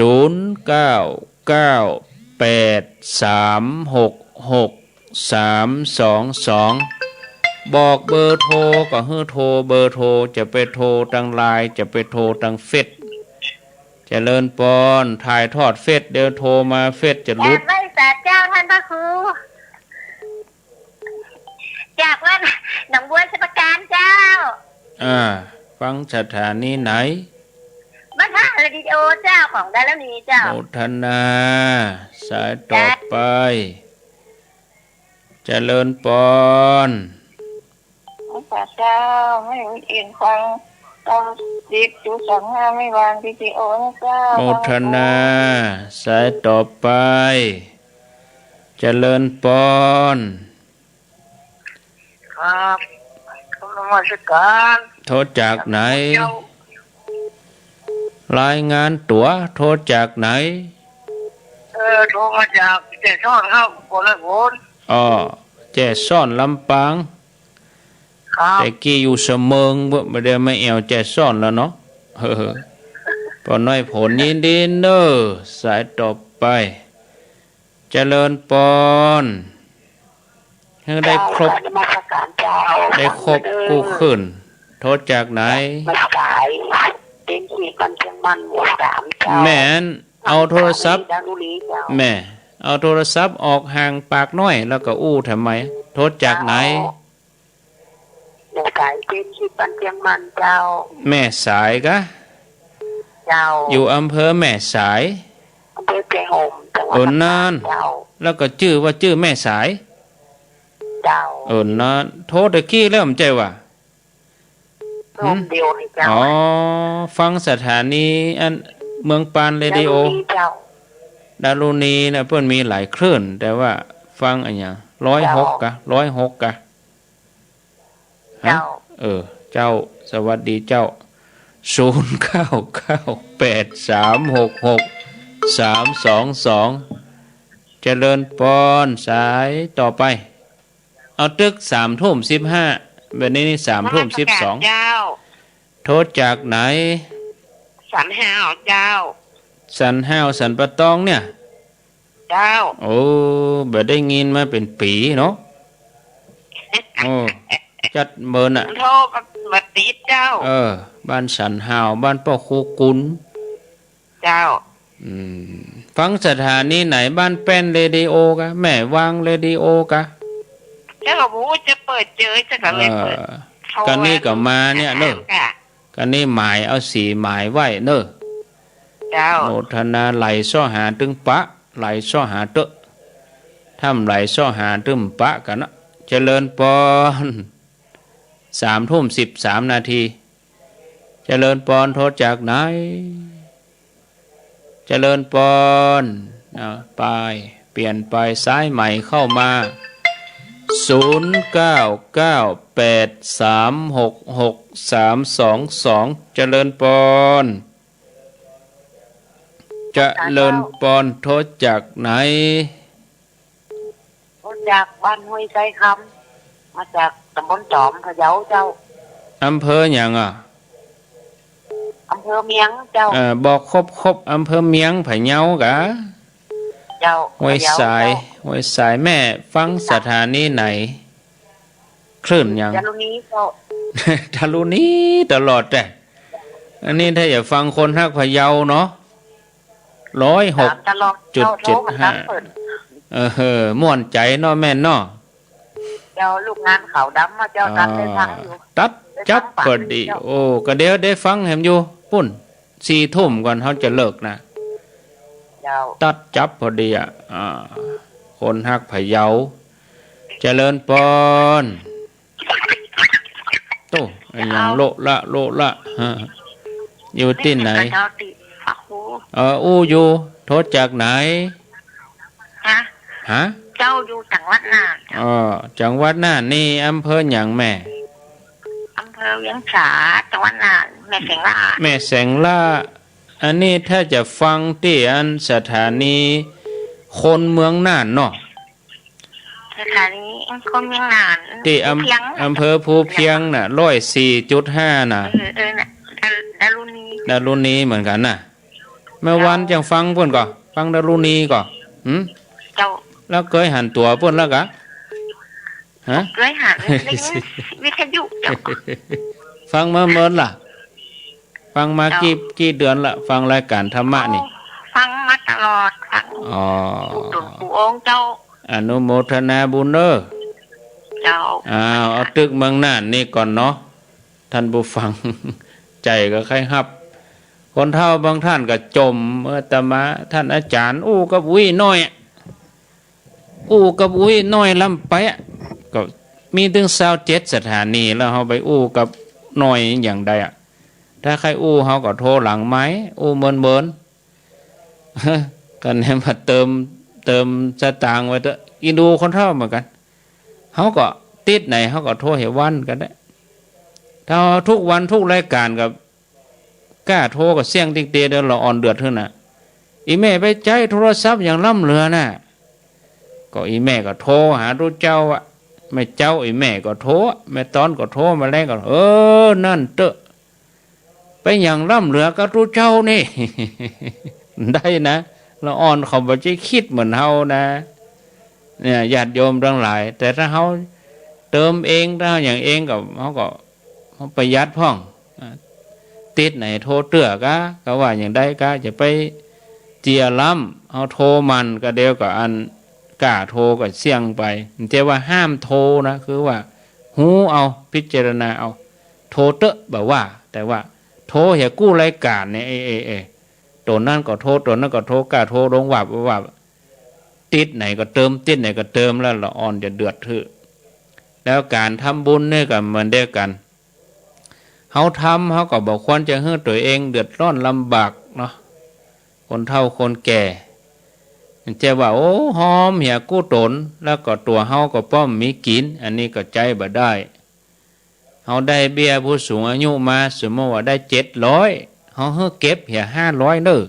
บอกเบอร์โทรก็ให้โทรเบอร์โทรจะไปโทรทางไลน์จะไปโทรทางเฟซเจริญปอนถ่ายทอดเฟซเดี๋ยวโทรมาเฟซจะ
แอ
ลุด
บไว้สาเจ้าท่านพระครูจากวัดหนองบัวสมุทรปราการเจ้า
ฟังสถานีไหน
บ้านท่าเรดิโอเจ้าของดารณีเจ้า
โมทนาสายต่อไป เจริญปอน
พระเจ้าไม่เอียนฟังตอนจิตจุ25ไม่วางวิดีโอนะเจ้า
โมทนาสายต่อไป เจริญปอน
ครับกำลังมาสการ
โทรจากไหน รายงานตั๋วโทรจากไหน
โทรมาจากเจ้าช่อนครับคนละคน
แจ้ซ่อนลำปาง
ครับ
แต่กี้อยู่เสมิงไม่ได้มาแอวแจ้ซ่อนแล้วเนาะพอน้อยผลยินดีเนอสายต่อไป เจริญปอนให้ได้ครบ
มาสการเจ้า
ได้ครบกู้ขึ้น โทษจากไหน
มาสายเป็นขีดมันเชียงมันหมู่3เจ้า
แม่นเอาโทรศัพท์
ดารุลีเจ้า
แม่ เอาโทรศัพท์ออกห่างปากน้อยแล้วก็อู้ทำไม โทษจากไหน
ในสายเป็นขีดมันเชียงมันเจ้า
แม่สายกะ
เจ้า
อยู่อำเภอแม่สาย
อำเภอเชียงโฮมจังหวัด
นาน
เจ้า
แล้วก็ชื่อว่าชื่อแม่สาย
เจ้า
นานโทษตะกี้แล้วผมใจว่า
รูปเดียวให้เจ้า
ฟังสถานีอันเมืองปานเรดิโอ
เจ้า
ดารุณีนะเพื่อนมีหลายคลื่นแต่ว่าฟังอันอย่าง106 กะ106 กะ
เจ้า
เจ้าสวัสดีเจ้า 0998366322 เจริญปอนสายต่อไป เอาตึก3:15แบบนี้นี่3:12
เจ้า
โทษจากไหน
35เจ้า
สันห้าวสันปะตองเนี่ย
เจ้า
โอ้แบบได้ยินมาเป็นปีเนาะโอ้จัดเมินอ่ะ
โทรมาติดเจ้า
บ้านสันห้าวบ้านป้อคูกุล
เจ้า
ฟังสถานีไหนบ้านแป้นเรดิโอกะแม่วางเรดิโอกะ
เจ้าก็บอกว่าจะเปิดเจอจะก็เลยเปิดโทร
กันนี่ก็มาเนี่ยเนอะ
ค่ะ
กันนี่หมายเอาสีหมายไว้เนอะ
เจ้า
โมทนาไหลซ้อหาตึงปะไหลซ้อหาเตอะทำไหลซ้อหาตึมปะกันนะเจริญปอน3:13 นาทีเจริญปอนโทรจากไหนเจริญปอนไปเปลี่ยนไปซ้ายใหม่เข้ามา0998366322เจริญปอนเจริญปอนโทรจากไหน
มาจากบ้านห้วยไซคำมาจากตำบลจอมพะเยาเจ้า
อำเภออย่างอ่ะ
อำเภอเมียงเจ้า
บอกครบอำเภอเมียงพะเยากะ
เจ้า
ห้วยสายห้วยสายแม่ฟังสถานีไหนคลื่นอย่าง
จารุณีเจ้า
ทะลุนี้ตลอดแต่อันนี้ถ้าอยากฟังคนฮักพะเยาเนาะ
ตลอดเจ้าโทรมาตั้งเปิด
ม่วนใจเนาะแม่เนาะ
เจ้าลูกงานขาวดำมาเจ้าตัดได้ทางอยู่
ตัดจับพอดี
เจ้า
โอ้ก็เดี๋ยวได้ฟังแหมอยู่ปุ่น4 ทุ่มก่อนเขาจะเลิกนะ
เจ้า
ตัดจับพอดีคนฮักพะเยาเจริญปอนโตไอ้หยังโละฮะอยู่ที่ไหน
เจ้าติฝักหู
อู้อยู่โทษจากไหน
ฮะ
ฮะ
เจ้าอยู่จังหวัดน่าน
จังหวัดน่านนี่อำเภอหยังแม่
อำเภอเวียงสาจังหวัดน่านแม่เสียงลา
แม่แสงล่าอันนี้ถ้าจะฟังที่อันสถานีคนเมืองน่านเนาะ
สถานีคนเวียงน่าน
ที่
เพียง
อำเภอภูเพียงน่ะ104.5น่ะ
น่ะดารุณี
ดารุณีเหมือนกันน่ะเมื่อวันจังฟังเพิ่นก่อฟังดารุณีก่อ
เจ้า
แล้วเคยหันตัวเพิ่นแล้วกะฮะ
เคยหาได้ยินวิทยุเจ้า
ฟังมาเมินล่ะ ฟังมากี่เดือนละฟังรายการธรรมะนี่
ฟังมาตลอดฟังปู่ตุนปู่องค์เจ้า
อนุโมทนาบุญเด้อ
เจ้า
เอาตึกเมืองน่านนี่ก่อนเนาะท่านผู้ฟัง ใจก็ใครฮับ คนเฒ่าบางท่านก็จมตมาท่านอาจารย์อู้กับอุ้ยน้อยลำไปก็มีถึง27 สถานีแล้วเฮาไปอู้กับน้อยอย่างใดถ้าใครอู้เฮาก็โทรหลังไม้อู้เมินกันให้มาเติมสตางค์ไว้เถอะอินดูคนเฒ่าเหมือนกันเฮาก็ติดไหนเฮาก็โทรให้วันกันได้ถ้าทุกวันทุกรายการกับกล้าโทรกับเสียงติ๊กเตเดี๋ยวเราอ่อนเดือดขึ้นน่ะอีแม่ไปใจโทรศัพท์อย่างล่ำเรือน่ะก็อีแม่ก็โทรหารู้เจ้าไม่เจ้าอีแม่ก็โทรแม่ตอนก็โทรมาแล้วก็นั่นเตอะไปอย่างล่ำเรือก็รู้เจ้านี่ ได้นะเราอ่อนเขาบ่จะคิดเหมือนเฮานะเนี่ยญาติโยมทั้งหลายแต่ถ้าเฮาเติมเองถ้าอย่างเองก็เขาก็ประหยัดพ่องติดไหนโทรเตื้อกะก็ว่าอย่างใดกะจะไปเจียล้ำเอาโทรมันก็เดียวกับอันกล้าโทรก็เสี่ยงไปแต่ว่าห้ามโทรนะคือว่าหูเอาพิจารณาเอาโทรเตอะแบบว่าแต่ว่าโทรอย่ากู้รายการเนี่ยตัวนั่นก็โทรตัวนั้นก็โทรกล้าโทรลงว่าติดไหนก็เติมติดไหนก็เติมแล้วละอ่อนจะเดือดถือแล้วการทำบุญเนี่ยก็เหมือนเดียวกันเขาทำเขาก็บอกควรจะให้ตัวเองเดือดร้อนลำบากเนาะคนเฒ่าคนแก่จะว่าโอ้หอมเหี่ยกู้ตนแล้วก็ตัวเฮาก็ป้อมมีกินอันนี้ก็ใจบ่ได้เฮาได้เบี้ยผู้สูงอายุมาสมมติว่าได้700เฮาเก็บเหี่ย500เด้อ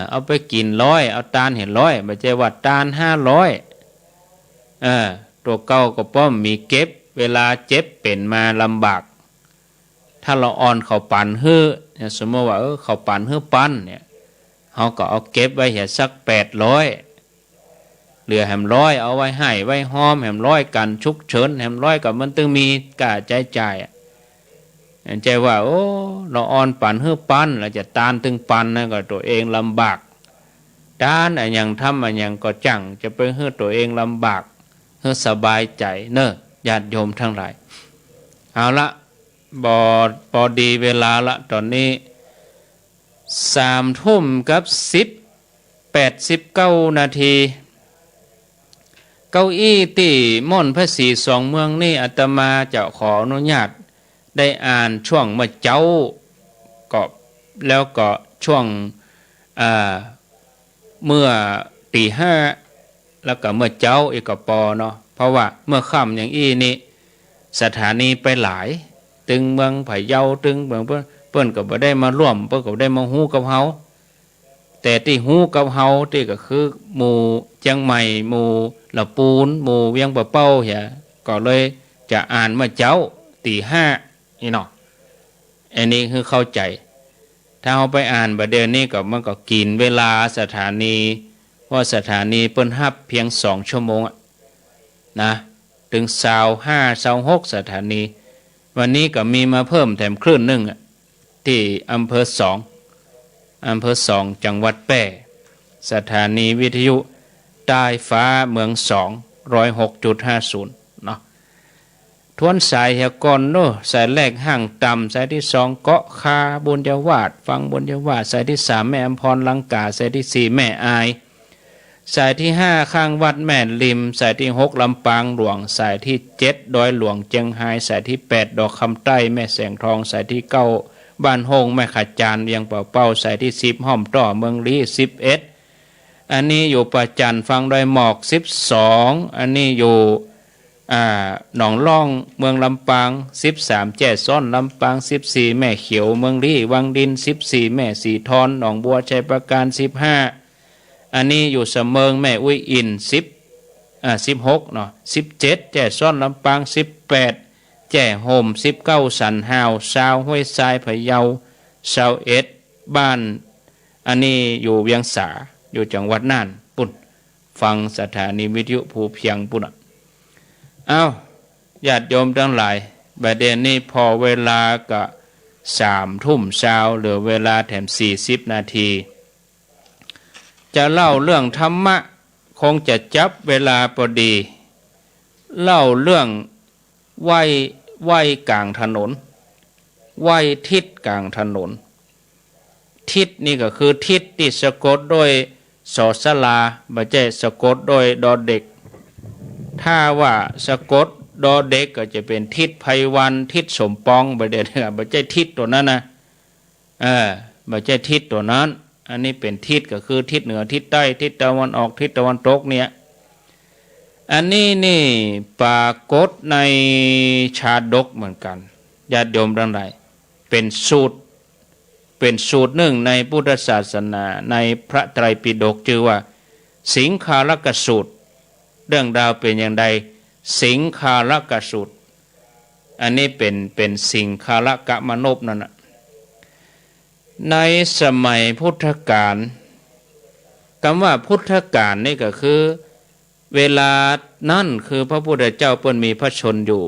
เอาไปกิน100เอาตาลเห็น100บ่ใช่ว่าตาล500ตัวเก่าก็ป้อมมีเก็บเวลาเจ็บเป็นมาลำบากถ้าเราอ่อนเขาปั่นฮื้อสมมติว่าเขาปั่นฮื้อปั้นเนี่ย เขาก็เอาเก็บไว้เหี่ยสัก800เหลือแหม100เอาไว้ให้ไว้หอมแหม100กันฉุกเฉินแหม100กับมันต้องมีกะใจจ่ายใจว่าโอ้เราอ่อนปันเฮือปันเราจะตานตึงปันนะก็ตัวเองลำบากด้านอะไรอย่างทำอะไรอย่างก็จังจะไปเฮือตัวเองลำบากเฮือสบายใจเนอะญาติโยมทั้งหลายเอาละพอดีเวลาละตอนนี้3 ทุ่มกับ89 นาทีเก้าอี้ที่ม่อนพระศรีสองเมืองนี่อาตมาจะขออนุญาตได้อ่านช่วงเมื่อเจ้าก็แล้วก็ช่วงเมื่อตี 5แล้วก็เมื่อเจ้าอีกก็ปอเนาะเพราะว่าเมื่อค่ำอย่างอี้นี่สถานีไปหลายตึงเมืองไผ่เยาตึงเมืองเปิ้นก็บ่ได้มาร่วมเปิ้นก็ได้มาฮู้กับเฮาแต่ที่ฮู้กับเฮาที่ก็คือหมู่เชียงใหม่หมู่ละปูนหมู่เวียงปะเป้าเหียก็เลยจะอ่านเมื่อเจ้าตี 5นี่เนาะอันนี้คือเข้าใจถ้าเอาไปอ่านประเดี๋ยวนี้ก็มันก็กินเวลาสถานีเพราะสถานีเปิ้นฮับเพียง2 ชั่วโมงนะถึง25 26สถานีวันนี้ก็มีมาเพิ่มแถมคลื่นหนึ่งที่อำเภอ2จังหวัดแพร่สถานีวิทยุใต้ฟ้าเมือง106.50เนาะทวนสายเหียก่อนโน้สายแรกห้างต่ำสายที่2เกาะคาบุญยวาดฟังบุญยวาดสายที่3แม่อำพรลังกาสายที่4แม่อายสายที่5ข้างวัดแม่ริมสายที่6ลำปางหลวงสายที่7ดอยหลวงเจียงไฮ้สายที่8ดอกคำใต้แม่แสงทองสายที่9บ้านโฮงแม่ขจานเวียงเป่าเป้าสายที่10ห้อมต่อเมืองลี้11อันนี้อยู่ประจันฟังดอยหมอก12อันนี้อยู่หนองล่องเมืองลำปาง13แจ้ซ้อนลำปาง14แม่เขียวเมืองลี้วังดิน14แม่สีทอนหนองบัวชัยประการ15อันนี้อยู่เสมิงแม่อุ้ยอิน16เนาะ17แจ้ซ้อนลำปาง18แจ้โฮม19สันหาว20ห้วยทรายพะเยา21บ้านอันนี้อยู่เวียงสาอยู่จังหวัดน่านปุ่นฟังสถานีวิทยุภูเพียงปุ่นเอาญาติโยมทั้งหลายบัดเดี๋ยวนี้พอเวลาก็3 ทุ่มเช้าเหลือเวลาแถม40 นาทีจะเล่าเรื่องธรรมะคงจะจับเวลาพอดีเล่าเรื่องไหวกลางถนนไหวทิศกลางถนนทิศนี่ก็คือทิศที่สะกดโดยสอสลาไม่ใช่สะกดโดยดอเด็กถ้าว่าสะกดดอเด็กก็จะเป็นทิศไพวันทิศสมปองไม่ได้ไม่ใช่ทิศตัวนั้นนะไม่ใช่ทิศตัวนั้นอันนี้เป็นทิศก็คือทิศเหนือทิศใต้ทิศตะวันออกทิศตะวันตกเนี่ยอันนี้นี่ปรากฏในชาดกเหมือนกันญาติโยมทั้งหลายเป็นสูตรหนึ่งในพุทธศาสนาในพระไตรปิฎกชื่อว่าสิงคาลกสูตรเรื่องราวเป็นอย่างไรสิงคาลกสูตรอันนี้เป็นสิงคาลกมนพนั่นนะในสมัยพุทธกาลคำว่าพุทธกาลนี่ก็คือเวลานั่นคือพระพุทธเจ้าเปิ้นมีพระชนอยู่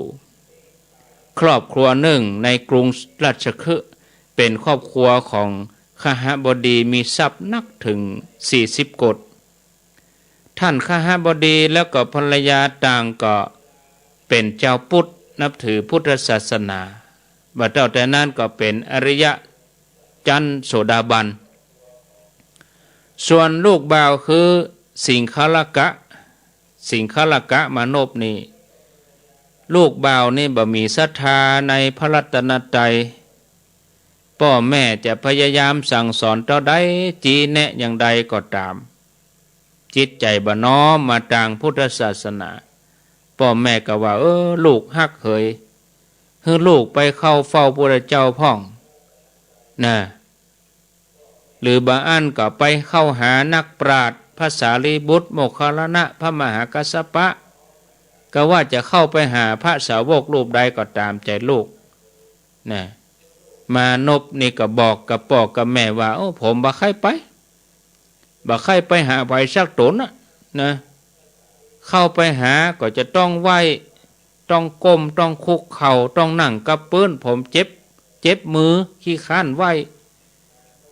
ครอบครัวหนึ่งในกรุงราชคฤห์เป็นครอบครัวของขหบดีมีทรัพย์นักถึง40 กฏท่านขหบดีแล้วก็ภรรยาต่างก็เป็นเจ้าพุทธนับถือพุทธศาสนาบัดเจ้าแต่นั้นก็เป็นอริยจันโสดาบันส่วนลูกบ่าวคือสิงคาลกะมานพนี่ลูกบ่าวนี่บ่มีศรัทธาในพระรัตนตรัยพ่อแม่จะพยายามสั่งสอนเท่าใดจีแนะอย่างใดก็ตามจิตใจบ่น้อมมาทางพุทธศาสนาพ่อแม่ก็ว่าลูกฮักเหยคือลูกไปเข้าเฝ้าพระเจ้าพ่องนะหรือบางอันก็ไปเข้าหานักปราชญ์พระสารีบุตรโมคคัลลานะพระมหากัสสปะก็ว่าจะเข้าไปหาพระสาวกรูปใดก็ตามใจลูกนะมานพนี่ก็บอกกับพ่อกับแม่ว่าผมบ่ใครไป บ่ใครไปหาไผสักตนนะเข้าไปหาก็จะต้องไหว้ต้องก้มต้องคุกเข่าต้องนั่งกับปื้นผมเจ็บมือขี้ข้านไหว้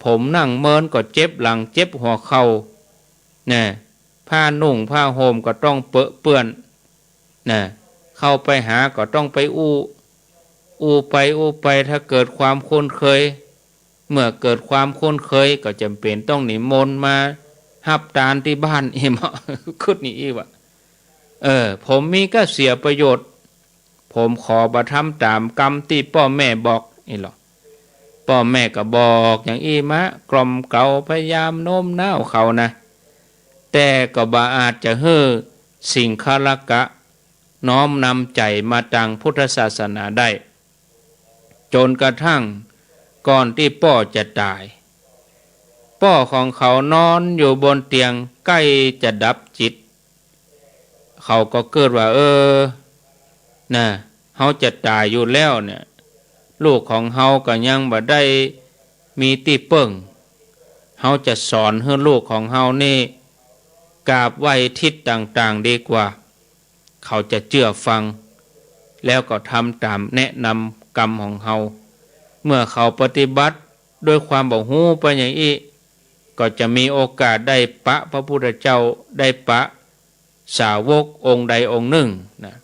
ผมนั่งเมินก็เจ็บหลังเจ็บหัวเข่านะผ้านุ่งผ้าห่มก็ต้องเปื้อนนะเข้าไปหาก็ต้องไปอู้ไปถ้าเกิดความคุ้นเคยเมื่อเกิดความคุ้นเคยก็จำเป็นต้องนิมนต์มาหับตาลที่บ้านอีหมอคุดนี่อีวะผมมีก็เสียประโยชน์ผมขอประทำตามกรรมที่พ่อแม่บอกนี่หรอพ่อแม่ก็บอกอย่างอีมะกล่อมเกลาพยายามโน้มน้าวเขานะแต่ก็บ่อาจจะเฮ้อสิ่งคาลกะน้อมนำใจมาตังพุทธศาสนาได้จนกระทั่งก่อนที่พ่อจะตายพ่อของเขานอนอยู่บนเตียงใกล้จะดับจิตเขาก็เกิดว่านะเฮาจะตายอยู่แล้วเนี่ยลูกของเฮาก็ยังบ่ได้มีที่เปิ้งเฮาจะสอนให้ลูกของเฮานี่กราบไหว้ทิศต่างๆดีกว่าเขาจะเชื่อฟังแล้วก็ทำตามแนะนำกรรมของเฮาเมื่อเขาปฏิบัติด้วยความบ่ฮู้ไปอย่างนี้ก็จะมีโอกาสได้ปะพระพุทธเจ้าได้ปะสาวกองค์ใดองค์หนึ่งนะ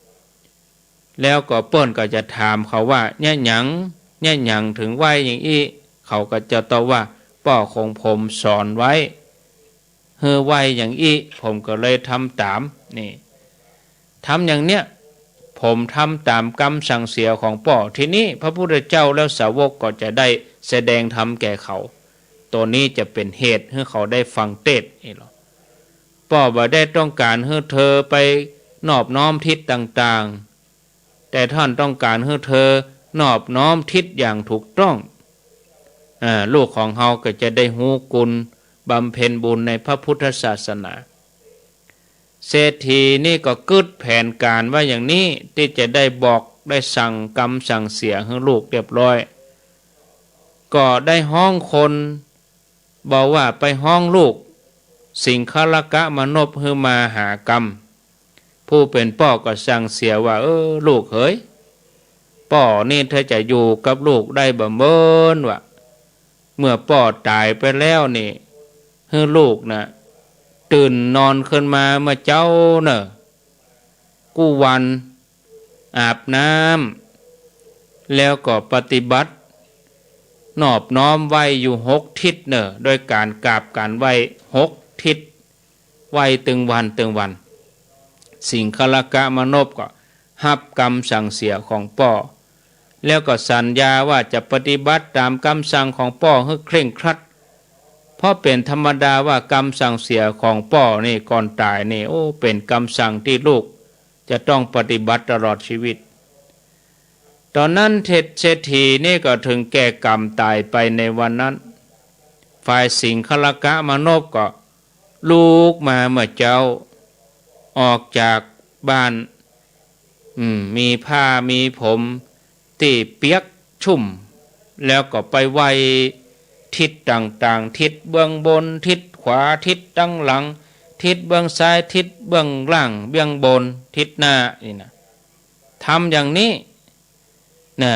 แล้วก็เปิ้นก็จะถามเขาว่าเนี่ยหยังถึงไหวอย่างนี้เขาก็จะตอบว่าพ่อของผมสอนไว้เฮือไหวอย่างนี้ผมก็เลยทำตามนี่ทำอย่างเนี้ยผมทำตามกรรมสั่งเสียของพ่อทีนี้พระพุทธเจ้าแล้วสาวกก็จะได้แสดงธรรมแก่เขาตัวนี้จะเป็นเหตุให้เขาได้ฟังเทศน์นี่หรอพ่อบ่ได้ต้องการให้เธอไปนอบน้อมทิศต่างๆแต่ท่านต้องการให้เธอนอบน้อมทิศอย่างถูกต้องลูกของเฮาก็จะได้ฮู้กุลบำเพ็ญบุญในพระพุทธศาสนาเศรษฐีนี่ก็กึดแผนการว่าอย่างนี้ที่จะได้บอกได้สั่งกรรมสั่งเสียให้ลูกเรียบร้อยก็ได้ห้องคนบอกว่าไปห้องลูกสิ่งคลกะมนบให้มาหากรรมผู้เป็นพ่อก็สั่งเสียว่าลูกเฮ้ยพ่อนี่เธอจะอยู่กับลูกได้บ่เมินวะเมื่อพ่อตายไปแล้วนี่ให้ลูกนะตื่นนอนขึ้นมาเมื่อเจ้าเนอะกู้วันอาบน้ำแล้วก็ปฏิบัตินอบน้อมไหวอยู่6 ทิศเนอะโดยการกราบการไหว6 ทิศไหวตึงวันสิ่งคลกะมนบก็หับกรรมสั่งเสียของพ่อแล้วก็สัญญาว่าจะปฏิบัติตามคำสั่งของพ่อให้เคร่งครัดเพราะเป็นธรรมดาว่ากรรมสั่งเสียของพ่อนี่ก่อนตายนี่เป็นคำสั่งที่ลูกจะต้องปฏิบัติตลอดชีวิตตอนนั้นเศรษฐีนี่ก็ถึงแก่กรรมตายไปในวันนั้นฝ่ายสิงคลกะมนบก็ลูกมาเมื่อเจ้าออกจากบ้านมีผ้ามีผมที่เปียกชุ่มแล้วก็ไปไหว้ทิศต่างๆทิศเบื้องบนทิศขวาทิศตั้งหลังทิศเบื้องซ้ายทิศเบื้องล่างเบื้องบนทิศหน้านี่นะทำอย่างนี้นะ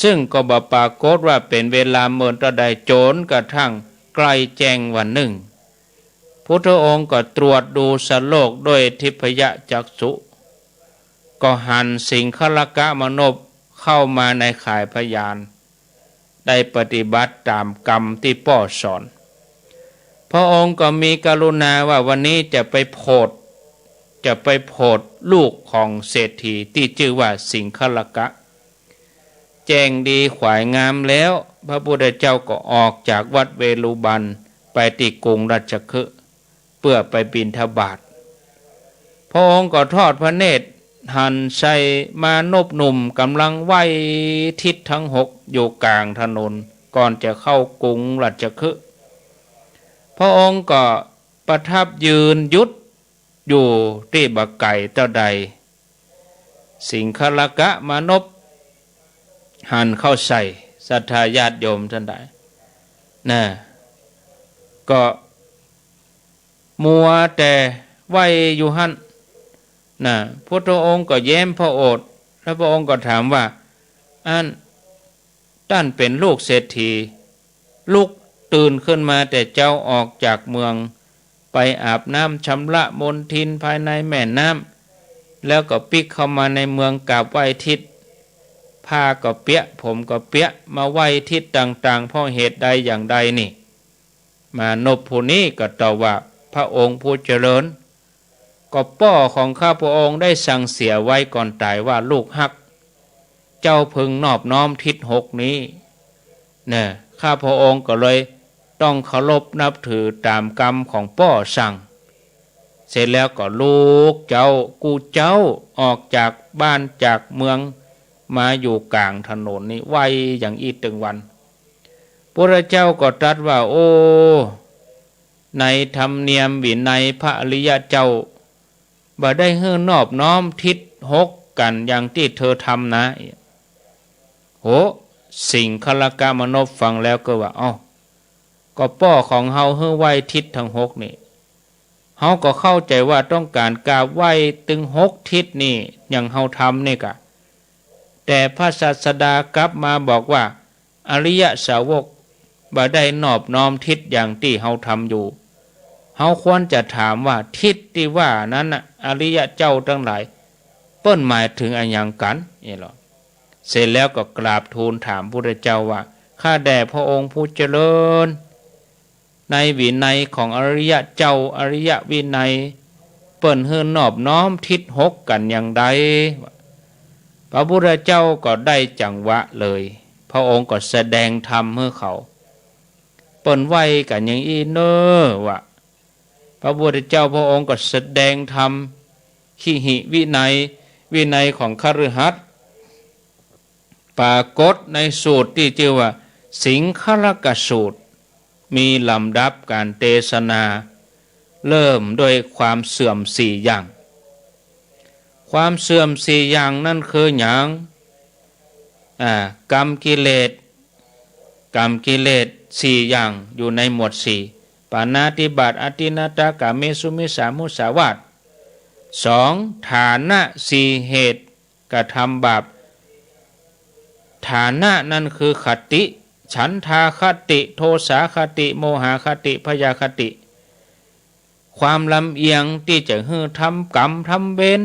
ซึ่งก็บ่ปรากฏว่าเป็นเวลาเมื่อตะใดโจรกระทั่งใกล้แจ้งวันหนึ่งพุทธองค์ก็ตรวจดูสัตว์โลกด้วยทิพยจักษุก็หันสิ่งคลกะมนบเข้ามาในข่ายพยานได้ปฏิบัติตามกรรมที่พ่อสอนพระองค์ก็มีกรุณาว่าวันนี้จะไปโพดลูกของเศรษฐีที่ชื่อว่าสิงคลกะแจ้งดีขวายงามแล้วพระพุทธเจ้าก็ออกจากวัดเวลุบันไปที่กรุงราชคฤห์เพื่อไปบิณฑบาตพระองค์ก็ทอดพระเนตรหันใส่มานพหนุ่มกำลังไหวทิศทั้ง6อยู่กลางถนนก่อนจะเข้ากรุงราชคฤห์พระองค์ก็ประทับยืนยุดอยู่ที่บักไก่เจ้าใดสิงคลกะมานพหันเข้าใส่ศรัทธาญาติโยมท่านใดนะก็ มัวแต่ไหวอยู่หั่นนะพุทธองค์ก็แย้มพระโอษฐ์แล้วพระองค์ก็ถามว่าท่านเป็นลูกเศรษฐีลุกตื่นขึ้นมาแต่เจ้าออกจากเมืองไปอาบน้ำชำระมลทินภายในแม่น้ำแล้วก็ปิกเข้ามาในเมืองกราบไหว้ทิศผ้าก็เปียผมก็เปียมาไหว้ทิศต่างๆเพราะเหตุใดอย่างใดนี่มานพผู้นี้ก็ตอบว่าพระองค์ผู้เจริญก็พ่อของข้าพระองค์ได้สั่งเสียไว้ก่อนตายว่าลูกฮักเจ้าพึงนอบน้อมทิศหกนี้เนี่ยข้าพระองค์ก็เลยต้องเคารพนับถือตามกรรมของพ่อสั่งเสร็จแล้วก็ลูกเจ้ากูเจ้าออกจากบ้านจากเมืองมาอยู่กลางถนนนี้ไวอย่างอีตึงวันพระเจ้าก็ตรัสว่าโอ้ในธรรมเนียมวินัยพระอริยเจ้าบ่ได้เฮือนอบน้อมทิศหกกันอย่างที่เธอทำนะโหสิ่งคลกามนพฟังแล้วก็ว่าก็ป้อของเฮาเฮือไหวทิศทั้งหกนี่เฮาก็เข้าใจว่าต้องการกราบไหวตึงหกทิศนี่อย่างเฮาทำนี่กะแต่พระศาสดากลับมาบอกว่าอริยสาวกบ่ได้นอบน้อมทิศอย่างที่เฮาทำอยู่เฮาควรจะถามว่าทิศที่ว่านั้นน่ะอริยเจ้าทั้งหลายเปิ้นหมายถึงอันหยังกันนี่หรอเสร็จแล้วก็กราบทูลถามพระเจ้าว่าข้าแด่พระองค์ผู้เจริญในวินัยของอริยเจ้าอริยวินัยเปิ้นเฮือนนอบน้อมทิศหกกันอย่างใดพระพุทธเจ้าก็ได้จังหวะเลยพระองค์ก็แสดงธรรมให้เขาเปิ้นไหวกันอย่างอีเนอว่าพระพุทธเจ้าพระองค์ก็แสดงธรรมขีหิวินัยของคฤหัสถ์ปรากฏในสูตรที่ชื่อว่าสิงคลกสูตรมีลำดับการเทศนาเริ่มด้วยความเสื่อมสี่อย่างความเสื่อมสี่อย่างนั่นคืออย่างกรรมกิเลสสี่อย่างอยู่ในหมวดสี่ปานาติบาตอตินาตากาเมสุมิสามุสาวาทสองฐานะสี่เหตุกระทำบาปฐานะนั่นคือคติฉันทาคติโทสาคติโมหคติพยาคติความลำเอียงที่จะทำกรรมทำเวร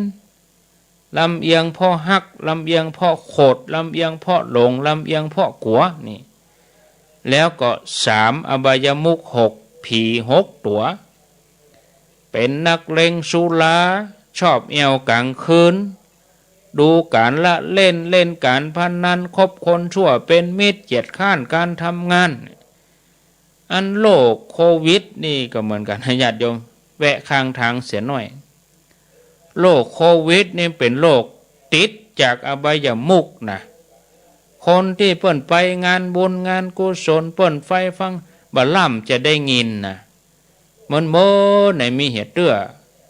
ลำเอียงพ่อฮักลำเอียงพ่อโขดลำเอียงพ่อหลงลำเอียงพ่อกัวนี่แล้วก็สามอบายมุขหกผีหกตัวเป็นนักเลงสุราชอบเอวกลางคืนดูการละเล่นการพนันคบคนชั่วเป็นมิตรเกียจข้านการทำงานอันโรคโควิดนี่ก็เหมือนกันญาติโยมแวะข้างทางเสียหน่อยโรคโควิดนี่เป็นโรคติดจากอบายมุขนะคนที่เปิ้นไปงานบุญงานกุศลเปิ้นไฟฟังบ่ล่ำจะได้ยินนะมันโมไหนมีเหตุเตื้อ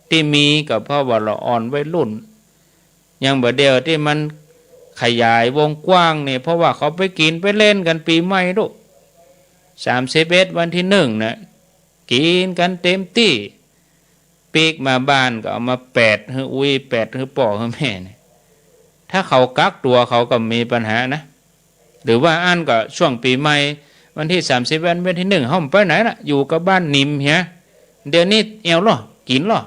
ที่มีกับเพราะว่าเราอ่อนวัยรุ่นยังบ่เดียวที่มันขยายวงกว้างเนี่ยเพราะว่าเขาไปกินไปเล่นกันปีใหม่ลูก31วันที่1นะกินกันเต็มที่ปีกมาบ้านก็เอามา8ให้อุ้ย8ให้ป่อให้แม่เนี่ยถ้าเขากักตัวเขาก็มีปัญหานะหรือว่าอันก็ช่วงปีใหม่วันที่30วันที่1เฮาไปไหนล่ะอยู่กับบ้านนิ่มเฮียเดี๋ยวนี้เอวหรอกินหรอ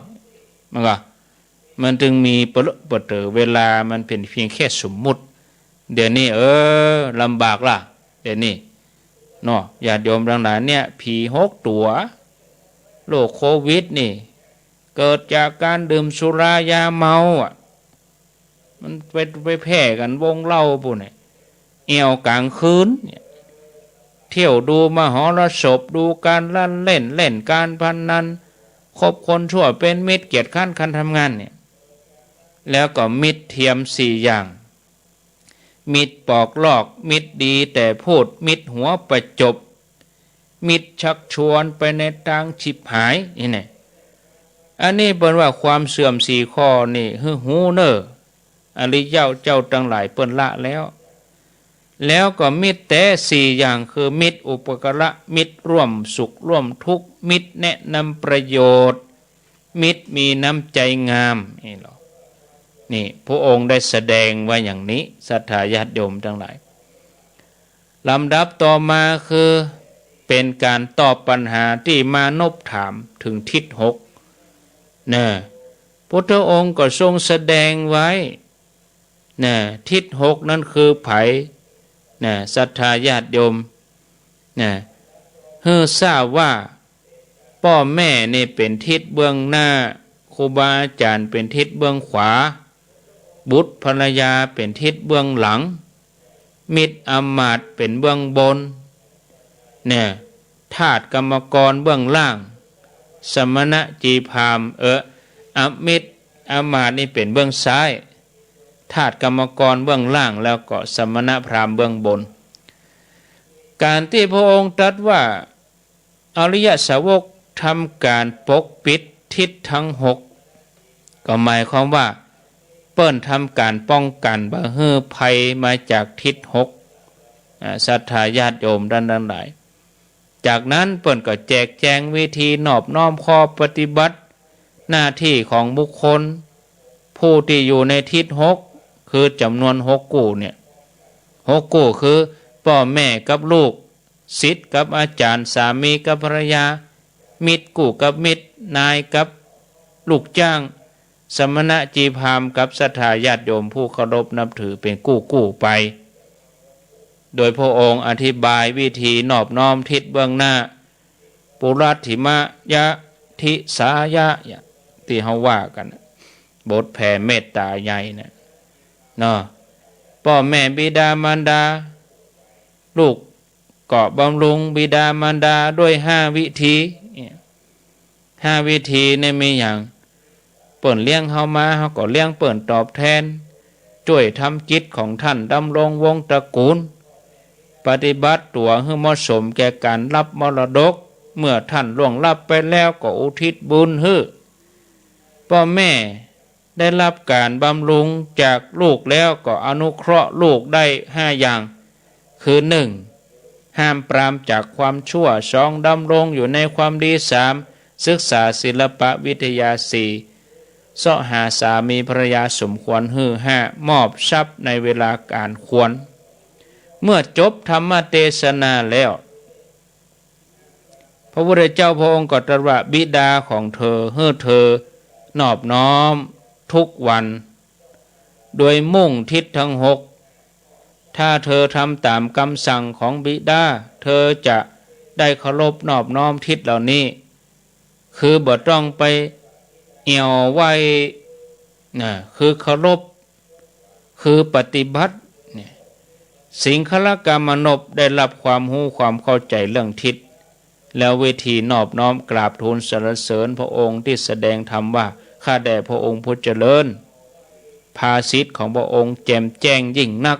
มันจึงมีเปิดเวลามันเป็นเพียงแค่สมมุติเดี๋ยวนี้ลำบากล่ะเดี๋ยวนี้เนาะญาติโยมทั้งหลายเนี่ยผีหกตัวโรคโควิดนี่เกิดจากการดื่มสุรายาเมามันไปแพร่กันวงเล่าปุ่นเนี่ยเอวกลางคืนเนี่ยเที่ยวดูมหรสพดูการเล่นการพนันคบคนชั่วเป็นมิตรเกียรติข้านคันทำงานเนี่ยแล้วก็มิตรเทียมสี่อย่างมิตรปอกลอกมิตรดีแต่พูดมิตรหัวประจบมิตรชักชวนไปในทางฉิบหายนี่ไงอันนี้เป็นว่าความเสื่อมสี่ข้อนี่หูเนออริยเจ้าทั้งหลายเปิ้นละแล้วก็มิตรแต่สี่อย่างคือมิตรอุปการะมิตรร่วมสุขร่วมทุกข์มิตรแนะนำประโยชน์ มิตรมีน้ำใจงามนี่หรอนี่พระองค์ได้แสดงไว้อย่างนี้ศรัทธาญาติโยมทั้งหลายลำดับต่อมาคือเป็นการตอบปัญหาที่มานพถามถึงทิศหกนะพุทธองค์ก็ทรงแสดงไว้นะทิศหกนั้นคือไผนะศรัทธาญาติโยมนะเฮือทราบว่าพ่อแม่นี่เป็นทิศเบื้องหน้าครูบาอาจารย์เป็นทิศเบื้องขวาบุตรภรรยาเป็นทิศเบื้องหลังมิตรอมาตย์เป็นเบื้องบนเนี่ยทาสกรรมกรเบื้องล่างสมณะจีพราหมณ์อมิตรอมาตย์นี่เป็นเบื้องซ้ายทาสกรรมกรเบื้องล่างแล้วก็สมณะพราหมณ์เบื้องบนการที่พระองค์ตรัสว่าอริยสาวกทำการปกปิดทิศทั้งหกก็หมายความว่าเปิ้นทำการป้องกันบ่ให้ภัยมาจากทิศหกศรัทธาญาติโยมด้านหลายจากนั้นเปิ้นก็แจกแจงวิธีนอบน้อมข้อปฏิบัติหน้าที่ของบุคคลผู้ที่อยู่ในทิศหกคือจำนวนหกกู้เนี่ยหกกู้คือพ่อแม่กับลูกศิษย์กับอาจารย์สามีกับภรรยามิตรกู้กับมิตรนายกับลูกจ้างสมณะจีพราหมณ์กับศรัทธาญาติโยมผู้เคารพนับถือเป็นกู้ไปโดยพระองค์อธิบายวิธีนอบน้อมทิศเบื้องหน้าปุรัตถิมยะทิสายะที่เขาว่ากันบทแผ่เมตตาใหญ่นะเนาะพ่อแม่บิดามารดาลูกก็บำรุงบิดามารดาด้วย5 วิธี5 วิธีนี่มีอย่างเปิ่นเลี้ยงเฮามาเฮาก็เลี้ยงเปิ่นตอบแทนช่วยทำจิตของท่านดำรงวงตระกูลปฏิบัติตัวให้เหมาะสมแก่การรับมรดกเมื่อท่านล่วงลับไปแล้วก็อุทิศบุญให้พ่อแม่ได้รับการบำรุงจากลูกแล้วก็อนุเคราะห์ลูกได้5 อย่างคือ 1. ห้ามปรามจากความชั่ว 2. ดำรงอยู่ในความดี 3. ศึกษาศิลปวิทยา 4. เสาะหาสามีภรรยาสมควรฮือ 5. มอบทรัพย์ในเวลาการควรเมื่อจบธรรมเทศนาแล้วพระพุทธเจ้าพระองค์ก็ตรัสว่าบิดาของเธอให้เธอนอบน้อมทุกวันโดยมุ่งทิศทั้งหกถ้าเธอทำตามคำสั่งของบิดาเธอจะได้เคารพนอบน้อมทิศเหล่านี้คือบ่ต้องไปเอี่ยวไว้นะคือเคารพคือปฏิบัติสิงคลกามนพได้รับความรู้ความเข้าใจเรื่องทิศแล้ววิธีนอบน้อมกราบทูลสรรเสริญพระองค์ที่แสดงธรรมว่าข้าแด่พระองค์ผู้เจริญภาษิตของพระองค์แจ่มแจ้งยิ่งนัก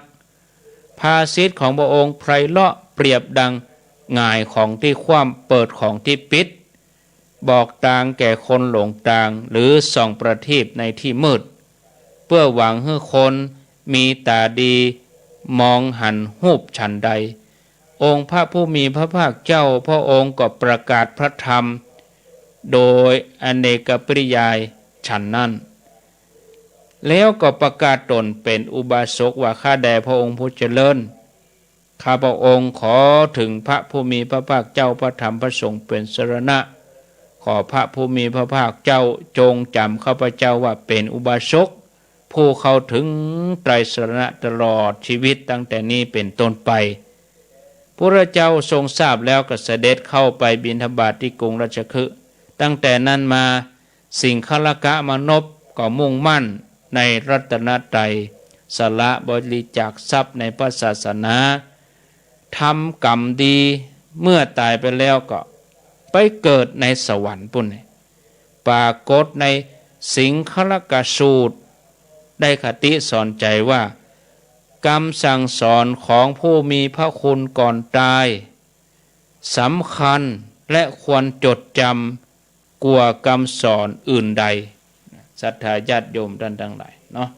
ภาษิตของพระองค์ไพเราะเปรียบดังง่ายของที่คว่ำเปิดของที่ปิดบอกทางแก่คนหลงทางหรือส่องประทีปในที่มืดเพื่อหวังให้คนมีตาดีมองหันหูบฉันใดองค์พระผู้มีพระภาคเจ้าพระองค์ก็ประกาศพระธรรมโดยอเนกปริยายฉันนั้นแล้วก็ประกาศตนเป็นอุบาสกว่าข้าแด่พระองค์ผู้เจริญข้าพระองค์ขอถึงพระผู้มีพระภาคเจ้าพระธรรมพระสงฆ์เป็นสรณะขอพระผู้มีพระภาคเจ้าจงจำข้าพเจ้าว่าเป็นอุบาสกผู้เข้าถึงไตรสรณะตลอดชีวิตตั้งแต่นี้เป็นต้นไปพระเจ้าทรงทราบแล้วก็เสด็จเข้าไปบิณฑบาตที่กรุงราชคฤห์ตั้งแต่นั้นมาสิงคลกามนพก็มุ่งมั่นในรัตนตรัยสละบริจาคทรัพย์ในพระศาสนาทำกรรมดีเมื่อตายไปแล้วก็ไปเกิดในสวรรค์ปุ่นปรากฏในสิงคลกสูตรได้คติสอนใจว่ากรรมสั่งสอนของผู้มีพระคุณก่อนตายสำคัญและควรจดจำกว่ากรรมสอนอื่นใดศรัทธาญาติโยมท่านทั้งหลายเนาะ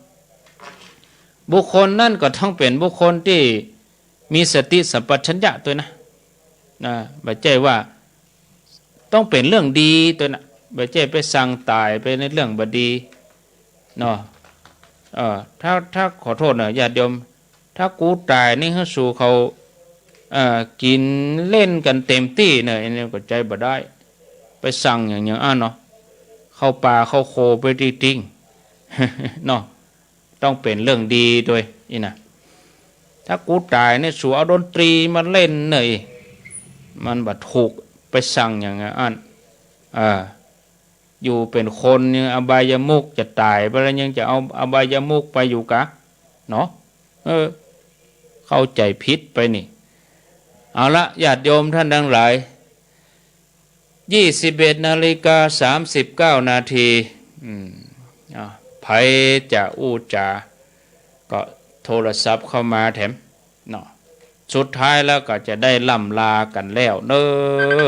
บุคคลนั่นก็ต้องเป็นบุคคลที่มีสติสัมปชัญญะตัวนะไม่ใช่ว่าต้องเป็นเรื่องดีตัวนะ บ่เจ้ไปสั่งตายไปในเรื่องบดีเนาะถ้าขอโทษนะญาติโยมถ้ากูตายนี่ให้สู่เขากินเล่นกันเต็มที่เนี่ยอันนี้ก็ใจบ่ได้ไปสั่งอย่างเนาะเข้าป่าเข้าโคไปติ้งเนาะต้องเป็นเรื่องดีด้วยนี่นะถ้ากูตายเนี่ยสู่เอาดนตรีมาเล่นหน่อยมันบ่ถูกไปสั่งอย่างนั้นอยู่เป็นคนยังอบายมุกจะตายไปแล้วยังจะเอาอบายมุกไปอยู่กะเนาะเข้าใจผิดไปนี่เอาละญาติโยมท่านทั้งหลาย21:39 นาทีไผจะอู้จาก็โทรศัพท์เข้ามาแถมเนาะสุดท้ายแล้วก็จะได้ล่ำลากันแล้วเด้อ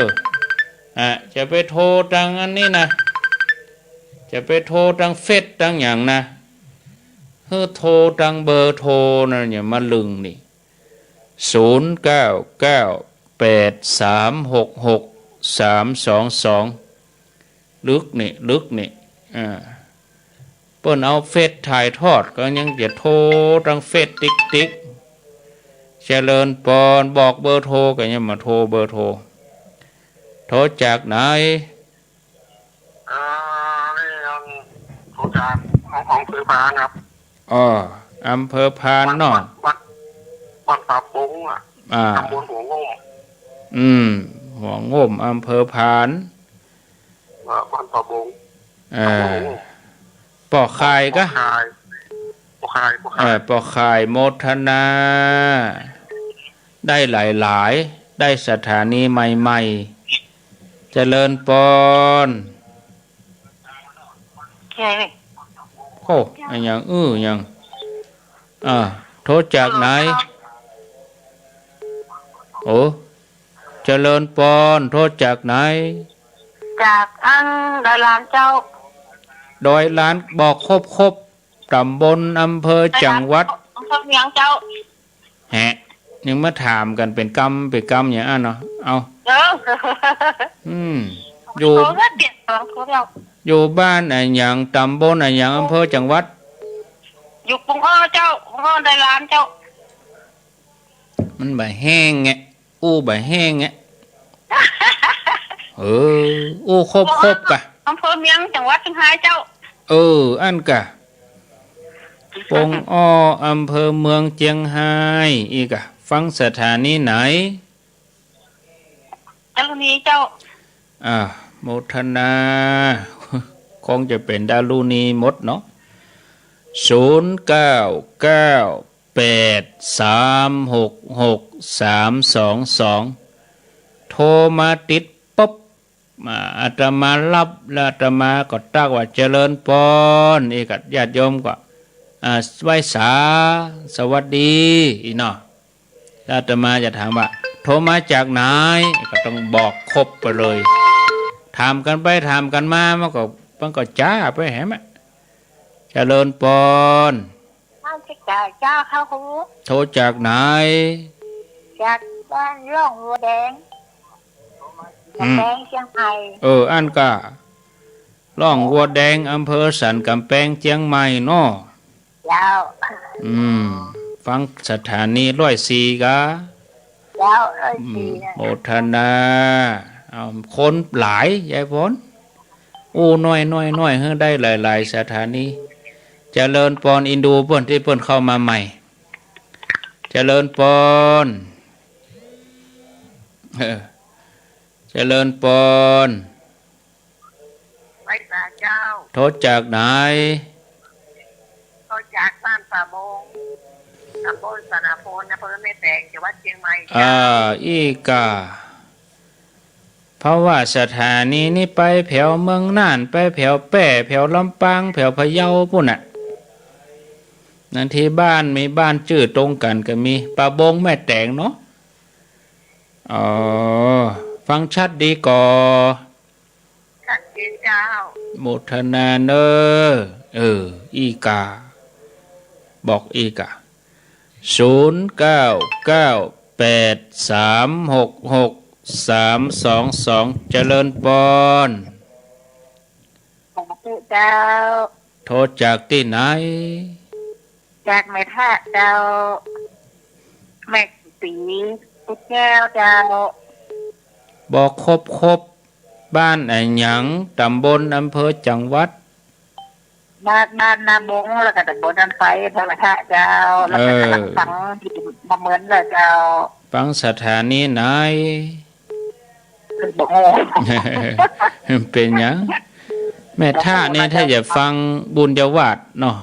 จะไปโทรทางอันนี้นะจะไปโทรทางเฟซทางอย่างนะโทรทางเบอร์โทรนะอย่ามาลึงนี่0998366322ลึกนี่เปิ้นเอาเฟซถ่ายทอดก็ยังจะโทรทางเฟซติ๊กเจริญปอนบอกเบอร์โทรก็ยังมาโทรเบอร์โทรจากไหน
นี่โทรจากของเพื่อพานครับ
อำเภอพานเนาะ
วัดป่าปงตำบลหัวงม
หัวงมอำเภอพาน
วัดป่าปง
ปอคายก็ปอคายโมทนาได้หลายได้สถานีใหม่ๆเจริญปอนโอ้อย่างอย่างโทรจากไหนโอ้เจริญปอนโทรจากไหน
จากดอยลานเจ้า
ดอยล้านบอกครบตำบลอำเภอจังหวัด
อำเภอเมียงเจ้า
ยังมาถามกันเป็นกรรมอย่างนั้นเนาะเอาอยู่บ้านไหนอย่างตำบลไหนอย่างอำเภอจังหวัด
อยู่ปุงอ้อเจ้าปุงอ้อดอยลานเจ้า
มันใบแห้งไงใบแห้งไงครบกะ
อำเภอเมียงจังหวัดเชียงรายเจ้า
อันกะปงอ้ออำเภอเมืองเชียงรายอีกะฟังสถานีไหน
ดารุณีเจ้า
โมทนาคงจะเป็นดารุณีหมดเนาะ0998366322โทรมาติดปุ๊บอาตมารับแล้วอาตมาก็ตักว่าเจริญปอนอีกญาติโยมก็ไหว้สวัสดีอีเนาะอาตมาจะถามว่าโทรมาจากไหนก็ต้องบอกครบไปเลยถามกันไปถามกันมามันก็จ้าไปแหมเจริญปอน
จากเจ้าเข้าคู
โทรจากไหน
จากบ้านร่องวัวแดงเชียงใหม่
อันก็ร่องวัวแดงอำเภอสันกำแพงเชียงใหม่เนาะ
ยาว
ฟังสถานี104กะ
ยาว104
โมทนาคนหลายยายพรน้อยให้ได้หลายๆสถานีเจริญปอนอินดูเปิ้นที่เปิ้นเข้ามาใหม่เจริญปอนเจริญปอน
ไปตาเจ้า
โทรจากไหน
โทรจากบ้านป่าบงตำบลสนาโพนอำเภอแม่แตงจังหวัดเชียงใหม่
อีกาเพราะว่าสถานีนี้ไปแถวเมืองน่านไปแถวแป้แถวลำปางแถวพะเยาปุ่นน่ะนั่นที่บ้านมีบ้านชื่อตรงกันก็มีป่าบงแม่แตงเนาะฟังชัดดีก่อ
ชัดดีเจ้า
โมทนาอีกาบอกอีกา0998366322เจริญปอน
เจ้า
โทรจากที่ไหน
จากแม่ท่าเจ้าแม่สีตุ๊กแก้วเจ้า
บอกครบบ้านไอ้หยังตำบลอำเภอจังหวัด
บ้านนาบงแล้วก็ตำบลนันไฟเท่าไหร่ท่าเจ้าแล้วก็กำลังฟังมาเหมือนเลยเจ้า
ฟังสถานีไหน
คือบอกโง่
เป็นหยังแม่ท่านี่ถ้าจะฟังบุญยวาดเนาะ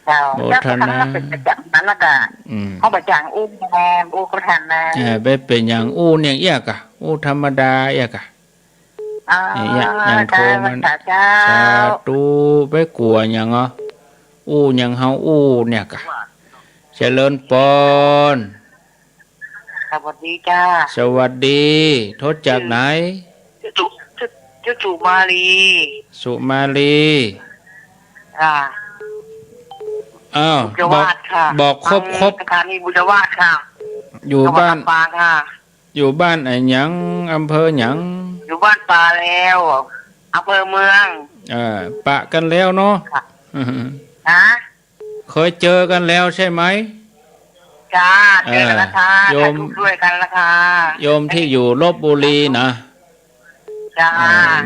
เจ้า
โม
แล้ว
ท
ก็
นา
ทำเป็นประจำนั้นละกัน
อืม
เขาประจังอุ้มแนมอุ้มกระทันนะ
ไปเป็นอย่างอู้เนี่ยเอียกะอู้ธรรมดาเอียกะ อย่างโทรมัน
เจ้า
สาธุไปกลัวอย่างอ่ะอู้อย่างเฮาอู้เนี่ยกะเจริญปอน
สวัสดีจ้า
สวัสดีโทษจากไหน
จุมาลี
สุมาลี
ค่ะ
อ้าว
บุญวาดค่ะ
บอกครบ
สถานีบุญวาดค่ะ
อยู่บ้าน
จังหวัดลำปางค่ะ
อยู่บ้านไอ้หยังอำเภอหยัง
อยู่บ้านปลาแล้วอำเภอเมือง
ปะกันแล้วเนาะ
ค่ะ นะ
เคยเจอกันแล้วใช่ไหม
จ้าเจอกันแล้วค่ะ
โย
ถ่าย
ม
รูปด้วยกันแล้วค่ะ
โยมที่อยู่ลบบุรีนะ
จ้า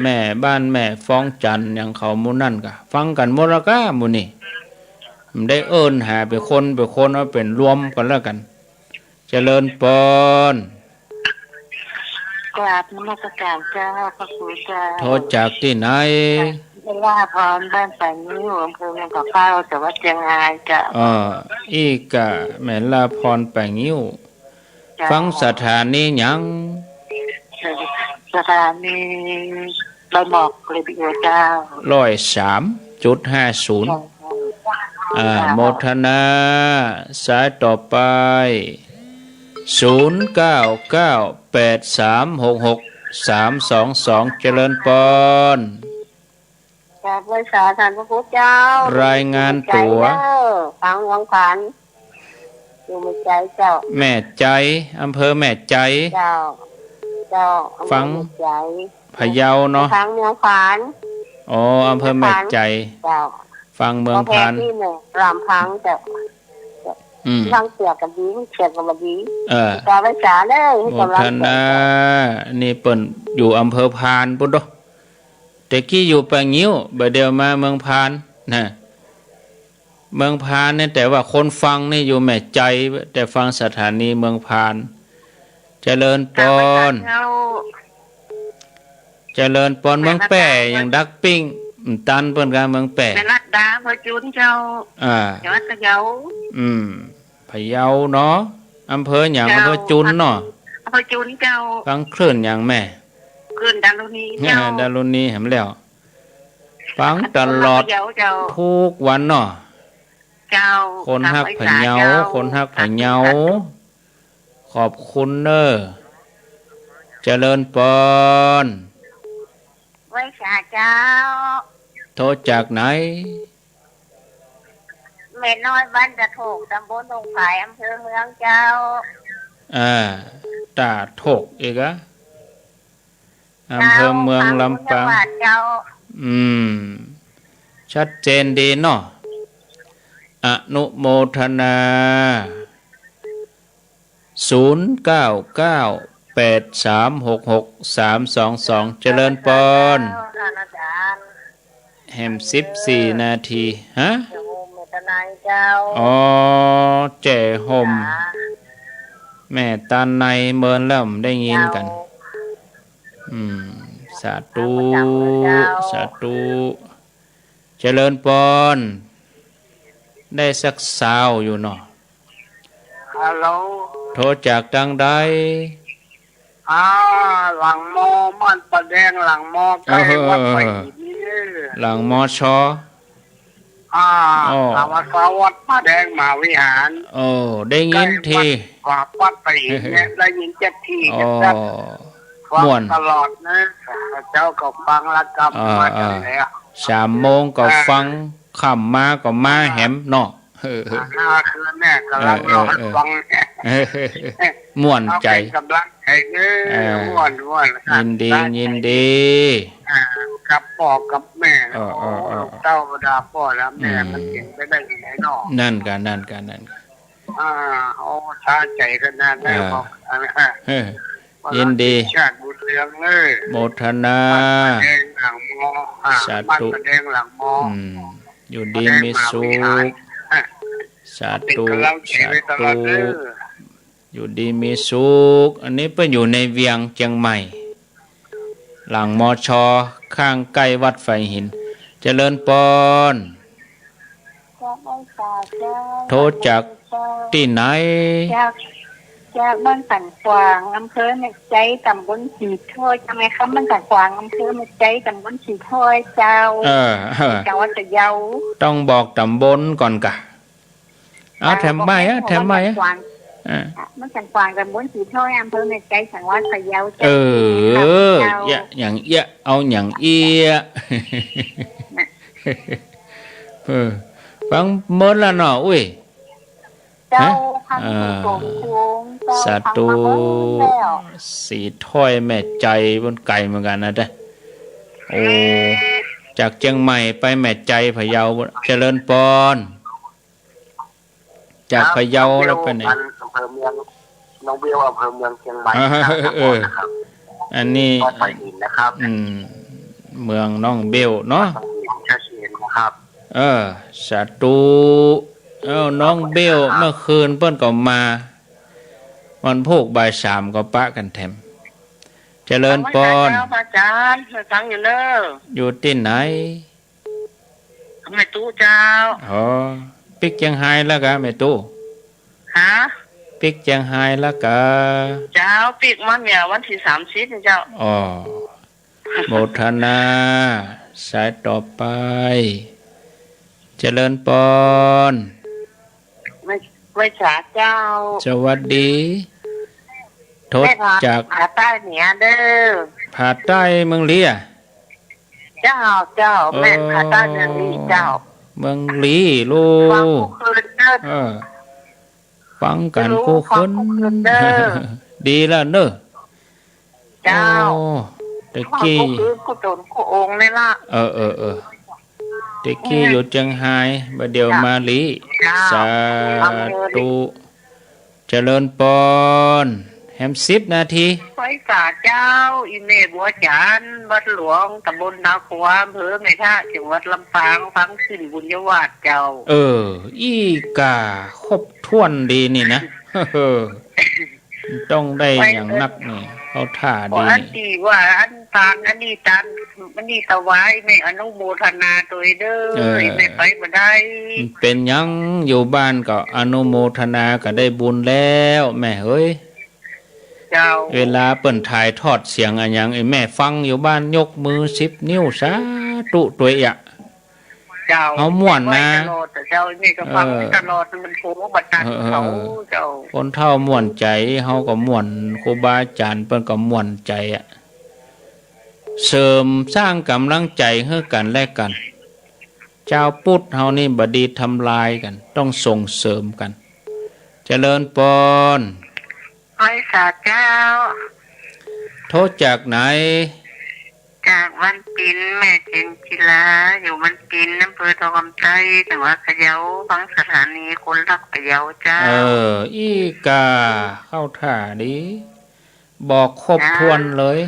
แม่บ้านแม่ฟ้องจันทร์อย่างเขามูนั่นกะฟังกันหมดและกะมูนี่มันได้เอิ้นหาเป็นคนเอาเป็นรวมกันแล้วกัน เจริญปอน
กราบนมัสการเจ้าพระครูเจ้า
โทษจากที่ไหน
เวลาพรบ้านแปงนิ้วอำเภอเมืองกับเป้าจังหวัดเชียงรายเจ้า
อีกะแม่ลาพรแปลงยิ้ว ฟังสถานีหยัง
สถานีใบหมอกเลยพี่เจ้า
103.50โมทนา สายต่อไป0998366322เจริญปอน
จากบริษัทท่านพระพุทธเจ้าร
ายงานตัว
ฟังวังผันอยู่ในใจเจ้า
แม่ใจอำเภอแม่ใจ
เจ้า
ฟัง
ใจ
พะเยาเนาะ
ฟังเมืองผัน
อ๋ออำเภอแม่ใจ
เจ้า
ฟังเมือง
พ
พาน
ที่หนึ่งรามพังเจ้า ฟังเสียกันดีเสียกันดีกาบริษัทเลย
โมทนานี่เปิ่นอยู่อำเภอพานปุ๊ดดอกแต่กี้อยู่แปลงยิ้วบ่เดียวมาเมืองพานนะเมืองพานเนี่ยแต่ว่าคนฟังนี่อยู่แม่ใจ แต่ฟังสถานีเมืองพาน เจริญปอนเจริญปอนเมืองแป่อย่างดักปิ้งตันเปิ้นกาเมืองแป่
เป็นรัดดาพระจุนเจ้าจังหวัดพะเยา
พะเยาเนาะอำเภออย่างอำเภอจุนเนาะ
อำเภอจุนเจ้า
ฟังคลื่นอย่างแม่
ขึ้นดารุณีเจ้า
ดารุณีเห็นแล้ว ฟังตลอดทุกวันเนาะ
เจ้า
คนฮักพะเยาคนฮักพะเยาขอบคุณเนอเจริญปอน
ไว้ชาเจ้า
โทรจากไหน
แม่น้อยบ้านจะถูกตำบลตรงผายอำเภอเมืองเจ้า
ตาโถกอีกอะอำเภอเมืองลำปาง
เจ้า
ชัดเจนดีเนาะอนุโมทนา0998366322เจริญปอนแฮม14 นาทีฮะอ๋อเจ๋ห่มแม่ตาในเมินแล้วได้ยินกันสาธุสาธุเจริญปอนได้สักสาวอยู่เนาะ
ฮัลโหล
โทรจากดังใด
หลังมอมันประแดงหลังมอใกล้วัดไปนี่
หลังมอชอ
หลังวัดประแดงมาวิหาร
โอ้ได้ยินที
กว่าวัดไปเนี่ยได้ยินเจ็ดที
อ๋อ
จะฟัง
ม่วน
ตลอดนะเจ้าก็ฟังละกำมาจนแล้ว
3 โมงก็ฟังค่ำมาก็มาแหมเนาะ
5 คืนเนี่ยกำลังรอฟัง
ม่วนใจ
เอาเป็นกำลังใจเด้อม่วน
ยินดียินดี
กับพ่อกับแม่
เออ
ลูกเต้าดาพ่อและแม่มันเก่งไปได้ยังไงเนาะ
นั่นกัน
เอาชาใจกันนะได้บอก
ยินดี
ชาติบุญเรืองเลย
โมทนา
แดงหลังมอมันแดงหลังมอ
อยู่ดีมีสุขสาธุ อยู่ดีมีสุขอันนี้เพิ่นอยู่ในเวียงเชียงใหม่ หลังมอชอข้างใกล้วัดไฟหินเจริญปอนโทรจากที่ไหน
จากบ้านสันกวางอำเภอเม็ดใจตำบลสีถ้อยใช่ไหมครับบ้านสันกวางอำเภอเม็ดใจตำบลสีถ้อยเจ้าจังหวัดพะเยา
ต้องบอกตำบลก่อนกะแถมใบแถมใบ
บ้านสันกวางตำบลสีถ้อยอำเภอเม็ดใจจังหวัดพะเยา
อย่างเอาอย่างเอี้ยฟังเมินละเนาะอุ้ย
เจ้าพังสงคง
สาธุสีถ้อยแม่ใจบนไก่เหมือนกันนะเด้โอ้จากเชียงใหม่ไปแม่ใจพะเยาเจริญปอนจากพะเยาแล้วไปไหน
อำเภอเมืองน้องเบลอำเภอเมืองเชียงใหม่ครับ
อันนี้
วัดไผ่หินนะครับ
เมืองน้องเบลเนาะ
ชาเชียนนะครับ
สาธุน้องเบลเมื่อคืนเปิ้นก็มาวันพุธบ่าย 3ก็ปะกันแถมเจริญปอน
อาจารย์ฟังอยู่เด้อ
อยู่ที่ไหน
แม่ตู้เจ้า
ปิกเชียงไฮ้แล้วกะแม่ตู้ปิกเชียงไฮ้แล้วกะ
เจ้าปิกมันเนี่ยวันที่30เจ้า
โมทนาสายต่อไปเจริญปอน
ไว้จ่าเจ้า
สวัสดีโทษจาก
ผาใต้เหนือเด้อ
ผาใต้เมืองลี
เจ้าแม่ผาใต้เมืองลีเจ้า
เมืองลีลูกฟังกันกูคนดีแล้วเนอะ
เจ้า
ตะกี้
กูโดนกูองเลยล่ะ
ตะกี้อยู่เชียงไฮ้บัดเดียวมาลีสาธุเจริญปอนแฮม10 นาที
ไฟฝ่าเจ้าอิเมบัวจานวัดหลวงตำบลนาขวาอำเภอแม่ท่าจังหวัดลำปางฟังขึ้นบุญยวาดเจ้า
อีกาครบถ้วนดีนี่นะต้องได้อย่างนักนี่เขาท่าดี
อันดีว่าอันตานอันนี้ตานมันนี่ตะไว้ไม่อนุโมทนาตัวเด้อไม่ไปบ่ได้
เป็นยังอยู่บ้านก็อนุโมทนาก็ได้บุญแล้วแม่เฮ้ยเวลาเปิ้นถ่ายทอดเสียงอันยังไอ้แม่ฟังอยู่บ้านยกมือ10 นิ้วสาธุตัวเอาม่วนนะ
เจ้านี่ก็ฟังตลอดมันโผบัดนั้นเขาเจ้า
คนเฒ่าม่วนใจเฮาก็ม่วนครูบาอาจารย์เปิ้นก็ม่วนใจเสริมสร้างกำลังใจให้กันและกันเจ้าพุทธเฮานี่บ่ดีทำลายกันต้องส่งเสริมกันเจริญปอน
ไว้สาเจ้า
โทษจากไหน
จากวันปินแม่เจนจิลาอยู่วันปินอำเภอทองคำใจจังหวัดพะเยาฟังสถานีคนรักพะเยาเจ้า
อีกาเข้าท่าดีบอกครบถ้วนเลย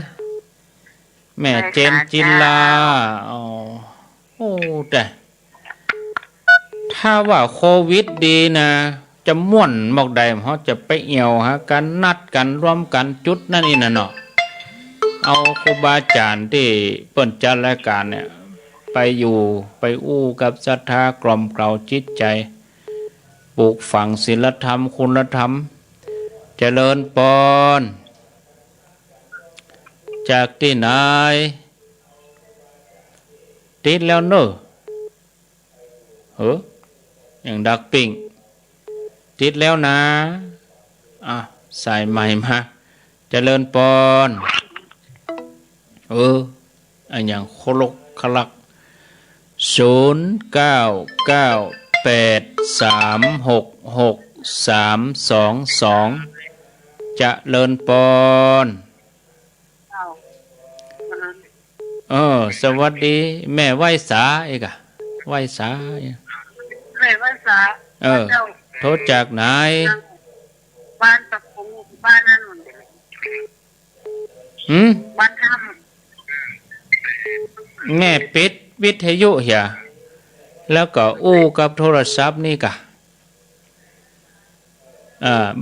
แม่เจนจิลาแต่ถ้าว่าโควิดดีนะจะม่วนหมอกใดเขาจะไปเอี่ยวกันนัดกันร่วมกันจุดนั่นนี่น่ะเนาะเอาครูบาอาจารย์ที่เปิ้นจัดรายการเนี่ยไปอยู่ไปอู้กับศรัทธากล่อมเกลาจิตใจปลูกฝังศีลธรรมคุณธรรมเจริญปอนจากที่ไหนติดแล้วเนอะอย่างดักปิ่งติดแล้วนะใส่ใหม่มาเจริญปอนอันอย่างโคลกคลัก09983664 322จะเลินปอน
เจ้า
สวัสดีแม่ไหวสาเอกอะไหวสา
แม่ภาษาเจ้า
โทษจากไหน
บ้านตะปูบ้านนั่น บ้านถ้
แม่ปิดวิทยุเหียแล้วก็อู้กับโทรศัพท์นี่กะ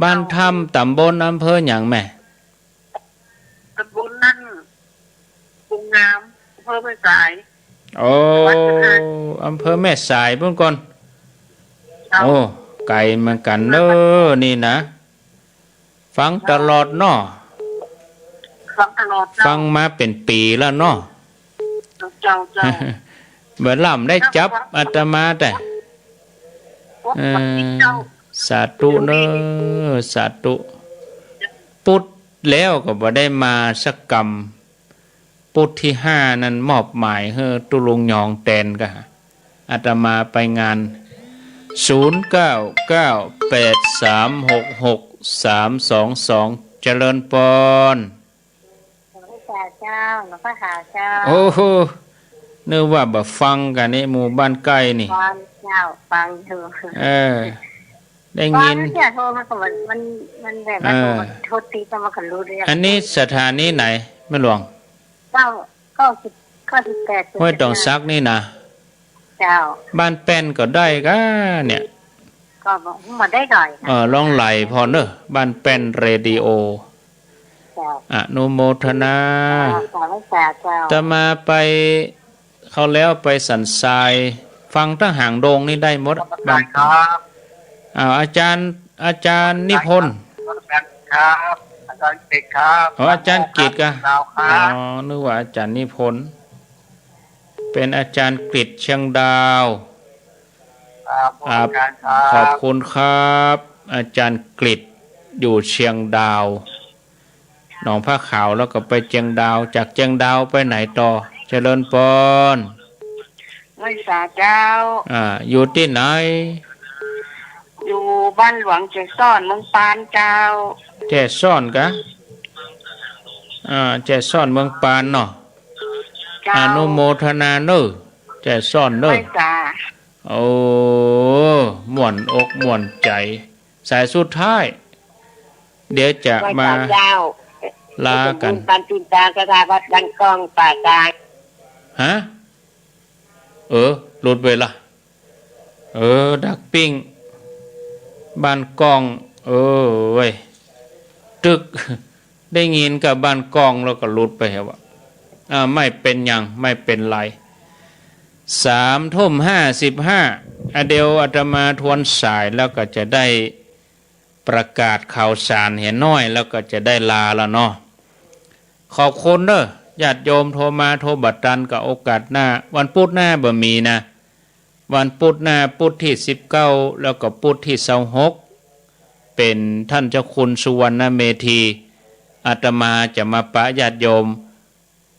บ้านถ้ำตำบลอำเภออย่างแม่
ำตะปูนั่นปูงามอำเภอแม่สาย
โอ้อำเภอแม่สายเพิ่งก่อน
เจ้า
โอ้ไก่เหมือนกันเนอนี่นะฟังตลอดเนาะ
ฟังตลอดเจ้า
ฟังมาเป็นปีแล้วเนาะ
เจ้าเจ้า
เมื่อล่ำได้จับอาตมาแต่
วันนี้เจ้า
สาธุเนอสาธุปุดแล้วก็บ่ได้มาสักกรรมปุดที่5นั้นมอบหมายให้ตุลุงยองแตนกะอาตมาไปงาน0998366322เจริญปอน
หลวงพ่อเจ้าหลวงพ่อหาเจ้า
โอ้โหนึกว่าบ่ฟังกันนี่หมู่บ้านใกล้นี่
ฟังเจ้าฟังเถอะ
ได้ยิน
เนี่ยโทรมาก็มันแบบว่าโทรตีก็มากันรู้เรื่อง
อันนี้สถานีไหนแม่หลวง
98
ห้วยตองซักนี่นะ
เจ้า
บ้านแป้นก็ได้ก็เนี่ย
ก็บอกมาได้ก่อน
ลองไหลพอเนอะบ้านแป้นเรดิโอ
เจ้า
อนุโมทนา
สาวสาเจ้า
จะมาไปเขาแล้วไปสันทรายฟังทั้งหางโดงนี่ได้หมด
ได้
บ้าน
ครับ
อาจารย์นิพนธ์
ครับอาจารย์กิตครับ
อาจารย์กิตกะ
ดาวครับ
นึกว่าอาจารย์นิพนธ์เป็นอาจารย์กฤษเชียงดาว
อาจารย์ครั
ขอบบ คุณครับ อาจารย์กฤษอยู่เชียงดาวหนองผ้าขาวแล้วก็ไปเชียงดาวจากเชียงดาวไปไหนต่อเจริญปอน
ไม่สาเจ้า
อยู่ที่ไหน
อยู่บ้านหลวงเจซ่อนเมืองปานเจ้า
แจ้ซ่อนกะแจ้ซ่อนเมืองปานเนาะ
เจ้า
อนุโมทนาเนอะแจ้ซ่อนเนอะ
ไม่สา
โอ้ม่วนอกม่วนใจ สายสุดท้าย เดี๋ยวจะ
ไม่
มา
สาเจ้า
ลากัน
ปันติตากระทาวัดบันกองป่ากลาง
ฮะหลุดไปละดักปิ้งบ้านกองเว้ยตึก ได้ยินกับบ้านกองแล้วก็หลุดไปเหรอวะไม่เป็นยังไม่เป็นไร3:55เดี๋ยวอาตมาทวนสายแล้วก็จะได้ประกาศข่าวสารเห็นน้อยแล้วก็จะได้ลาแล้วเนาะขอบคุณเด้อญาติโยมโทรมาโทรบัดตันกับโอกาสหน้าวันพุธหน้าบ่มีนะวันพุธหน้าพุธที่19แล้วก็พุธที่26เป็นท่านเจ้าคุณสุวรรณเมธีอาตมาจะมาปะญาติโยม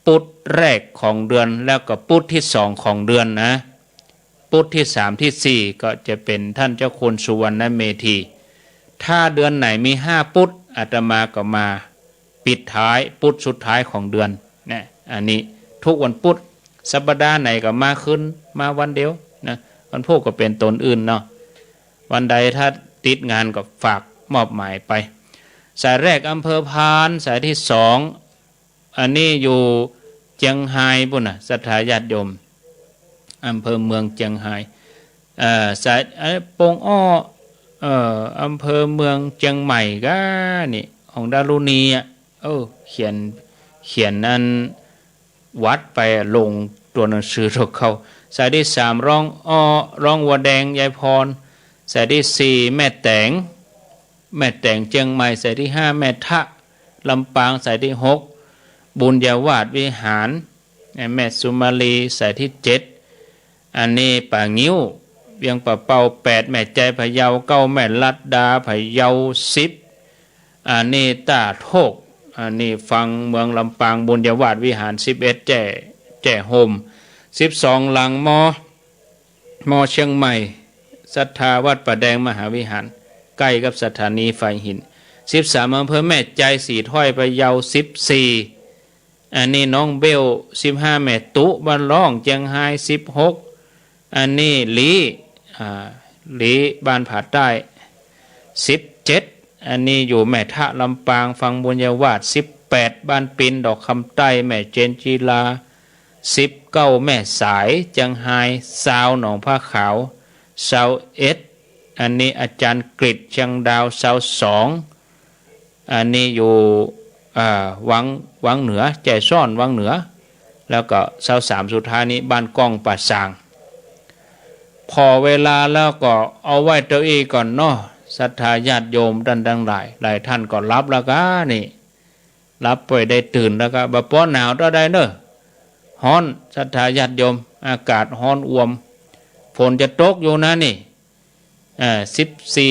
พุธแรกของเดือนแล้วก็พุธที่2ของเดือนนะพุธที่3ที่4ก็จะเป็นท่านเจ้าคุณสุวรรณเมธีถ้าเดือนไหนมี5พุธอาตมาก็มาปิดท้ายพุธสุดท้ายของเดือนนะอันนี้ทุกวันพุธสัปดาห์ไหนก็มาขึ้นมาวันเดียวนะวันพุธก็เป็นตนอื่นเนาะวันใดถ้าติดงานก็ฝากมอบหมายไปสายแรกอำเภอพานสายที่2อันนี้อยู่เจียงไฮ้ปุ่นน่ะสถาญาติโยมอำเภอเมืองเจียงไฮ้สายปงอ้ออำเภอเมืองเจียงใหม่ก็นี่ของดารุณีเขียนนั้นวัดไปลงตัวหนังสือของเขาสายที่3ร้องวัวแดงยายพรสายที่4แม่แตงเจียงใหม่สายที่5แม่ทะลำปางสายที่6บุญญาวาสวิหารแม่สุมาลีสายที่7อันนี้ป่างิ้วเวียงป่าเป่า8แม่ใจพะเยา9แม่ลัดดาพะเยา10อันนี้ตาโทกอันนี้ฟังเมืองลำปางบุญญาวาสวิหาร11แจ่โฮม12หลังมอเชียงใหม่ศรัทธาวัดป่าแดงมหาวิหาร ใกล้กับสถานีไฟหิน13อำเภอแม่ใจสีถ้อยพะเยา14อันนี้น้องเบล15แม่ตุบ้านร่องเจียงไฮ้16อันนี้หลีบ้านผาใต้17อันนี้อยู่แม่ทะลำปางฝั่งบุญยวาส18บ้านปินดอกคำใต้แม่เจนจีลา19แม่สายเจียงไฮ้20หนองผ้าขาว21อันนี้อาจารย์กฤษเชียงดาว22อันนี้อยู่วังเหนือใจซ่อนวังเหนือแล้วก็23สุดท้ายนี้บ้านก้องป่าสางพอเวลาแล้วก็เอาไว้เต้าอี้ก่อนเนาะศรัทธาญาติโยมดังหลายท่านก็รับแล้วก็นี่รับไปได้ตื่นแล้วก็บ่ป้อนหนาวต่อได้เนอะฮ้อนศรัทธาญาติโยมอากาศฮ้อนอ่วมฝนจะตกอยู่นะนี่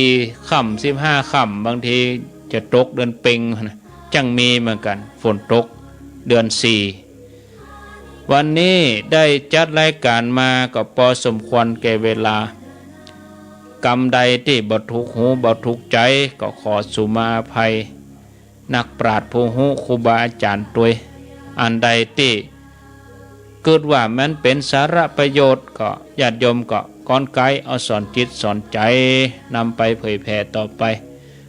14ค่ำ15ค่ำบางทีจะตกเดือนเป็งจังมีเหมือนกันฝนตกเดือน4วันนี้ได้จัดรายการมาก็พอสมควรแก่เวลากรรมใดที่บ่ถูกหูบ่ถูกใจก็ขอสุมาภัยนักปราชญ์ผู้หูครูบาอาจารย์ตัวยอันใดที่เกิดว่ามันเป็นสาระประโยชน์ก็ญาติโยมก็ก้อนไกด์เอาสอนจิตสอนใจนำไปเผยแผ่ต่อไป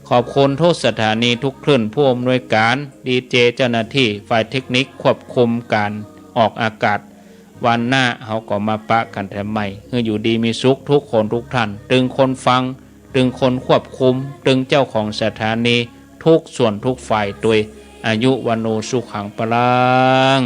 ขอบคุณทุกสถานีทุกคลื่นผู้อำนวยการดีเจเจ้าหน้าที่ฝ่ายเทคนิคควบคุมการออกอากาศวันหน้าเขาก็มาปะกันแถมใหม่คืออยู่ดีมีสุขทุกคนทุกท่านตึงคนฟังตึงคนควบคุมตึงเจ้าของสถานีทุกส่วนทุกฝ่ายโดยอายุวันโนสุขังปลัง